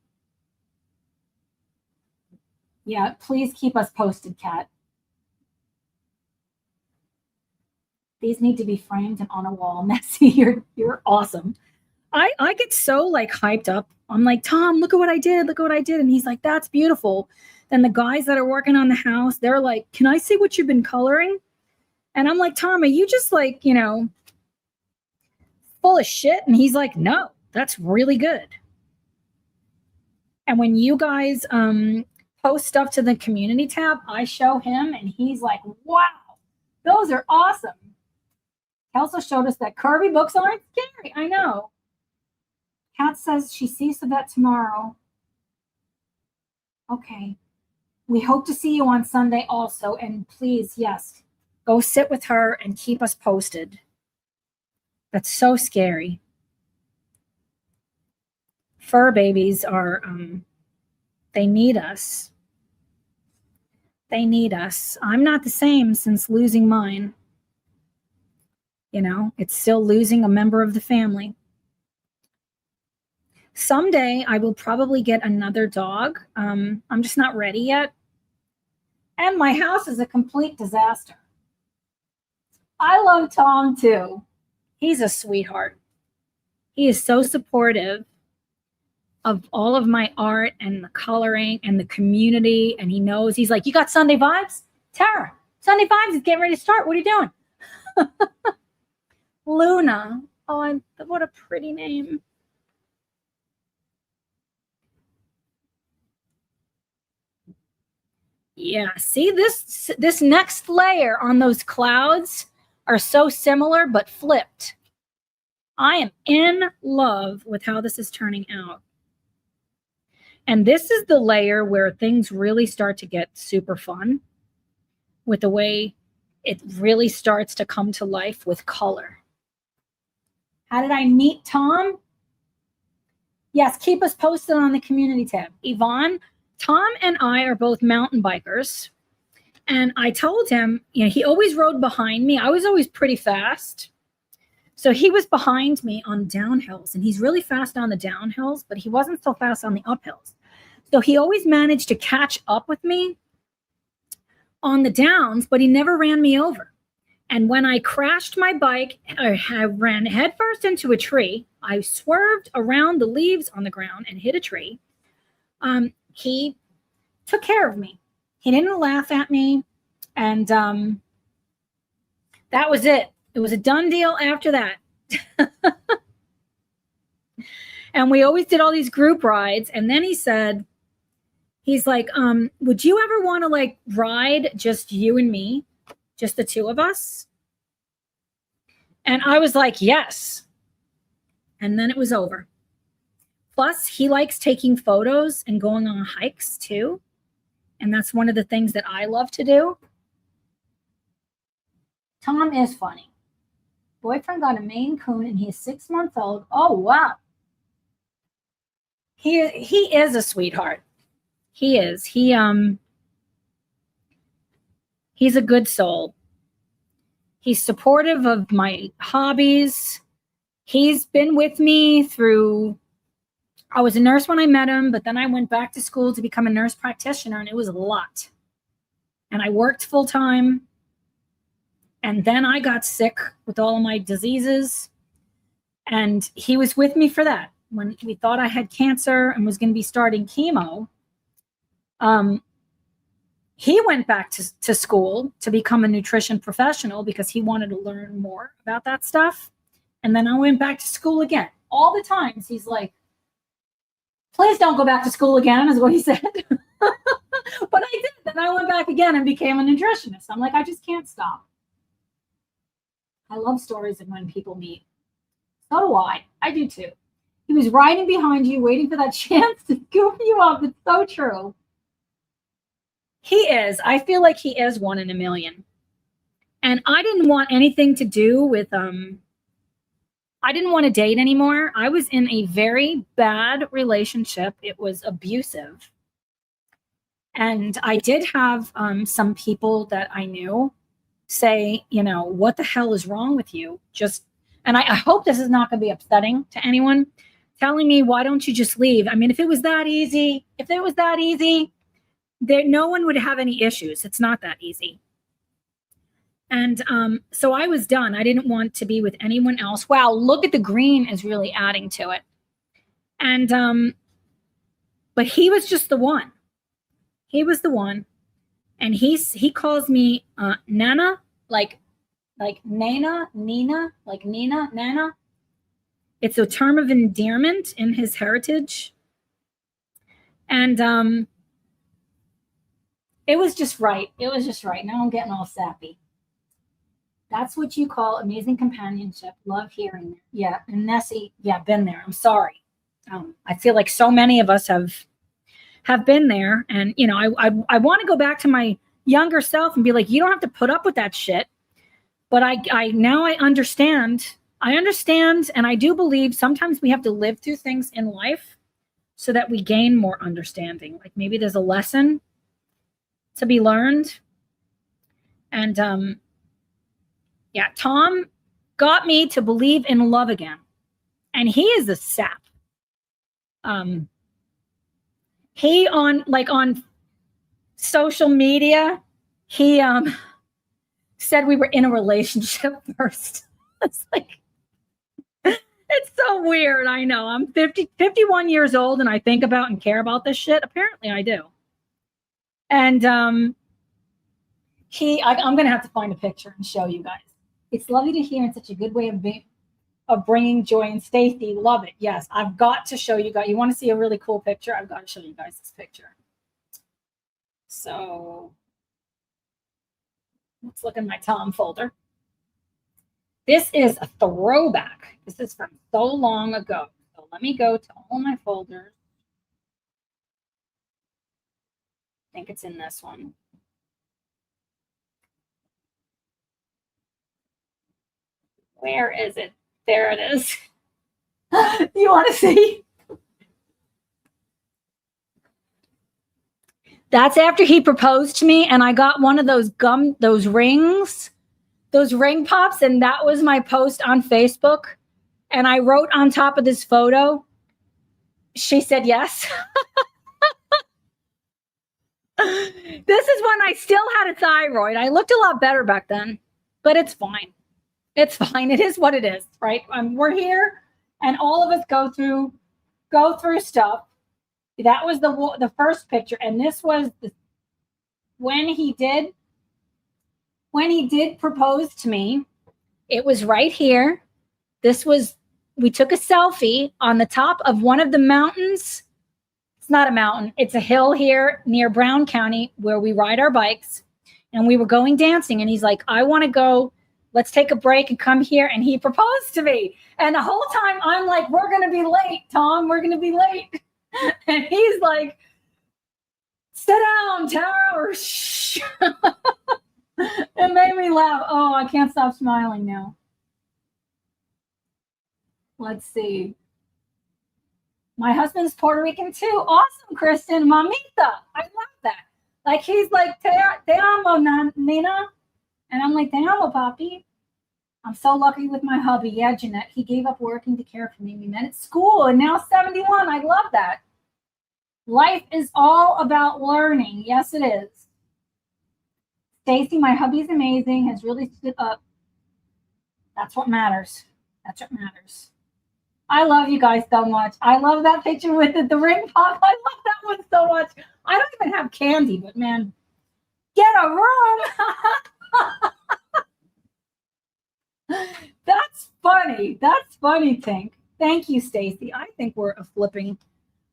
Speaker 1: Yeah, please keep us posted, Kat. These need to be framed and on a wall. Messy, you're awesome. I get so like hyped up. I'm like, Tom, look at what I did. Look at what I did. And he's like, that's beautiful. Then the guys that are working on the house, they're like, can I see what you've been coloring? And I'm like, Tom, are you just like, full of shit? And he's like, no, that's really good. And when you guys post stuff to the community tab, I show him and he's like, wow, those are awesome. Kelso showed us that Kirby books aren't scary. I know. Kat says she sees Savette tomorrow. Okay. We hope to see you on Sunday also. And please, yes, go sit with her and keep us posted. That's so scary. Fur babies are, they need us. They need us. I'm not the same since losing mine. It's still losing a member of the family. Someday I will probably get another dog. I'm just not ready yet. And my house is a complete disaster. I love Tom too. He's a sweetheart. He is so supportive of all of my art and the coloring and the community. And he knows, he's like, you got Sunday vibes? Tara, Sunday vibes is getting ready to start. What are you doing? Luna. Oh, what a pretty name. Yeah, see this next layer on those clouds are so similar but flipped. I am in love with how this is turning out. And this is the layer where things really start to get super fun with the way it really starts to come to life with color. How did I meet Tom? Yes, keep us posted on the community tab. Yvonne, Tom and I are both mountain bikers. And I told him, he always rode behind me. I was always pretty fast. So he was behind me on downhills, and he's really fast on the downhills, but he wasn't so fast on the uphills. So he always managed to catch up with me on the downs, but he never ran me over. And when I crashed my bike, I ran headfirst into a tree. I swerved around the leaves on the ground and hit a tree. He took care of me. He didn't laugh at me. And that was it. It was a done deal after that. And we always did all these group rides. And then he's like, would you ever want to like ride just you and me, just the two of us? And I was like, yes. And then it was over. Plus, he likes taking photos and going on hikes too. And that's one of the things that I love to do. Tom is funny. Boyfriend got a Maine Coon and he's 6 months old. Oh, wow. He is a sweetheart. He is. He's a good soul. He's supportive of my hobbies. He's been with me through, I was a nurse when I met him, but then I went back to school to become a nurse practitioner, and it was a lot. And I worked full time. And then I got sick with all of my diseases. And he was with me for that. When we thought I had cancer and was going to be starting chemo, he went back to school to become a nutrition professional because he wanted to learn more about that stuff. And then I went back to school again. All the times he's like, please don't go back to school again, is what he said. But I did. Then I went back again and became a nutritionist. I'm like, I just can't stop. I love stories of when people meet. So do I. I do too. He was riding behind you, waiting for that chance to goof you up. It's so true. He is. I feel like he is one in a million. And I didn't want anything to do with, I didn't want to date anymore. I was in a very bad relationship. It was abusive. And I did have some people that I knew say, what the hell is wrong with you? And I hope this is not going to be upsetting to anyone, telling me, why don't you just leave? I mean, if it was that easy, no one would have any issues. It's not that easy. And so I was done. I didn't want to be with anyone else. Wow, look at the green is really adding to it. And but he was just the one. He was the one. And he calls me Nana, like Nana, Nina, like Nina, Nana. It's a term of endearment in his heritage. And it was just right. It was just right. Now I'm getting all sappy. That's what you call amazing companionship. Love hearing that. Yeah, and Nessie, yeah, been there. I'm sorry. I feel like so many of us have been there. And, I want to go back to my younger self and be like, you don't have to put up with that shit. But now I understand. I understand, and I do believe sometimes we have to live through things in life so that we gain more understanding. Like maybe there's a lesson to be learned. And yeah, Tom got me to believe in love again. And he is a sap. He on social media, he said we were in a relationship first. It's like, it's so weird. I know. I'm 51 years old and I think about and care about this shit. Apparently I do. And I'm going to have to find a picture and show you guys. It's lovely to hear and such a good way of bringing joy. And Stacy, love it. Yes, I've got to show you guys. You want to see a really cool picture? I've got to show you guys this picture. So let's look in my Tom folder. This is a throwback. This is from so long ago. So let me go to all my folders. I think it's in this one. Where is it? There it is. You want to see? That's after he proposed to me, and I got one of those rings, those ring pops, and that was my post on Facebook. And I wrote on top of this photo, she said yes. This is when I still had a thyroid. I looked a lot better back then, but it's fine. It's fine. It is what it is, right? We're here, and all of us go through stuff. That was the first picture, and this was when he did propose to me. It was right here. We took a selfie on the top of one of the mountains. It's not a mountain. It's a hill here near Brown County where we ride our bikes, and we were going dancing, and he's like, I want to go. Let's take a break and come here. And he proposed to me. And the whole time I'm like, we're going to be late, Tom. We're going to be late. And he's like, sit down, Tara, or shh. It made me laugh. Oh, I can't stop smiling now. Let's see. My husband's Puerto Rican too. Awesome, Kristen. Mamita. I love that. Like, he's like, te amo, Nina. And I'm like, te amo, papi. I'm so lucky with my hubby. Yeah, Jeanette. He gave up working to care for me. We met at school, and now 71. I love that. Life is all about learning. Yes, it is. Stacy, my hubby's amazing. Has really stood up. That's what matters. That's what matters. I love you guys so much. I love that picture with the ring pop. I love that one so much. I don't even have candy, but man, get a room. That's funny. That's funny, Tink. Thank you, Stacy. I think we're a flipping.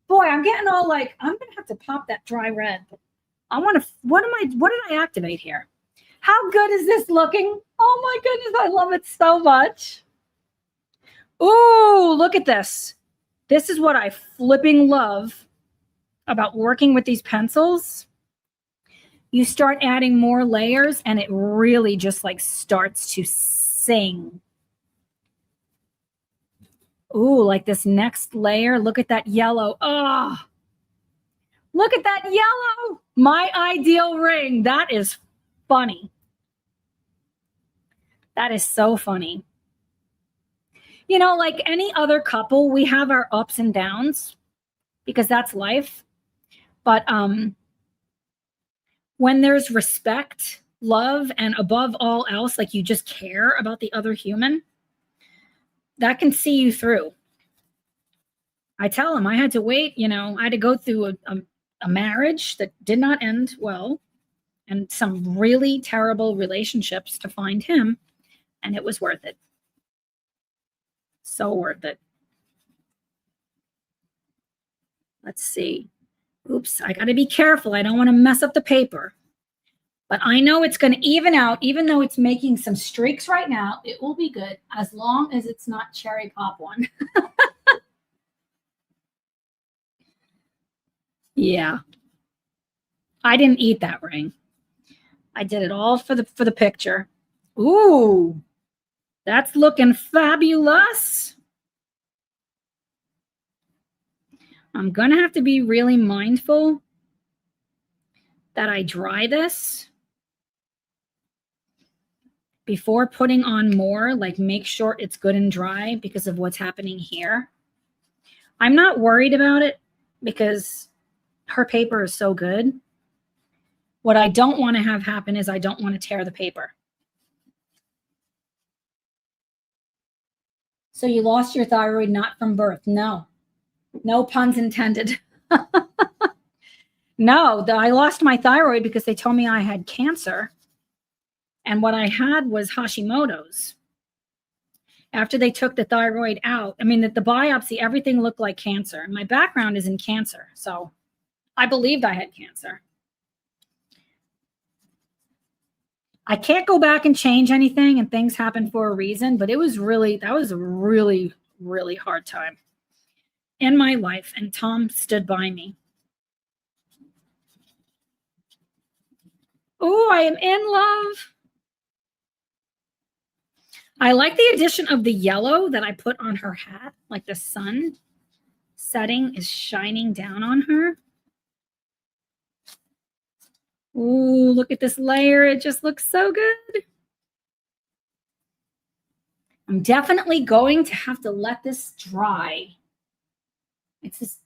Speaker 1: Boy, I'm getting all like, I'm gonna have to pop that dry red. I want to. What did I activate here? How good is this looking? Oh my goodness, I love it so much. Ooh, look at this. This is what I flipping love about working with these pencils. You start adding more layers, and it really just like starts to sing. Ooh, like this next layer. Look at that yellow. Oh, look at that yellow. My ideal ring. That is funny. That is so funny. You know, like any other couple, we have our ups and downs because that's life. But when there's respect, love, and above all else, like you just care about the other human, that can see you through. I tell him I had to wait, I had to go through a marriage that did not end well and some really terrible relationships to find him, and it was worth it. So worth it. Let's see. Oops, I got to be careful. I don't want to mess up the paper. But I know it's going to even out, even though it's making some streaks right now. It will be good as long as it's not cherry pop one. Yeah. I didn't eat that ring. I did it all for the picture. Ooh, that's looking fabulous. I'm going to have to be really mindful that I dry this before putting on more, like make sure it's good and dry because of what's happening here. I'm not worried about it because her paper is so good. What I don't want to have happen is I don't want to tear the paper. So you lost your thyroid not from birth. No. No puns intended. No, I lost my thyroid because they told me I had cancer. And what I had was Hashimoto's. After they took the thyroid out, I mean, the biopsy, everything looked like cancer. My background is in cancer, so I believed I had cancer. I can't go back and change anything, and things happen for a reason, but that was a really, really hard time in my life, and Tom stood by me. Oh, I am in love. I like the addition of the yellow that I put on her hat, like the sun setting is shining down on her. Ooh, look at this layer. It just looks so good. I'm definitely going to have to let this dry. It's just,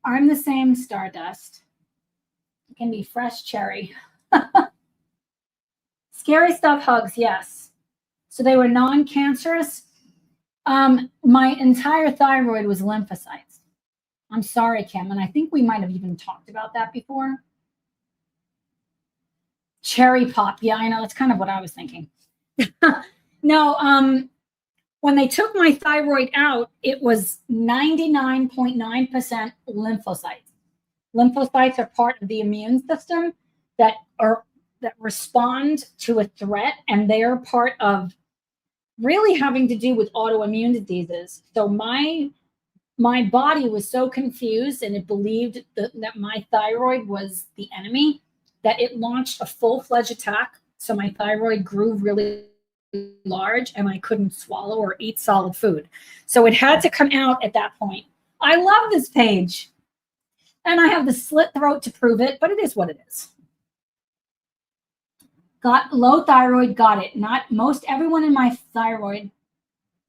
Speaker 1: I'm the same Stardust. It can be fresh cherry. Scary stuff hugs, yes. So they were non-cancerous. My entire thyroid was lymphocytes. I'm sorry, Kim, and I think we might have even talked about that before. Cherry pop, yeah, I know, that's kind of what I was thinking. No, when they took my thyroid out, it was 99.9% lymphocytes. Lymphocytes are part of the immune system that respond to a threat, and they are part of really having to do with autoimmune diseases. So my body was so confused, and it believed that my thyroid was the enemy, that it launched a full-fledged attack. So my thyroid grew really large, and I couldn't swallow or eat solid food. So it had to come out at that point. I love this page. And I have the slit throat to prove it, but it is what it is. Got low thyroid, got it. Not most everyone in my thyroid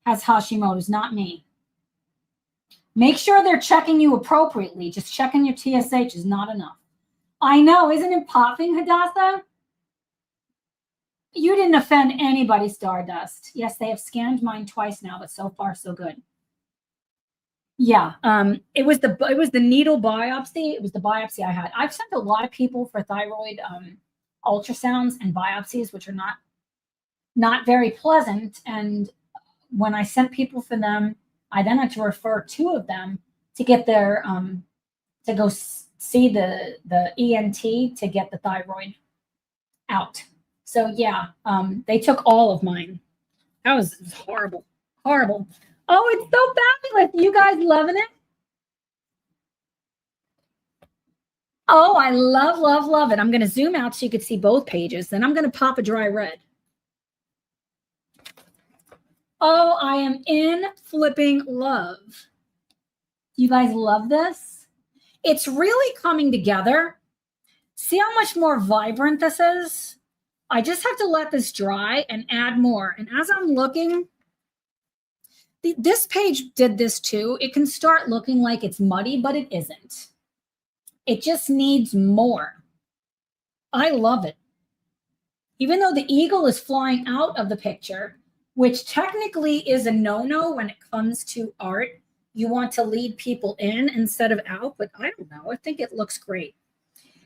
Speaker 1: has Hashimoto's, not me. Make sure they're checking you appropriately. Just checking your TSH is not enough. I know, isn't it popping, Hadassah? You didn't offend anybody, Stardust. Yes, they have scanned mine twice now, but so far so good. Yeah, it was the needle biopsy. It was the biopsy I had. I've sent a lot of people for thyroid ultrasounds and biopsies, which are not very pleasant. And when I sent people for them, I then had to refer two of them to get their to go see the ENT to get the thyroid out. So yeah, they took all of mine. That was horrible, horrible. Oh, it's so fabulous! You guys loving it? Oh, I love, love, love it. I'm going to zoom out so you can see both pages. Then I'm going to pop a dry red. Oh, I am in flipping love. You guys love this? It's really coming together. See how much more vibrant this is? I just have to let this dry and add more. And as I'm looking, this page did this too. It can start looking like it's muddy, but it isn't. It just needs more. I love it. Even though the eagle is flying out of the picture, which technically is a no-no when it comes to art, you want to lead people in instead of out, but I don't know. I think it looks great.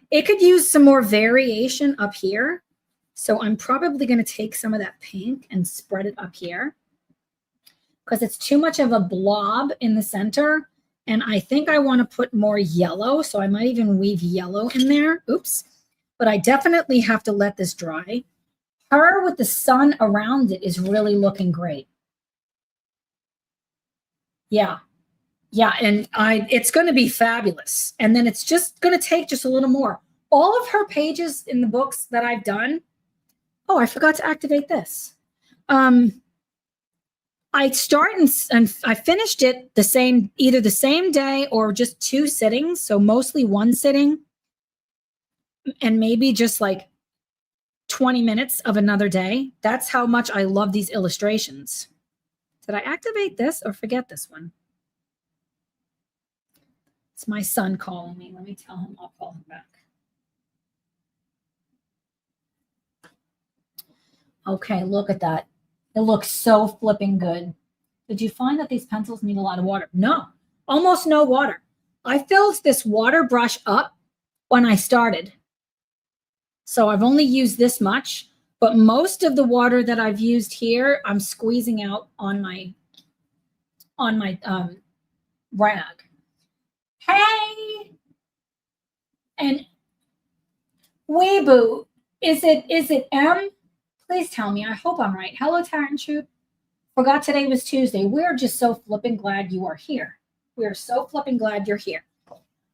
Speaker 1: It could use some more variation up here. So I'm probably going to take some of that pink and spread it up here because it's too much of a blob in the center. And I think I want to put more yellow. So I might even weave yellow in there. Oops. But I definitely have to let this dry. Her with the sun around it is really looking great. Yeah. Yeah. And it's going to be fabulous. And then it's just going to take just a little more. All of her pages in the books that I've done. Oh, I forgot to activate this. I start and I finished it either the same day or just 2 sittings. So mostly 1 sitting and maybe just like 20 minutes of another day. That's how much I love these illustrations. Did I activate this or forget this one? It's my son calling me. Let me tell him I'll call him back. Okay, look at that. It looks so flipping good. Did you find that these pencils need a lot of water? No, almost no water. I filled this water brush up when I started. So I've only used this much, but most of the water that I've used here, I'm squeezing out on my rag. Hey! And Weeboo, is it M? Please tell me. I hope I'm right. Hello, Tarrant Troop. Forgot today was Tuesday. We're just so flipping glad you are here. We're so flipping glad you're here.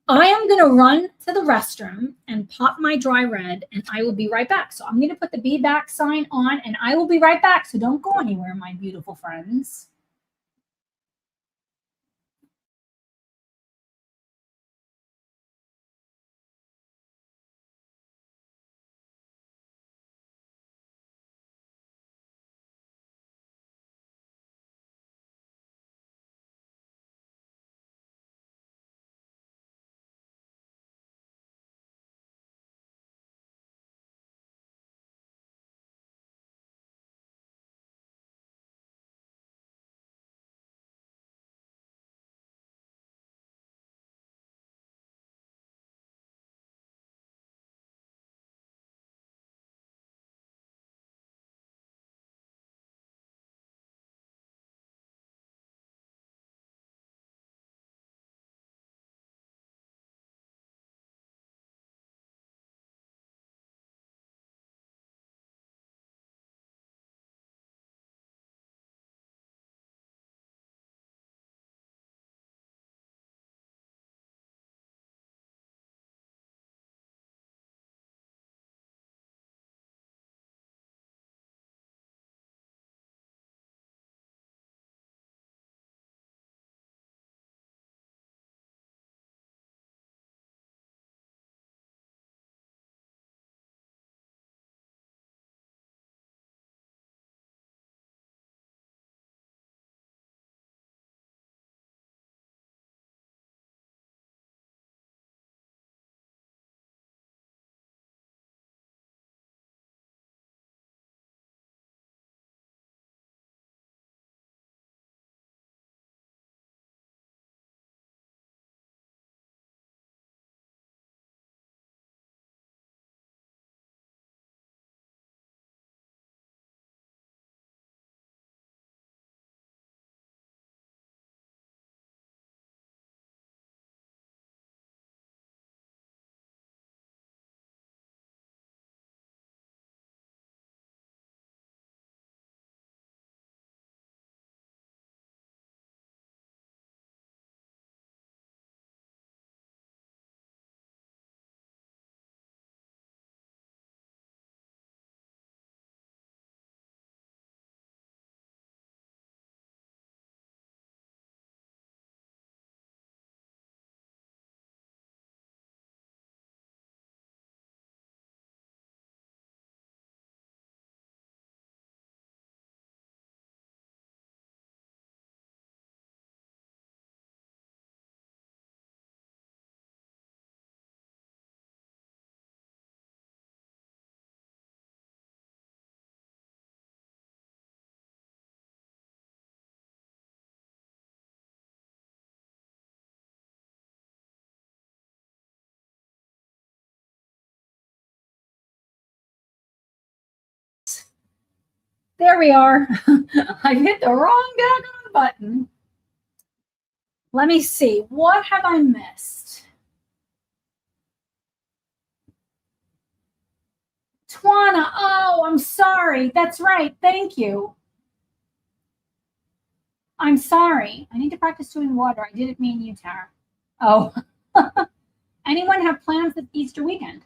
Speaker 1: I am going to run to the restroom and pop my dry red, and I will be right back. So I'm going to put the be back sign on, and I will be right back. So don't go anywhere, my beautiful friends. There we are. I hit the wrong daggone button. Let me see. What have I missed? Twana, oh, I'm sorry. That's right. Thank you. I'm sorry. I need to practice doing water. I didn't mean you, Tara. Oh. Anyone have plans this Easter weekend?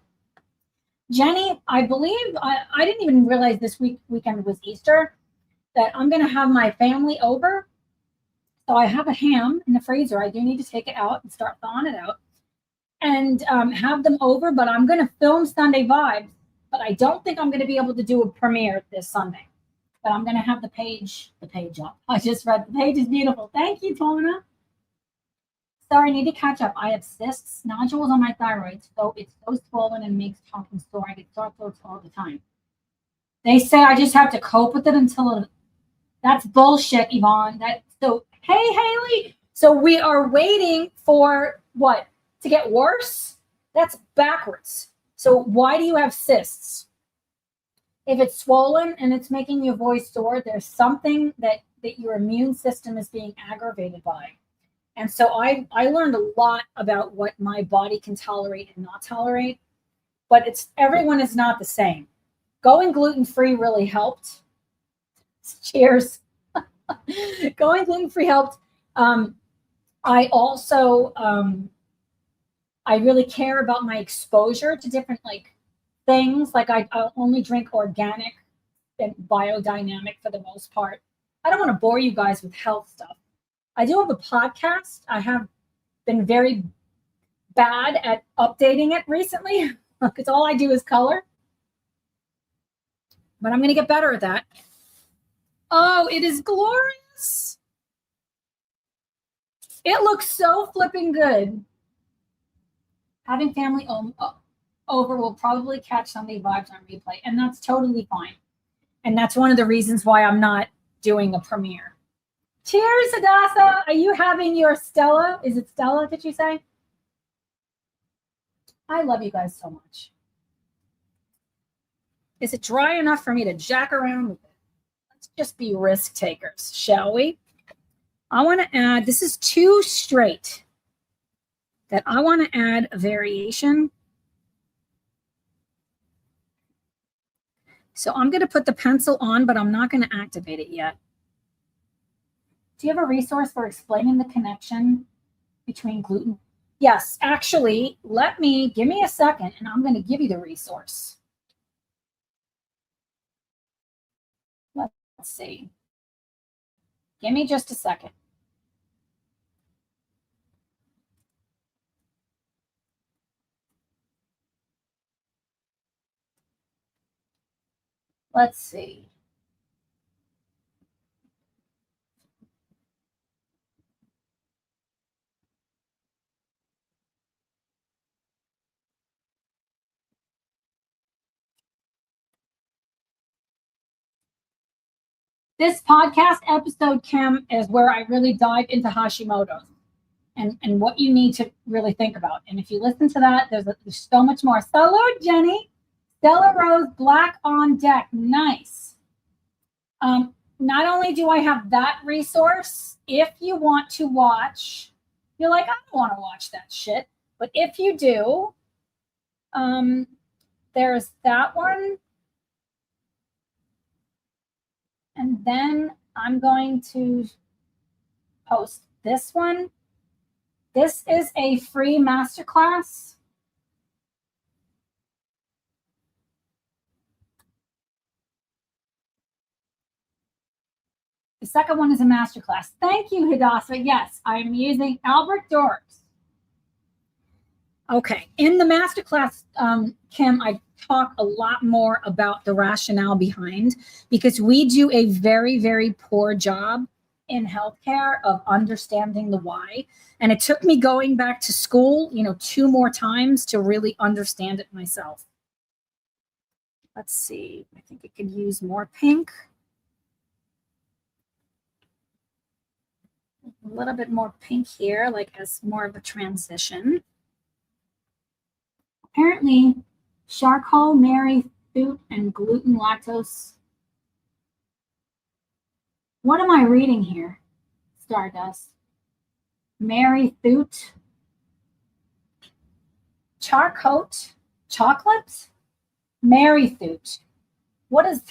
Speaker 1: Jenny, I believe, I didn't even realize this weekend was Easter, that I'm going to have my family over. So I have a ham in the freezer. I do need to take it out and start thawing it out and have them over, but I'm going to film Sunday Vibes, but I don't think I'm going to be able to do a premiere this Sunday. But I'm going to have the page up. I just read the page is beautiful. Thank you, Tona. Sorry, I need to catch up. I have cysts, nodules on my thyroid, so it's so swollen and makes talking sore. I get sore throats all the time. They say I just have to cope with it until that's bullshit, Yvonne. Hey, Haley. So we are waiting for what? To get worse? That's backwards. So why do you have cysts? If it's swollen and it's making your voice sore, there's something that your immune system is being aggravated by. And so I learned a lot about what my body can tolerate and not tolerate, but everyone is not the same. Going gluten-free really helped. Cheers. Going gluten-free helped. I also, I really care about my exposure to different things. Like I only drink organic and biodynamic for the most part. I don't want to bore you guys with health stuff. I do have a podcast. I have been very bad at updating it recently because all I do is color. But I'm going to get better at that. Oh, it is glorious. It looks so flipping good. Having family over will probably catch Sunday Vibes on replay, and that's totally fine. And that's one of the reasons why I'm not doing a premiere. Cheers, Hadassah. Are you having your Stella? Is it Stella, did you say? I love you guys so much. Is it dry enough for me to jack around with it? Let's just be risk takers, shall we? I want to add, this is too straight, that I want to add a variation. So I'm going to put the pencil on, but I'm not going to activate it yet. Do you have a resource for explaining the connection between gluten? Yes, actually, give me a second, and I'm going to give you the resource. Let's see. Give me just a second. Let's see. This podcast episode, Kim, is where I really dive into Hashimoto's and what you need to really think about. And if you listen to that, there's so much more. Salud, Jenny. Stella Rose, black on deck. Nice. Not only do I have that resource, if you want to watch, you're like, I don't want to watch that shit. But if you do, there's that one. And then I'm going to post this one. This is a free masterclass. The second one is a masterclass. Thank you, Hadassah. Yes, I'm using Albert Dorks. Okay, in the masterclass, Kim, I talk a lot more about the rationale behind, because we do a very, very poor job in healthcare of understanding the why. And it took me going back to school, 2 more times to really understand it myself. Let's see. I think it could use more pink. A little bit more pink here, like as more of a transition. Apparently, charcoal, Mary, fruit, and gluten, lactose. What am I reading here? Stardust. Mary Thoot. Charcoat. Chocolates? Mary Thoot. What is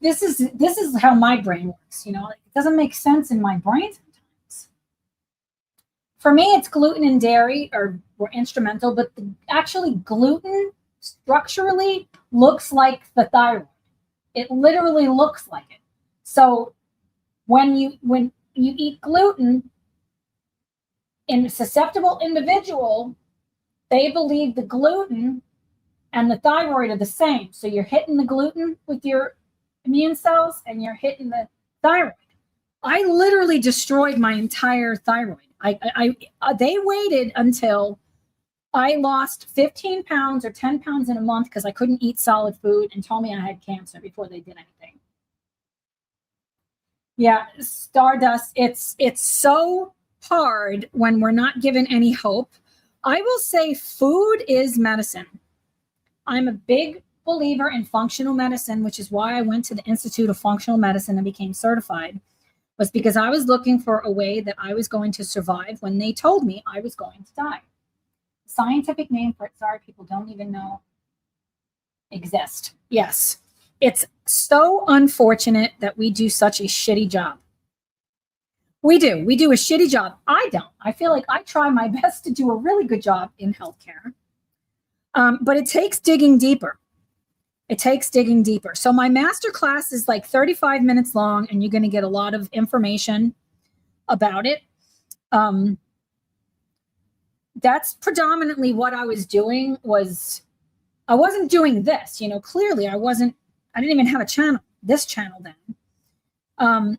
Speaker 1: this is how my brain works, you know? Like, it doesn't make sense in my brain sometimes. For me, it's gluten and dairy were instrumental, but actually gluten structurally looks like the thyroid. It literally looks like it. So when you eat gluten in a susceptible individual, they believe the gluten and the thyroid are the same. So you're hitting the gluten with your immune cells and you're hitting the thyroid. I literally destroyed my entire thyroid. They waited until I lost 15 pounds or 10 pounds in a month because I couldn't eat solid food and told me I had cancer before they did anything. Yeah, Stardust, it's so hard when we're not given any hope. I will say food is medicine. I'm a big believer in functional medicine, which is why I went to the Institute of Functional Medicine and became certified, was because I was looking for a way that I was going to survive when they told me I was going to die. The scientific name for it, sorry, people don't even know, exist. Yes, it's so unfortunate that we do such a shitty job. We do a shitty job. I don't. I feel like I try my best to do a really good job in healthcare. But it takes digging deeper. It takes digging deeper. So my master class is like 35 minutes long, and you're going to get a lot of information about it. That's predominantly what I was doing. I wasn't doing this, you know, clearly I didn't even have a channel, this channel then.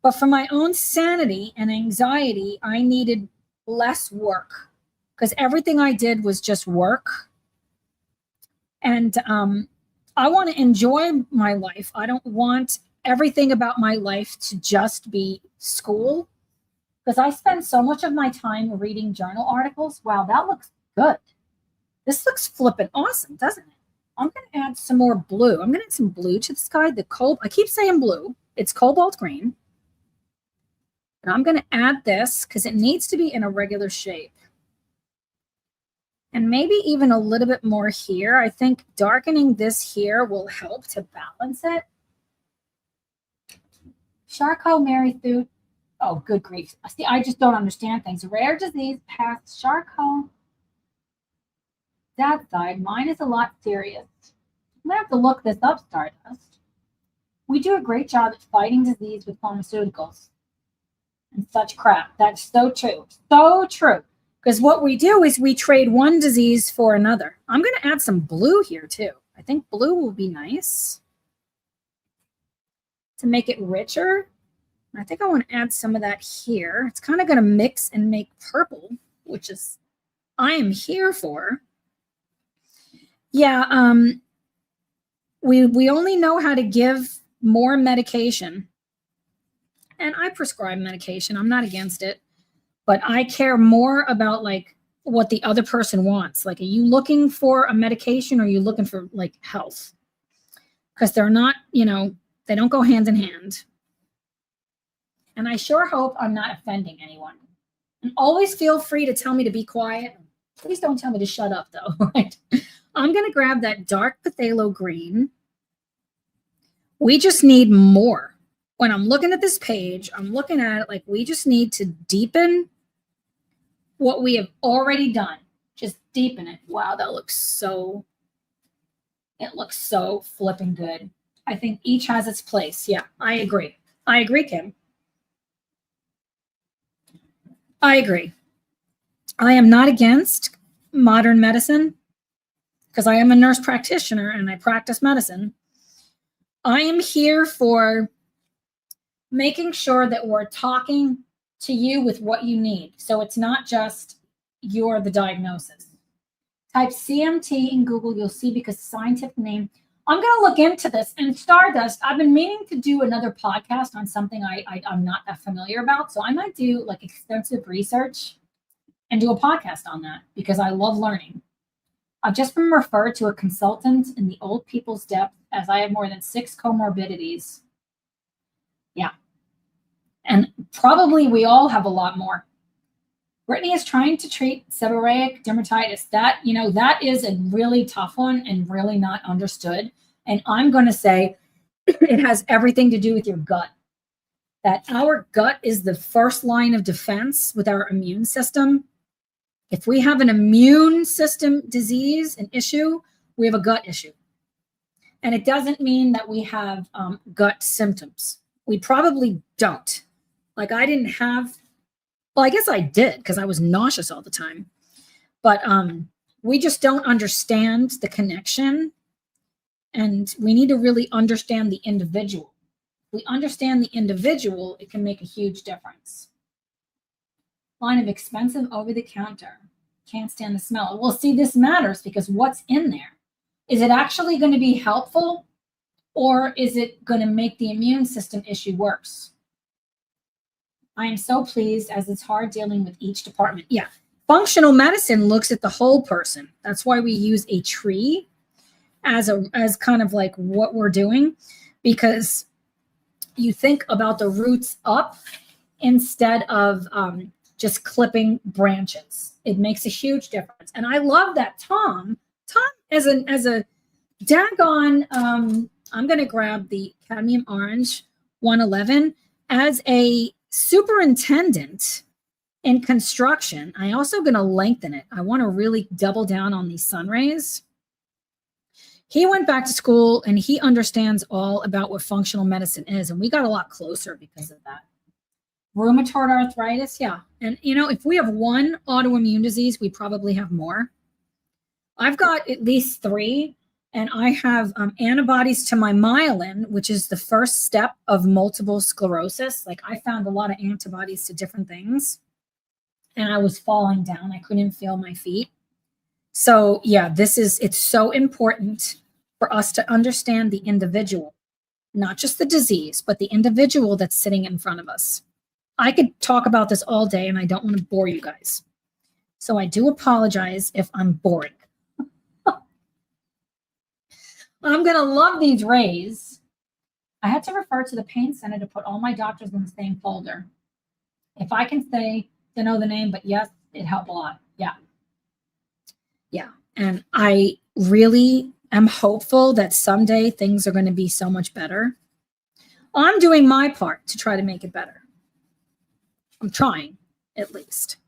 Speaker 1: But for my own sanity and anxiety, I needed less work because everything I did was just work. And I want to enjoy my life. I don't want everything about my life to just be school, because I spend so much of my time reading journal articles. Wow, that looks good. This looks flippin' awesome, doesn't it? I'm going to add some more blue. I'm going to add some blue to the sky. I keep saying blue. It's cobalt green. And I'm going to add this because it needs to be in a regular shape. And maybe even a little bit more here. I think darkening this here will help to balance it. Charcot Mary Thoot. Oh, good grief. See, I just don't understand things. Rare disease past Charcot. That side. Mine is a lot serious. I'm going to have to look this up, Stardust. We do a great job at fighting disease with pharmaceuticals and such crap. That's so true. So true. Because what we do is we trade one disease for another. I'm going to add some blue here too. I think blue will be nice to make it richer. I think I want to add some of that here. It's kind of going to mix and make purple, which is I am here for. Yeah, we only know how to give more medication. And I prescribe medication. I'm not against it. But I care more about like what the other person wants. Like, are you looking for a medication or are you looking for like health? Because they're not, you know, they don't go hand in hand. And I sure hope I'm not offending anyone. And always feel free to tell me to be quiet. Please don't tell me to shut up though, right? I'm going to grab that dark phthalo green. We just need more. When I'm looking at this page, I'm looking at it like we just need to deepen what we have already done. Just deepen it. Wow, that looks so, it looks so flipping good. I think each has its place. Yeah, I agree. I agree, Kim. I agree. I am not against modern medicine because I am a nurse practitioner and I practice medicine. I am here for making sure that we're talking to you with what you need. So it's not just you're the diagnosis. Type CMT in Google, you'll see because scientific name. I'm going to look into this. And Stardust, I've been meaning to do another podcast on something I'm not that familiar about. So I might do like extensive research and do a podcast on that because I love learning. I've just been referred to a consultant in the old people's depth as I have more than 6 comorbidities. Yeah. And probably we all have a lot more. Brittany is trying to treat seborrheic dermatitis. That, that is a really tough one and really not understood. And I'm going to say it has everything to do with your gut. That our gut is the first line of defense with our immune system. If we have an immune system disease, an issue, we have a gut issue. And it doesn't mean that we have gut symptoms. We probably don't. Like I didn't have, well, I guess I did because I was nauseous all the time. But we just don't understand the connection. And we need to really understand the individual. If we understand the individual, it can make a huge difference. Line of expensive over-the-counter. Can't stand the smell. Well, see, this matters because what's in there? Is it actually going to be helpful or is it going to make the immune system issue worse? I am so pleased as it's hard dealing with each department. Yeah, functional medicine looks at the whole person. That's why we use a tree as kind of like what we're doing, because you think about the roots up instead of just clipping branches. It makes a huge difference. And I love that Tom as a daggone, I'm going to grab the cadmium orange 111 as a superintendent in construction. I also going to lengthen it. I want to really double down on these sun rays. He went back to school and he understands all about what functional medicine is. And we got a lot closer because of that. Rheumatoid arthritis. Yeah. And if we have one autoimmune disease, we probably have more. I've got at least 3. And I have antibodies to my myelin, which is the first step of multiple sclerosis. Like I found a lot of antibodies to different things and I was falling down. I couldn't feel my feet. So yeah, it's so important for us to understand the individual, not just the disease, but the individual that's sitting in front of us. I could talk about this all day and I don't want to bore you guys. So I do apologize if I'm boring. I'm going to love these rays. I had to refer to the pain center to put all my doctors in the same folder. If I can say to know the name, but yes, it helped a lot. Yeah. Yeah. And I really am hopeful that someday things are going to be so much better. I'm doing my part to try to make it better. I'm trying, at least.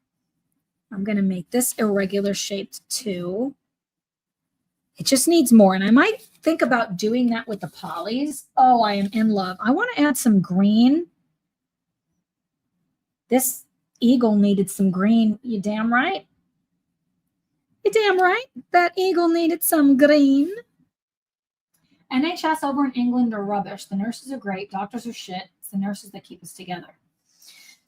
Speaker 1: I'm going to make this irregular shaped too. It just needs more. And I might think about doing that with the polys. Oh, I am in love. I want to add some green. This eagle needed some green. You damn right. You damn right. That eagle needed some green. NHS over in England are rubbish. The nurses are great. Doctors are shit. It's the nurses that keep us together.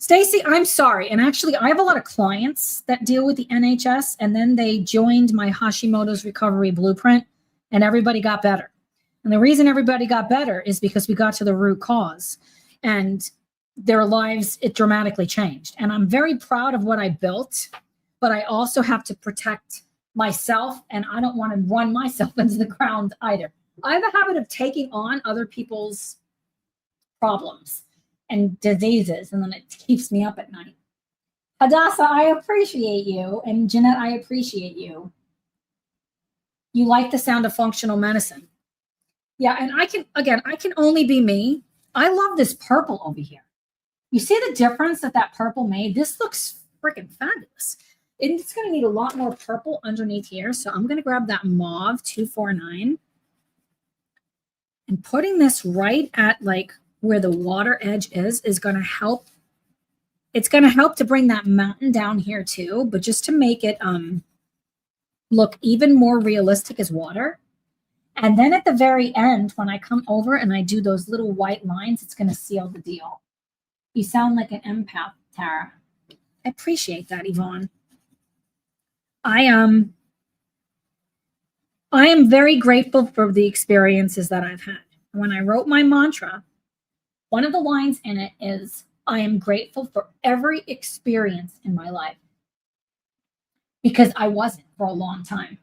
Speaker 1: Stacy, I'm sorry. And actually, I have a lot of clients that deal with the NHS, and then they joined my Hashimoto's Recovery Blueprint, and everybody got better. And the reason everybody got better is because we got to the root cause, and their lives, it dramatically changed. And I'm very proud of what I built, but I also have to protect myself, and I don't want to run myself into the ground either. I have a habit of taking on other people's problems and diseases, and then it keeps me up at night. Hadassah, I appreciate you. And Jeanette, I appreciate you. You like the sound of functional medicine. Yeah, and I can only be me. I love this purple over here. You see the difference that purple made? This looks freaking fabulous. And it's going to need a lot more purple underneath here. So I'm going to grab that mauve 249 and putting this right at like where the water edge is going to help. It's going to help to bring that mountain down here too, but just to make it look even more realistic as water. And then at the very end, when I come over and I do those little white lines, it's going to seal the deal. You sound like an empath, Tara. I appreciate that, Yvonne. I am very grateful for the experiences that I've had. When I wrote my mantra, one of the lines in it is, I am grateful for every experience in my life. Because I wasn't for a long time.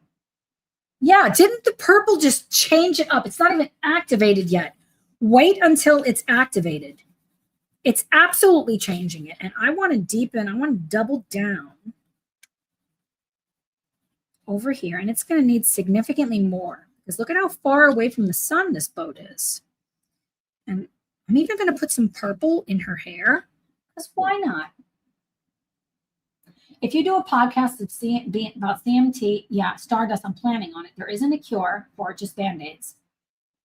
Speaker 1: Yeah, didn't the purple just change it up? It's not even activated yet. Wait until it's activated. It's absolutely changing it. And I want to deepen, I want to double down over here. And it's going to need significantly more because look at how far away from the sun this boat is. And I'm even going to put some purple in her hair because why not? If you do a podcast about CMT, yeah, Stardust, I'm planning on it. There isn't a cure for it, just Band-Aids.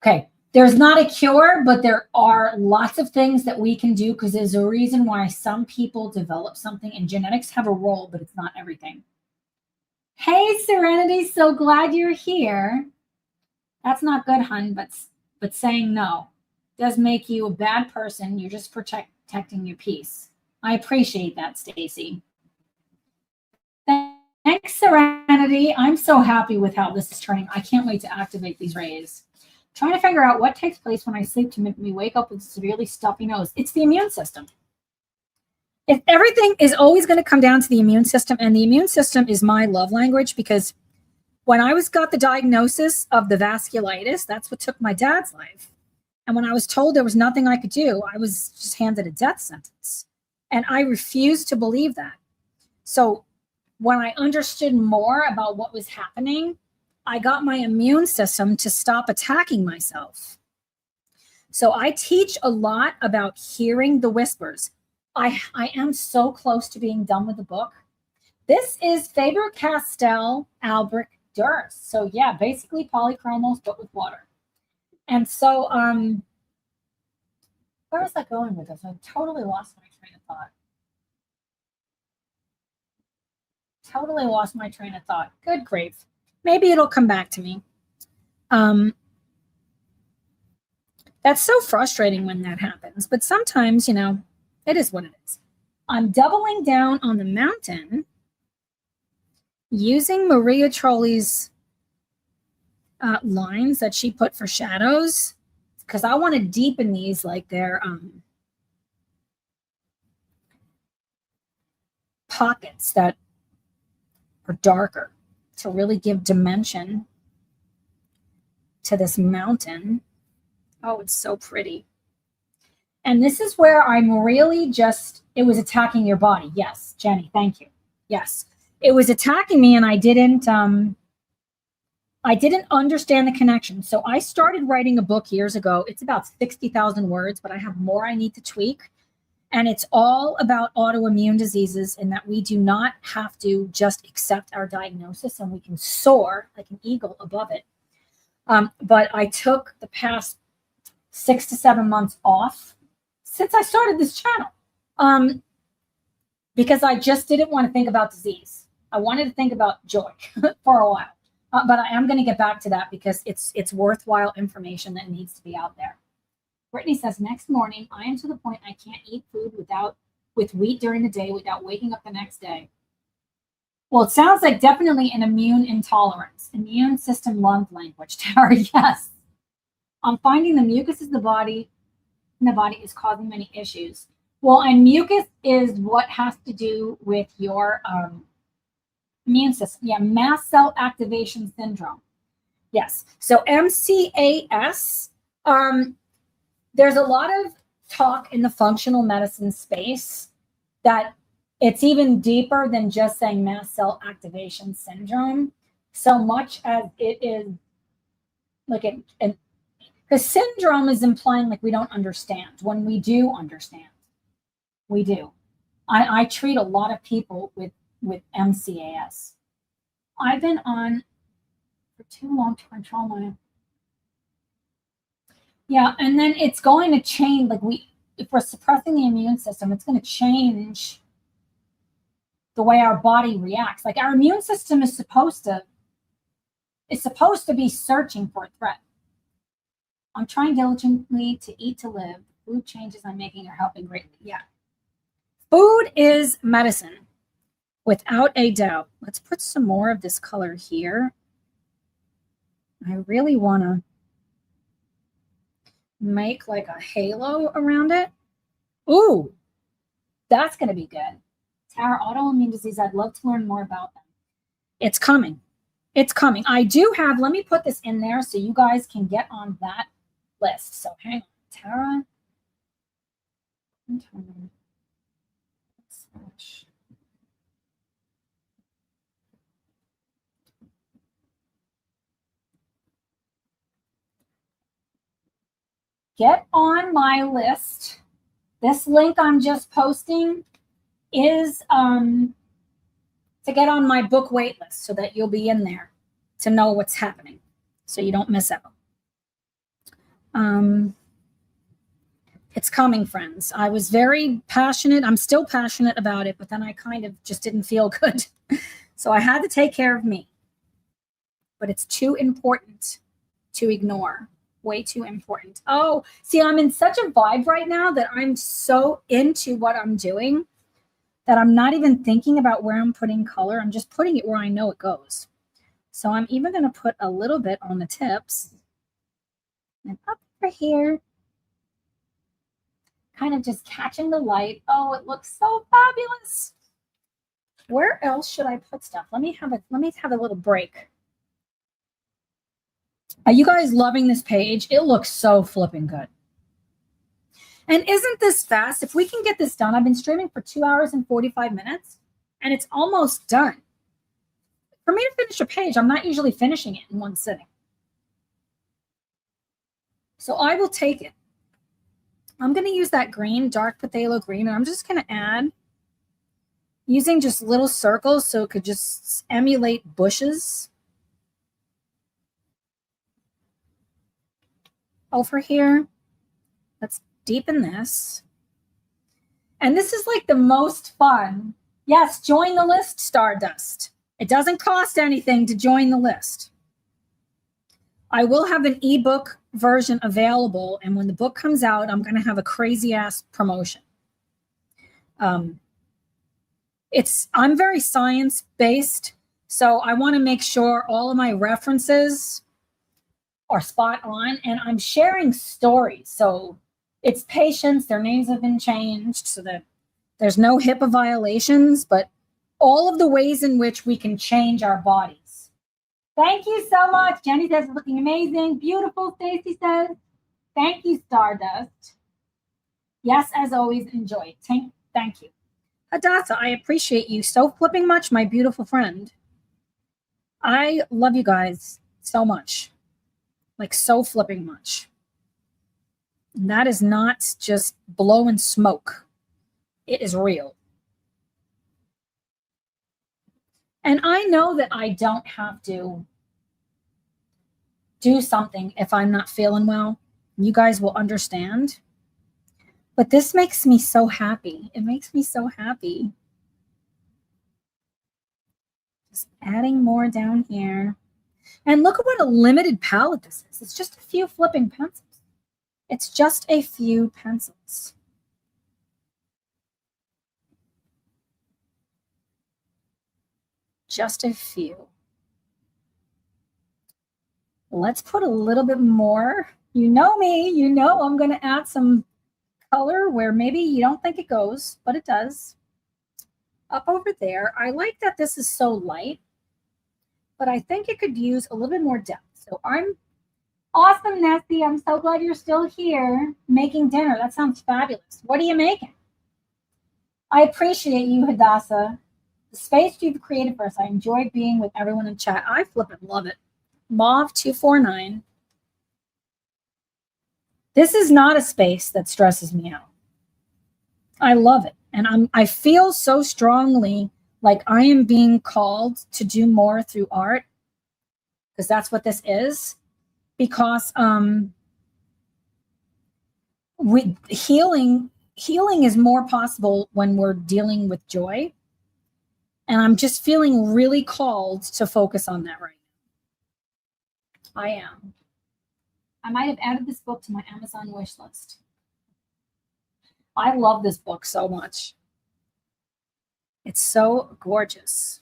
Speaker 1: Okay, there's not a cure, but there are lots of things that we can do because there's a reason why some people develop something, and genetics have a role, but it's not everything. Hey, Serenity, so glad you're here. That's not good, hun, but saying no does make you a bad person. You're just protecting your peace. I appreciate that, Stacy. Thanks, Serenity. I'm so happy with how this is turning. I can't wait to activate these rays. Trying to figure out what takes place when I sleep to make me wake up with a severely stuffy nose. It's the immune system. If everything is always going to come down to the immune system, and the immune system is my love language because when I got the diagnosis of the vasculitis, that's what took my dad's life. And when I was told there was nothing I could do, I was just handed a death sentence. And I refused to believe that. So when I understood more about what was happening, I got my immune system to stop attacking myself. So I teach a lot about hearing the whispers. I am so close to being done with the book. This is Faber-Castell Albrecht Durst. So yeah, basically polychromos, but with water. And so, where was I going with this? I totally lost my train of thought. Good grief. Maybe it'll come back to me. That's so frustrating when that happens. But sometimes, it is what it is. I'm doubling down on the mountain using Maria Trolli's lines that she put for shadows because I want to deepen these like they're pockets that are darker to really give dimension to this mountain. Oh, it's so pretty. And this is where I'm really it was attacking your body. Yes, Jenny, thank you. Yes, it was attacking me and I didn't understand the connection. So I started writing a book years ago. It's about 60,000 words, but I have more I need to tweak. And it's all about autoimmune diseases and that we do not have to just accept our diagnosis and we can soar like an eagle above it. But I took the past 6 to 7 months off since I started this channel because I just didn't want to think about disease. I wanted to think about joy for a while. But I am going to get back to that because it's worthwhile information that needs to be out there. Brittany says, next morning, I am to the point I can't eat food with wheat during the day without waking up the next day. Well, it sounds like definitely an immune intolerance, immune system lung language, Tara. Yes. I'm finding the mucus in the body is causing many issues. Well, and mucus is what has to do with your immune system. Yeah, mast cell activation syndrome. Yes. So MCAS, there's a lot of talk in the functional medicine space that it's even deeper than just saying mast cell activation syndrome, so much as it is like because syndrome is implying like we don't understand when we do understand. We do. I treat a lot of people with MCAS. I've been on for too long to control my. Yeah, and then it's going to change. Like if we're suppressing the immune system, it's going to change the way our body reacts. Like our immune system is supposed to be searching for a threat. I'm trying diligently to eat to live. The food changes I'm making are helping greatly. Yeah. Food is medicine, without a doubt. Let's put some more of this color here. I really want to make like a halo around it. Ooh, that's going to be good. Tara, autoimmune disease. I'd love to learn more about them. It's coming. It's coming. I do have, let me put this in there so you guys can get on that list. So hang on, Tara. Quintana. Get on my list. This link I'm just posting is to get on my book wait list so that you'll be in there to know what's happening so you don't miss out. It's coming, friends. I was very passionate. I'm still passionate about it, but then I kind of just didn't feel good. So I had to take care of me. But it's too important to ignore. Way too important. Oh, see, I'm in such a vibe right now that I'm so into what I'm doing that I'm not even thinking about where I'm putting color. I'm just putting it where I know it goes. So I'm even going to put a little bit on the tips and up over here, kind of just catching the light. Oh, it looks so fabulous. Where else should I put stuff? Let me have a little break. Are you guys loving this page? It looks so flipping good. And isn't this fast? If we can get this done, I've been streaming for 2 hours and 45 minutes, and it's almost done. For me to finish a page, I'm not usually finishing it in one sitting. So I will take it. I'm going to use that green, dark phthalo green, and I'm just going to add, using just little circles so it could just emulate bushes. Over here, let's deepen this. And this is like the most fun. Yes, join the list, Stardust. It doesn't cost anything to join the list. I will have an ebook version available, and when the book comes out, I'm going to have a crazy ass promotion. I'm very science based, so I want to make sure all of my references are spot on, and I'm sharing stories. So it's patients, their names have been changed so that there's no HIPAA violations, but all of the ways in which we can change our bodies. Thank you so much. Jenny says it's looking amazing. Beautiful, Stacy says. Thank you, Stardust. Yes, as always, enjoy it. Thank you. Hadassah, I appreciate you so flipping much, my beautiful friend. I love you guys so much. Like so flipping much. And that is not just blowing smoke. It is real. And I know that I don't have to do something if I'm not feeling well. You guys will understand. But this makes me so happy. It makes me so happy. Just adding more down here. And look at what a limited palette this is. It's just a few flipping pencils. It's just a few pencils. Just a few. Let's put a little bit more. You know me, you know I'm going to add some color where maybe you don't think it goes, but it does. Up over there. I like that this is so light, but I think it could use a little bit more depth. So I'm awesome, Nessie. I'm so glad you're still here making dinner. That sounds fabulous. What are you making? I appreciate you, Hadassah. The space you've created for us. I enjoy being with everyone in chat. I flippin' love it. Mauve249. This is not a space that stresses me out. I love it. And I feel so strongly like I am being called to do more through art, because that's what this is. Because healing is more possible when we're dealing with joy. And I'm just feeling really called to focus on that right now. I am. I might have added this book to my Amazon wish list. I love this book so much. It's so gorgeous.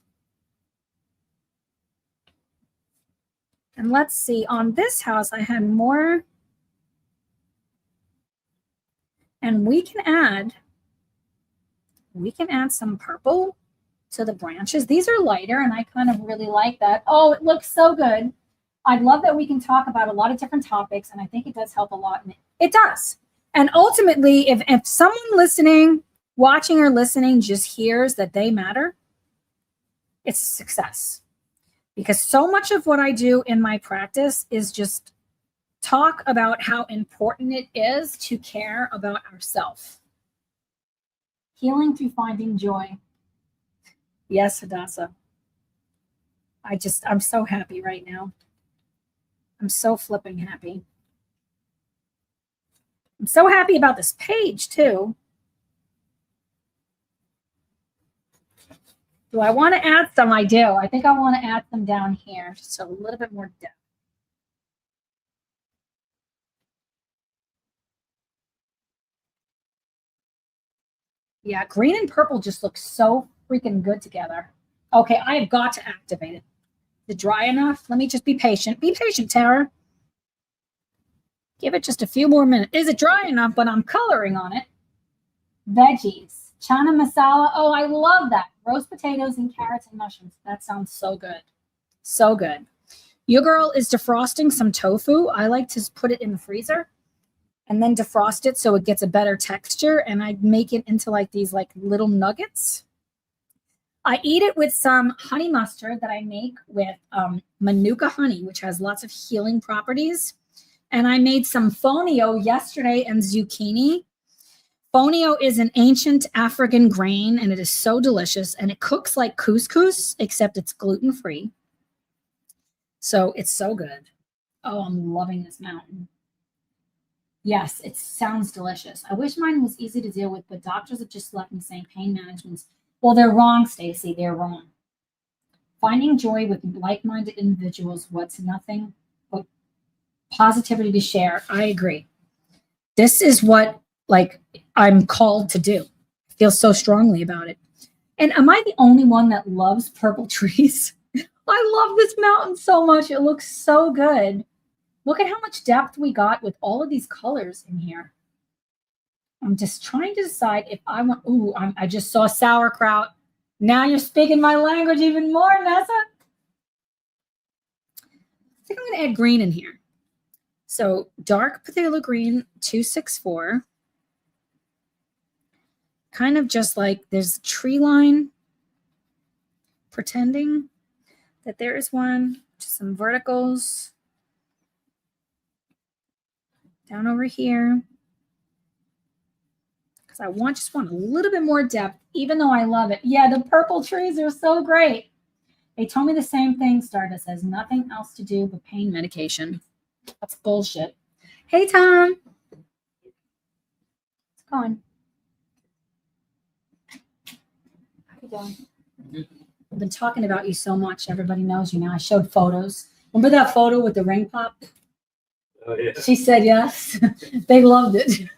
Speaker 1: And let's see, on this house, I had more. And we can add some purple to the branches. These are lighter, and I kind of really like that. Oh, it looks so good. I'd love that we can talk about a lot of different topics, and I think it does help a lot. And it does. And ultimately, if someone listening, watching or listening just hears that they matter, it's a success. Because so much of what I do in my practice is just talk about how important it is to care about ourselves. Healing through finding joy. Yes, Hadassah. I'm so happy right now. I'm so flipping happy. I'm so happy about this page too. Do I want to add some? I do. I think I want to add them down here, just a little bit more depth. Yeah, green and purple just look so freaking good together. Okay, I have got to activate it. Is it dry enough? Let me just be patient. Be patient, Tara. Give it just a few more minutes. Is it dry enough? But I'm coloring on it. Veggies, chana masala. Oh, I love that. Roast potatoes and carrots and mushrooms. That sounds so good. So good. Your girl is defrosting some tofu. I like to put it in the freezer and then defrost it so it gets a better texture. And I make it into like these like little nuggets. I eat it with some honey mustard that I make with Manuka honey, which has lots of healing properties. And I made some fonio yesterday and zucchini. Fonio is an ancient African grain, and it is so delicious. And it cooks like couscous, except it's gluten-free. So it's so good. Oh, I'm loving this mountain. Yes, it sounds delicious. I wish mine was easy to deal with, but doctors have just left me saying pain management's. Well, they're wrong, Stacy. They're wrong. Finding joy with like-minded individuals, what's nothing but positivity to share. I agree. This is what like I'm called to do. I feel so strongly about it. And am I the only one that loves purple trees? I love this mountain so much. It looks so good. Look at how much depth we got with all of these colors in here. I'm just trying to decide if I want. Ooh, I just saw sauerkraut. Now you're speaking my language even more, Nessa. I think I'm going to add green in here. So dark phthalo green 264. Kind of just like there's a tree line, pretending that there is one. Just some verticals down over here. Because I just want a little bit more depth, even though I love it. Yeah, the purple trees are so great. They told me the same thing, Stardust says, nothing else to do but pain medication. That's bullshit. Hey, Tom. It's going. How you doing? Good. I've been talking about you so much. Everybody knows you now. I showed photos. Remember that photo with the ring pop?
Speaker 2: Oh, yeah.
Speaker 1: She said yes. They loved it.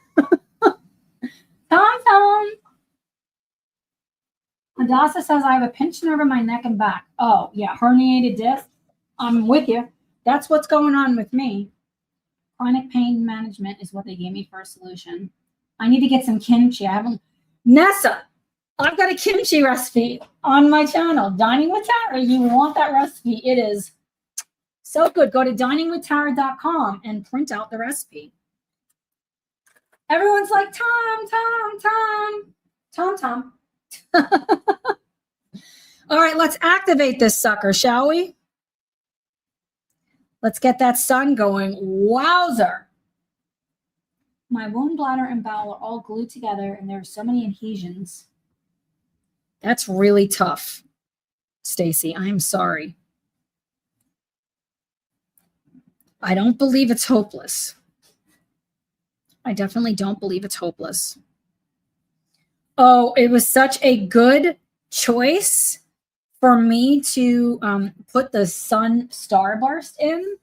Speaker 1: Tom. Hadassah says, I have a pinched nerve in my neck and back. Oh, yeah, herniated disc. I'm with you. That's what's going on with me. Chronic pain management is what they gave me for a solution. I need to get some kimchi. I haven't. Nessa, I've got a kimchi recipe on my channel, Dining with Tara. You want that recipe. It is so good. Go to diningwithtara.com and print out the recipe. Everyone's like, Tom. All right, let's activate this sucker, shall we? Let's get that sun going. Wowzer. My wound, bladder, and bowel are all glued together, and there are so many adhesions. That's really tough, Stacy. I'm sorry. I don't believe it's hopeless. I definitely don't believe it's hopeless. Oh, it was such a good choice for me to put the sun starburst in.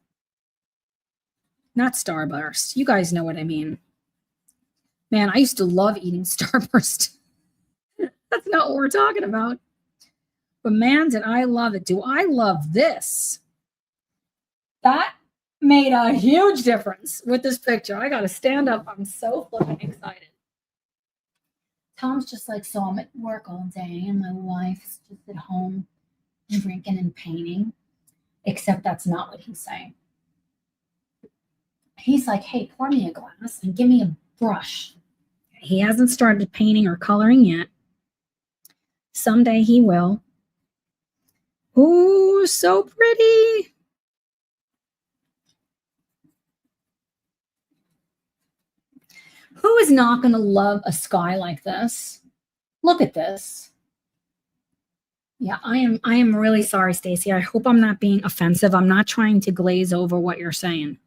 Speaker 1: Not starburst. You guys know what I mean. Man, I used to love eating starburst. That's not what we're talking about. But man, did I love it. Do I love this? That made a huge difference with this picture. I got to stand up. I'm so flipping excited. Tom's just like, so I'm at work all day and my wife's just at home drinking and painting. Except that's not what he's saying. He's like, hey, pour me a glass and give me brush. He hasn't started painting or coloring yet. Someday he will. Ooh, so pretty. Who is not going to love a sky like this? Look at this. Yeah, I am really sorry, Stacy. I hope I'm not being offensive. I'm not trying to glaze over what you're saying.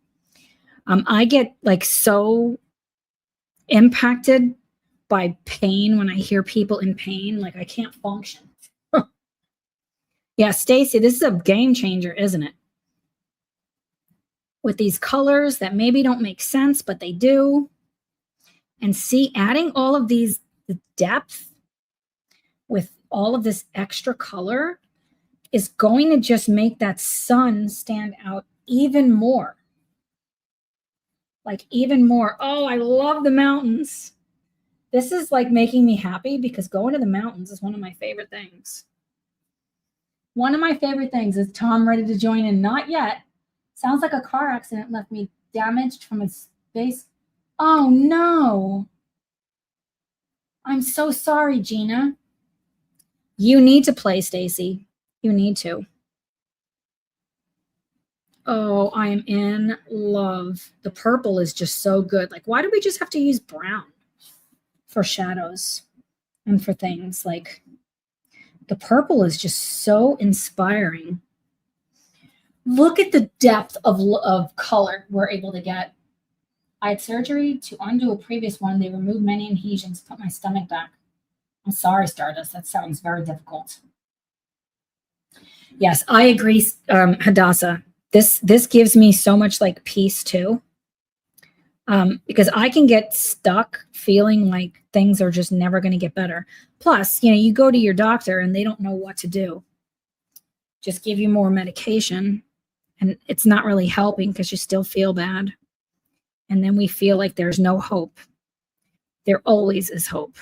Speaker 1: I get like so impacted by pain when I hear people in pain, like I can't function. Yeah, Stacy, this is a game changer, isn't it? With these colors that maybe don't make sense, but they do. And see, adding all of these, the depth with all of this extra color is going to just make that sun stand out even more. Like even more. Oh, I love the mountains. This is like making me happy because going to the mountains is one of my favorite things. One of my favorite things. Is Tom ready to join in? Not yet. Sounds like a car accident left me damaged from his face. Oh no. I'm so sorry, Gina. You need to play, Stacy. You need to. Oh, I am in love. The purple is just so good. Like, why do we just have to use brown for shadows and for things? Like, the purple is just so inspiring. Look at the depth of color we're able to get. I had surgery to undo a previous one. They removed many adhesions, put my stomach back. I'm sorry, Stardust. That sounds very difficult. Yes, I agree, Hadassah. This gives me so much like peace too. Because I can get stuck feeling like things are just never going to get better. Plus, you go to your doctor and they don't know what to do. Just give you more medication and it's not really helping because you still feel bad. And then we feel like there's no hope. There always is hope.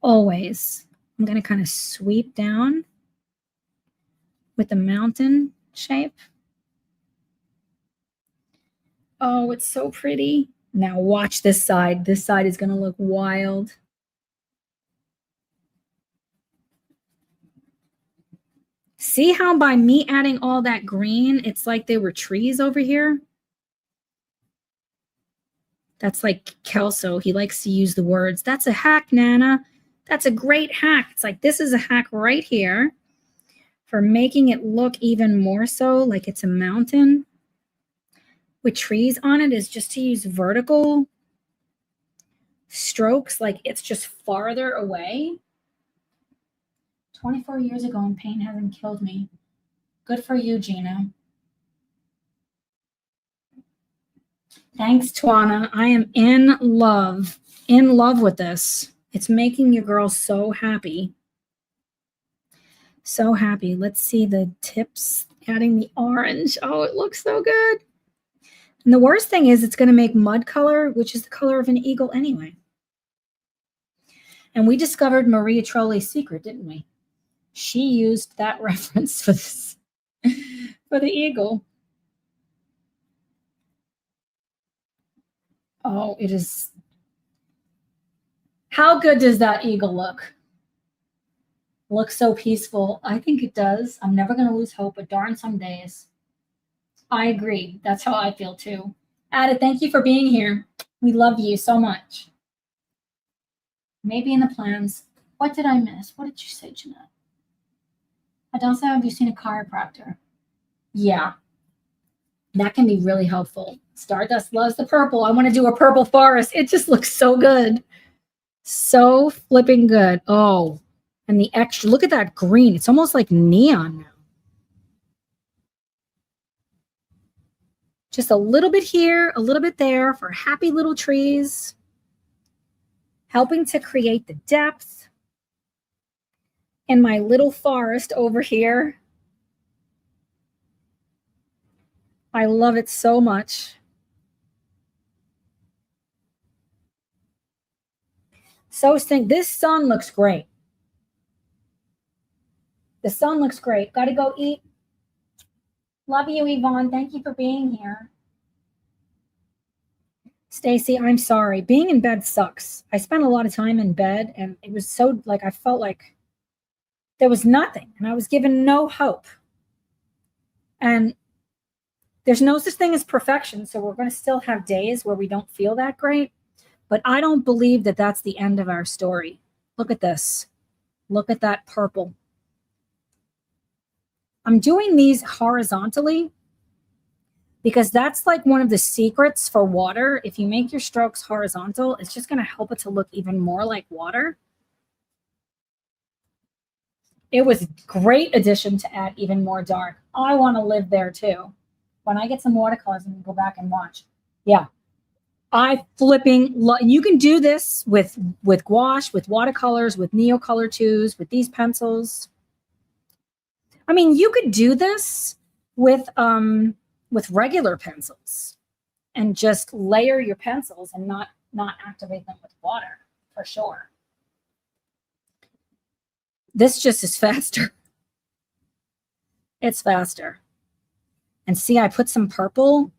Speaker 1: Always. I'm going to kind of sweep down with the mountain shape. Oh, it's so pretty. Now watch this side. This side is going to look wild. See how by me adding all that green, it's like there were trees over here? That's like Kelso. He likes to use the words. That's a hack, Nana. That's a great hack. It's like this is a hack right here for making it look even more so like it's a mountain with trees on it, is just to use vertical strokes like it's just farther away. 24 years ago and pain hasn't killed me. Good for you, Gina. Thanks, Twana. I am in love with this. It's making your girl so happy. So happy. Let's see the tips. Adding the orange. Oh, it looks so good. And the worst thing is it's going to make mud color, which is the color of an eagle anyway. And we discovered Maria Trolli's secret, didn't we? She used that reference for this, for the eagle. Oh, it is. How good does that eagle look? Looks so peaceful. I think it does. I'm never going to lose hope, but darn some days. I agree. That's how I feel too. Ada, thank you for being here. We love you so much. Maybe in the plans. What did I miss? What did you say, Jeanette? Adolpha, have you seen a chiropractor? Yeah. That can be really helpful. Stardust loves the purple. I want to do a purple forest. It just looks so good. So flipping good. Oh, and the extra, look at that green. It's almost like neon now. Just a little bit here, a little bit there for happy little trees. Helping to create the depth. And my little forest over here. I love it so much. So this sun looks great. The sun looks great. Got to go eat. Love you, Yvonne. Thank you for being here. Stacy, I'm sorry. Being in bed sucks. I spent a lot of time in bed and it was so like I felt like there was nothing and I was given no hope. And there's no such thing as perfection. So we're going to still have days where we don't feel that great. But I don't believe that that's the end of our story. Look at this. Look at that purple. I'm doing these horizontally because that's like one of the secrets for water. If you make your strokes horizontal, it's just going to help it to look even more like water. It was a great addition to add even more dark. I want to live there too. When I get some watercolors, I'm going to go back and watch. Yeah. I flipping love, and you can do this with gouache, with watercolors, with Neocolor 2s, with these pencils. I mean, you could do this with regular pencils and just layer your pencils and not activate them with water for sure. This just is faster. It's faster. And see, I put some purple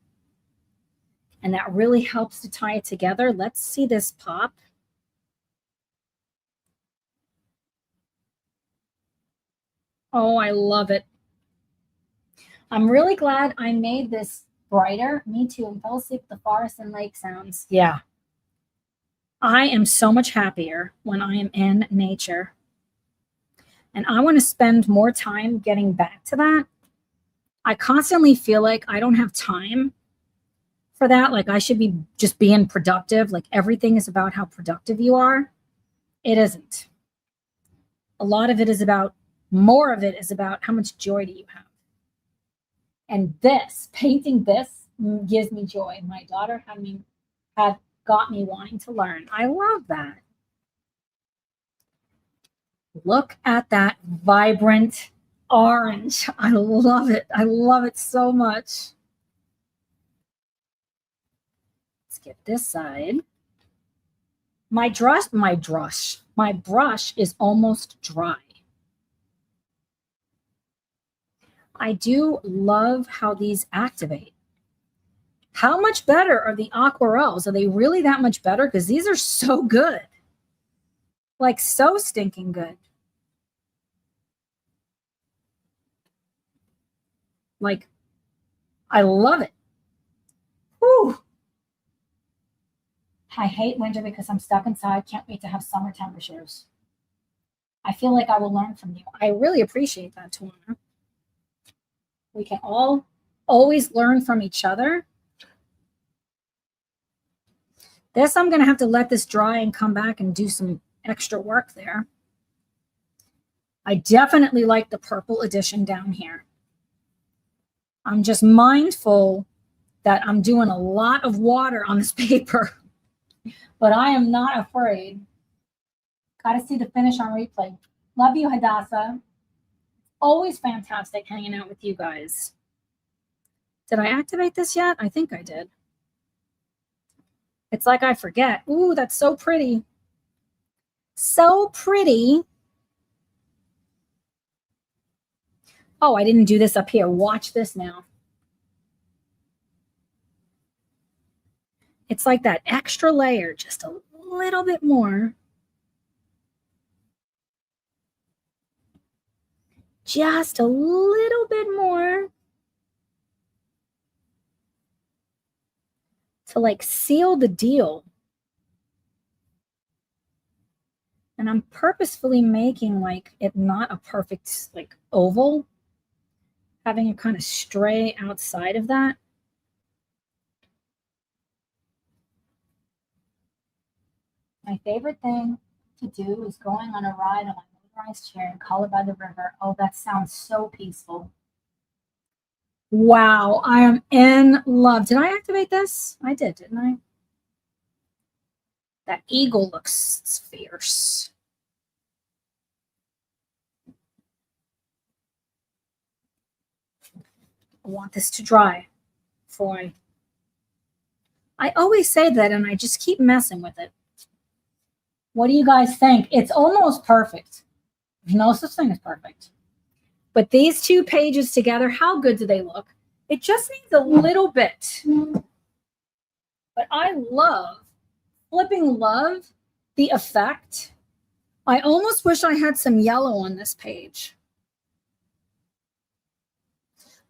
Speaker 1: and that really helps to tie it together. Let's see this pop. Oh, I love it. I'm really glad I made this brighter. Me too. And fell asleep with the forest and lake sounds. Yeah. I am so much happier when I am in nature. And I want to spend more time getting back to that. I constantly feel like I don't have time for that. Like I should be just being productive. Like everything is about how productive you are. It isn't. A lot of it is about, more of it is about how much joy do you have. And this, painting this gives me joy. My daughter had got me wanting to learn. I love that. Look at that vibrant orange. I love it. I love it so much. Let's get this side. My brush is almost dry. I do love how these activate. How much better are the aquarelles? Are they really that much better? Because these are so good. Like so stinking good. Like, I love it. Whew. I hate winter because I'm stuck inside. Can't wait to have summer temperatures. I feel like I will learn from you. I really appreciate that, Tawana. We can all always learn from each other. This, I'm going to have to let this dry and come back and do some extra work there. I definitely like the purple addition down here. I'm just mindful that I'm doing a lot of water on this paper, but I am not afraid. Got to see the finish on replay. Love you, Hadassah. Always fantastic hanging out with you guys. Did I activate this yet? I think I did. It's like I forget. Ooh, that's so pretty. So pretty. Oh, I didn't do this up here. Watch this now. It's like that extra layer, just a little bit more. Just a little bit more. To like seal the deal. And I'm purposefully making like it not a perfect like oval. Having it kind of stray outside of that. My favorite thing to do is going on a ride on my motorized chair and color by the river. Oh, that sounds so peaceful. Wow, I am in love. Did I activate this? I did, didn't I? That eagle looks fierce. I want this to dry before I always say that and I just keep messing with it. What do you guys think? It's almost perfect. There's no such thing as perfect. But these two pages together, how good do they look? It just needs a little bit. But I flipping love the effect. I almost wish I had some yellow on this page.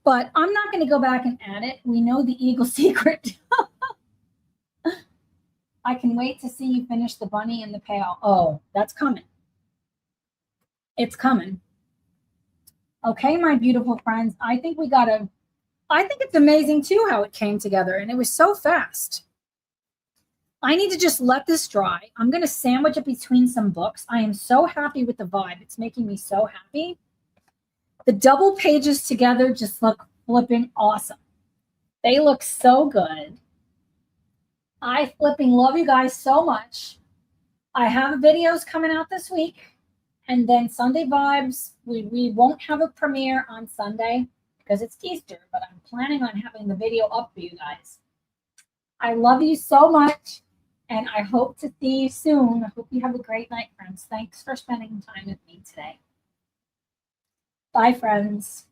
Speaker 1: But I'm not going to go back and add it. We know the eagle secret. I can wait to see you finish the bunny and the pail. Oh, that's coming. It's coming. Okay, my beautiful friends. I think it's amazing too how it came together, and it was so fast. I need to just let this dry. I'm going to sandwich it between some books. I am so happy with the vibe. It's making me so happy. The double pages together just look flipping awesome. They look so good. I flipping love you guys so much. I have videos coming out this week. And then Sunday Vibes, we won't have a premiere on Sunday because it's Easter, but I'm planning on having the video up for you guys. I love you so much, and I hope to see you soon. I hope you have a great night, friends. Thanks for spending time with me today. Bye, friends.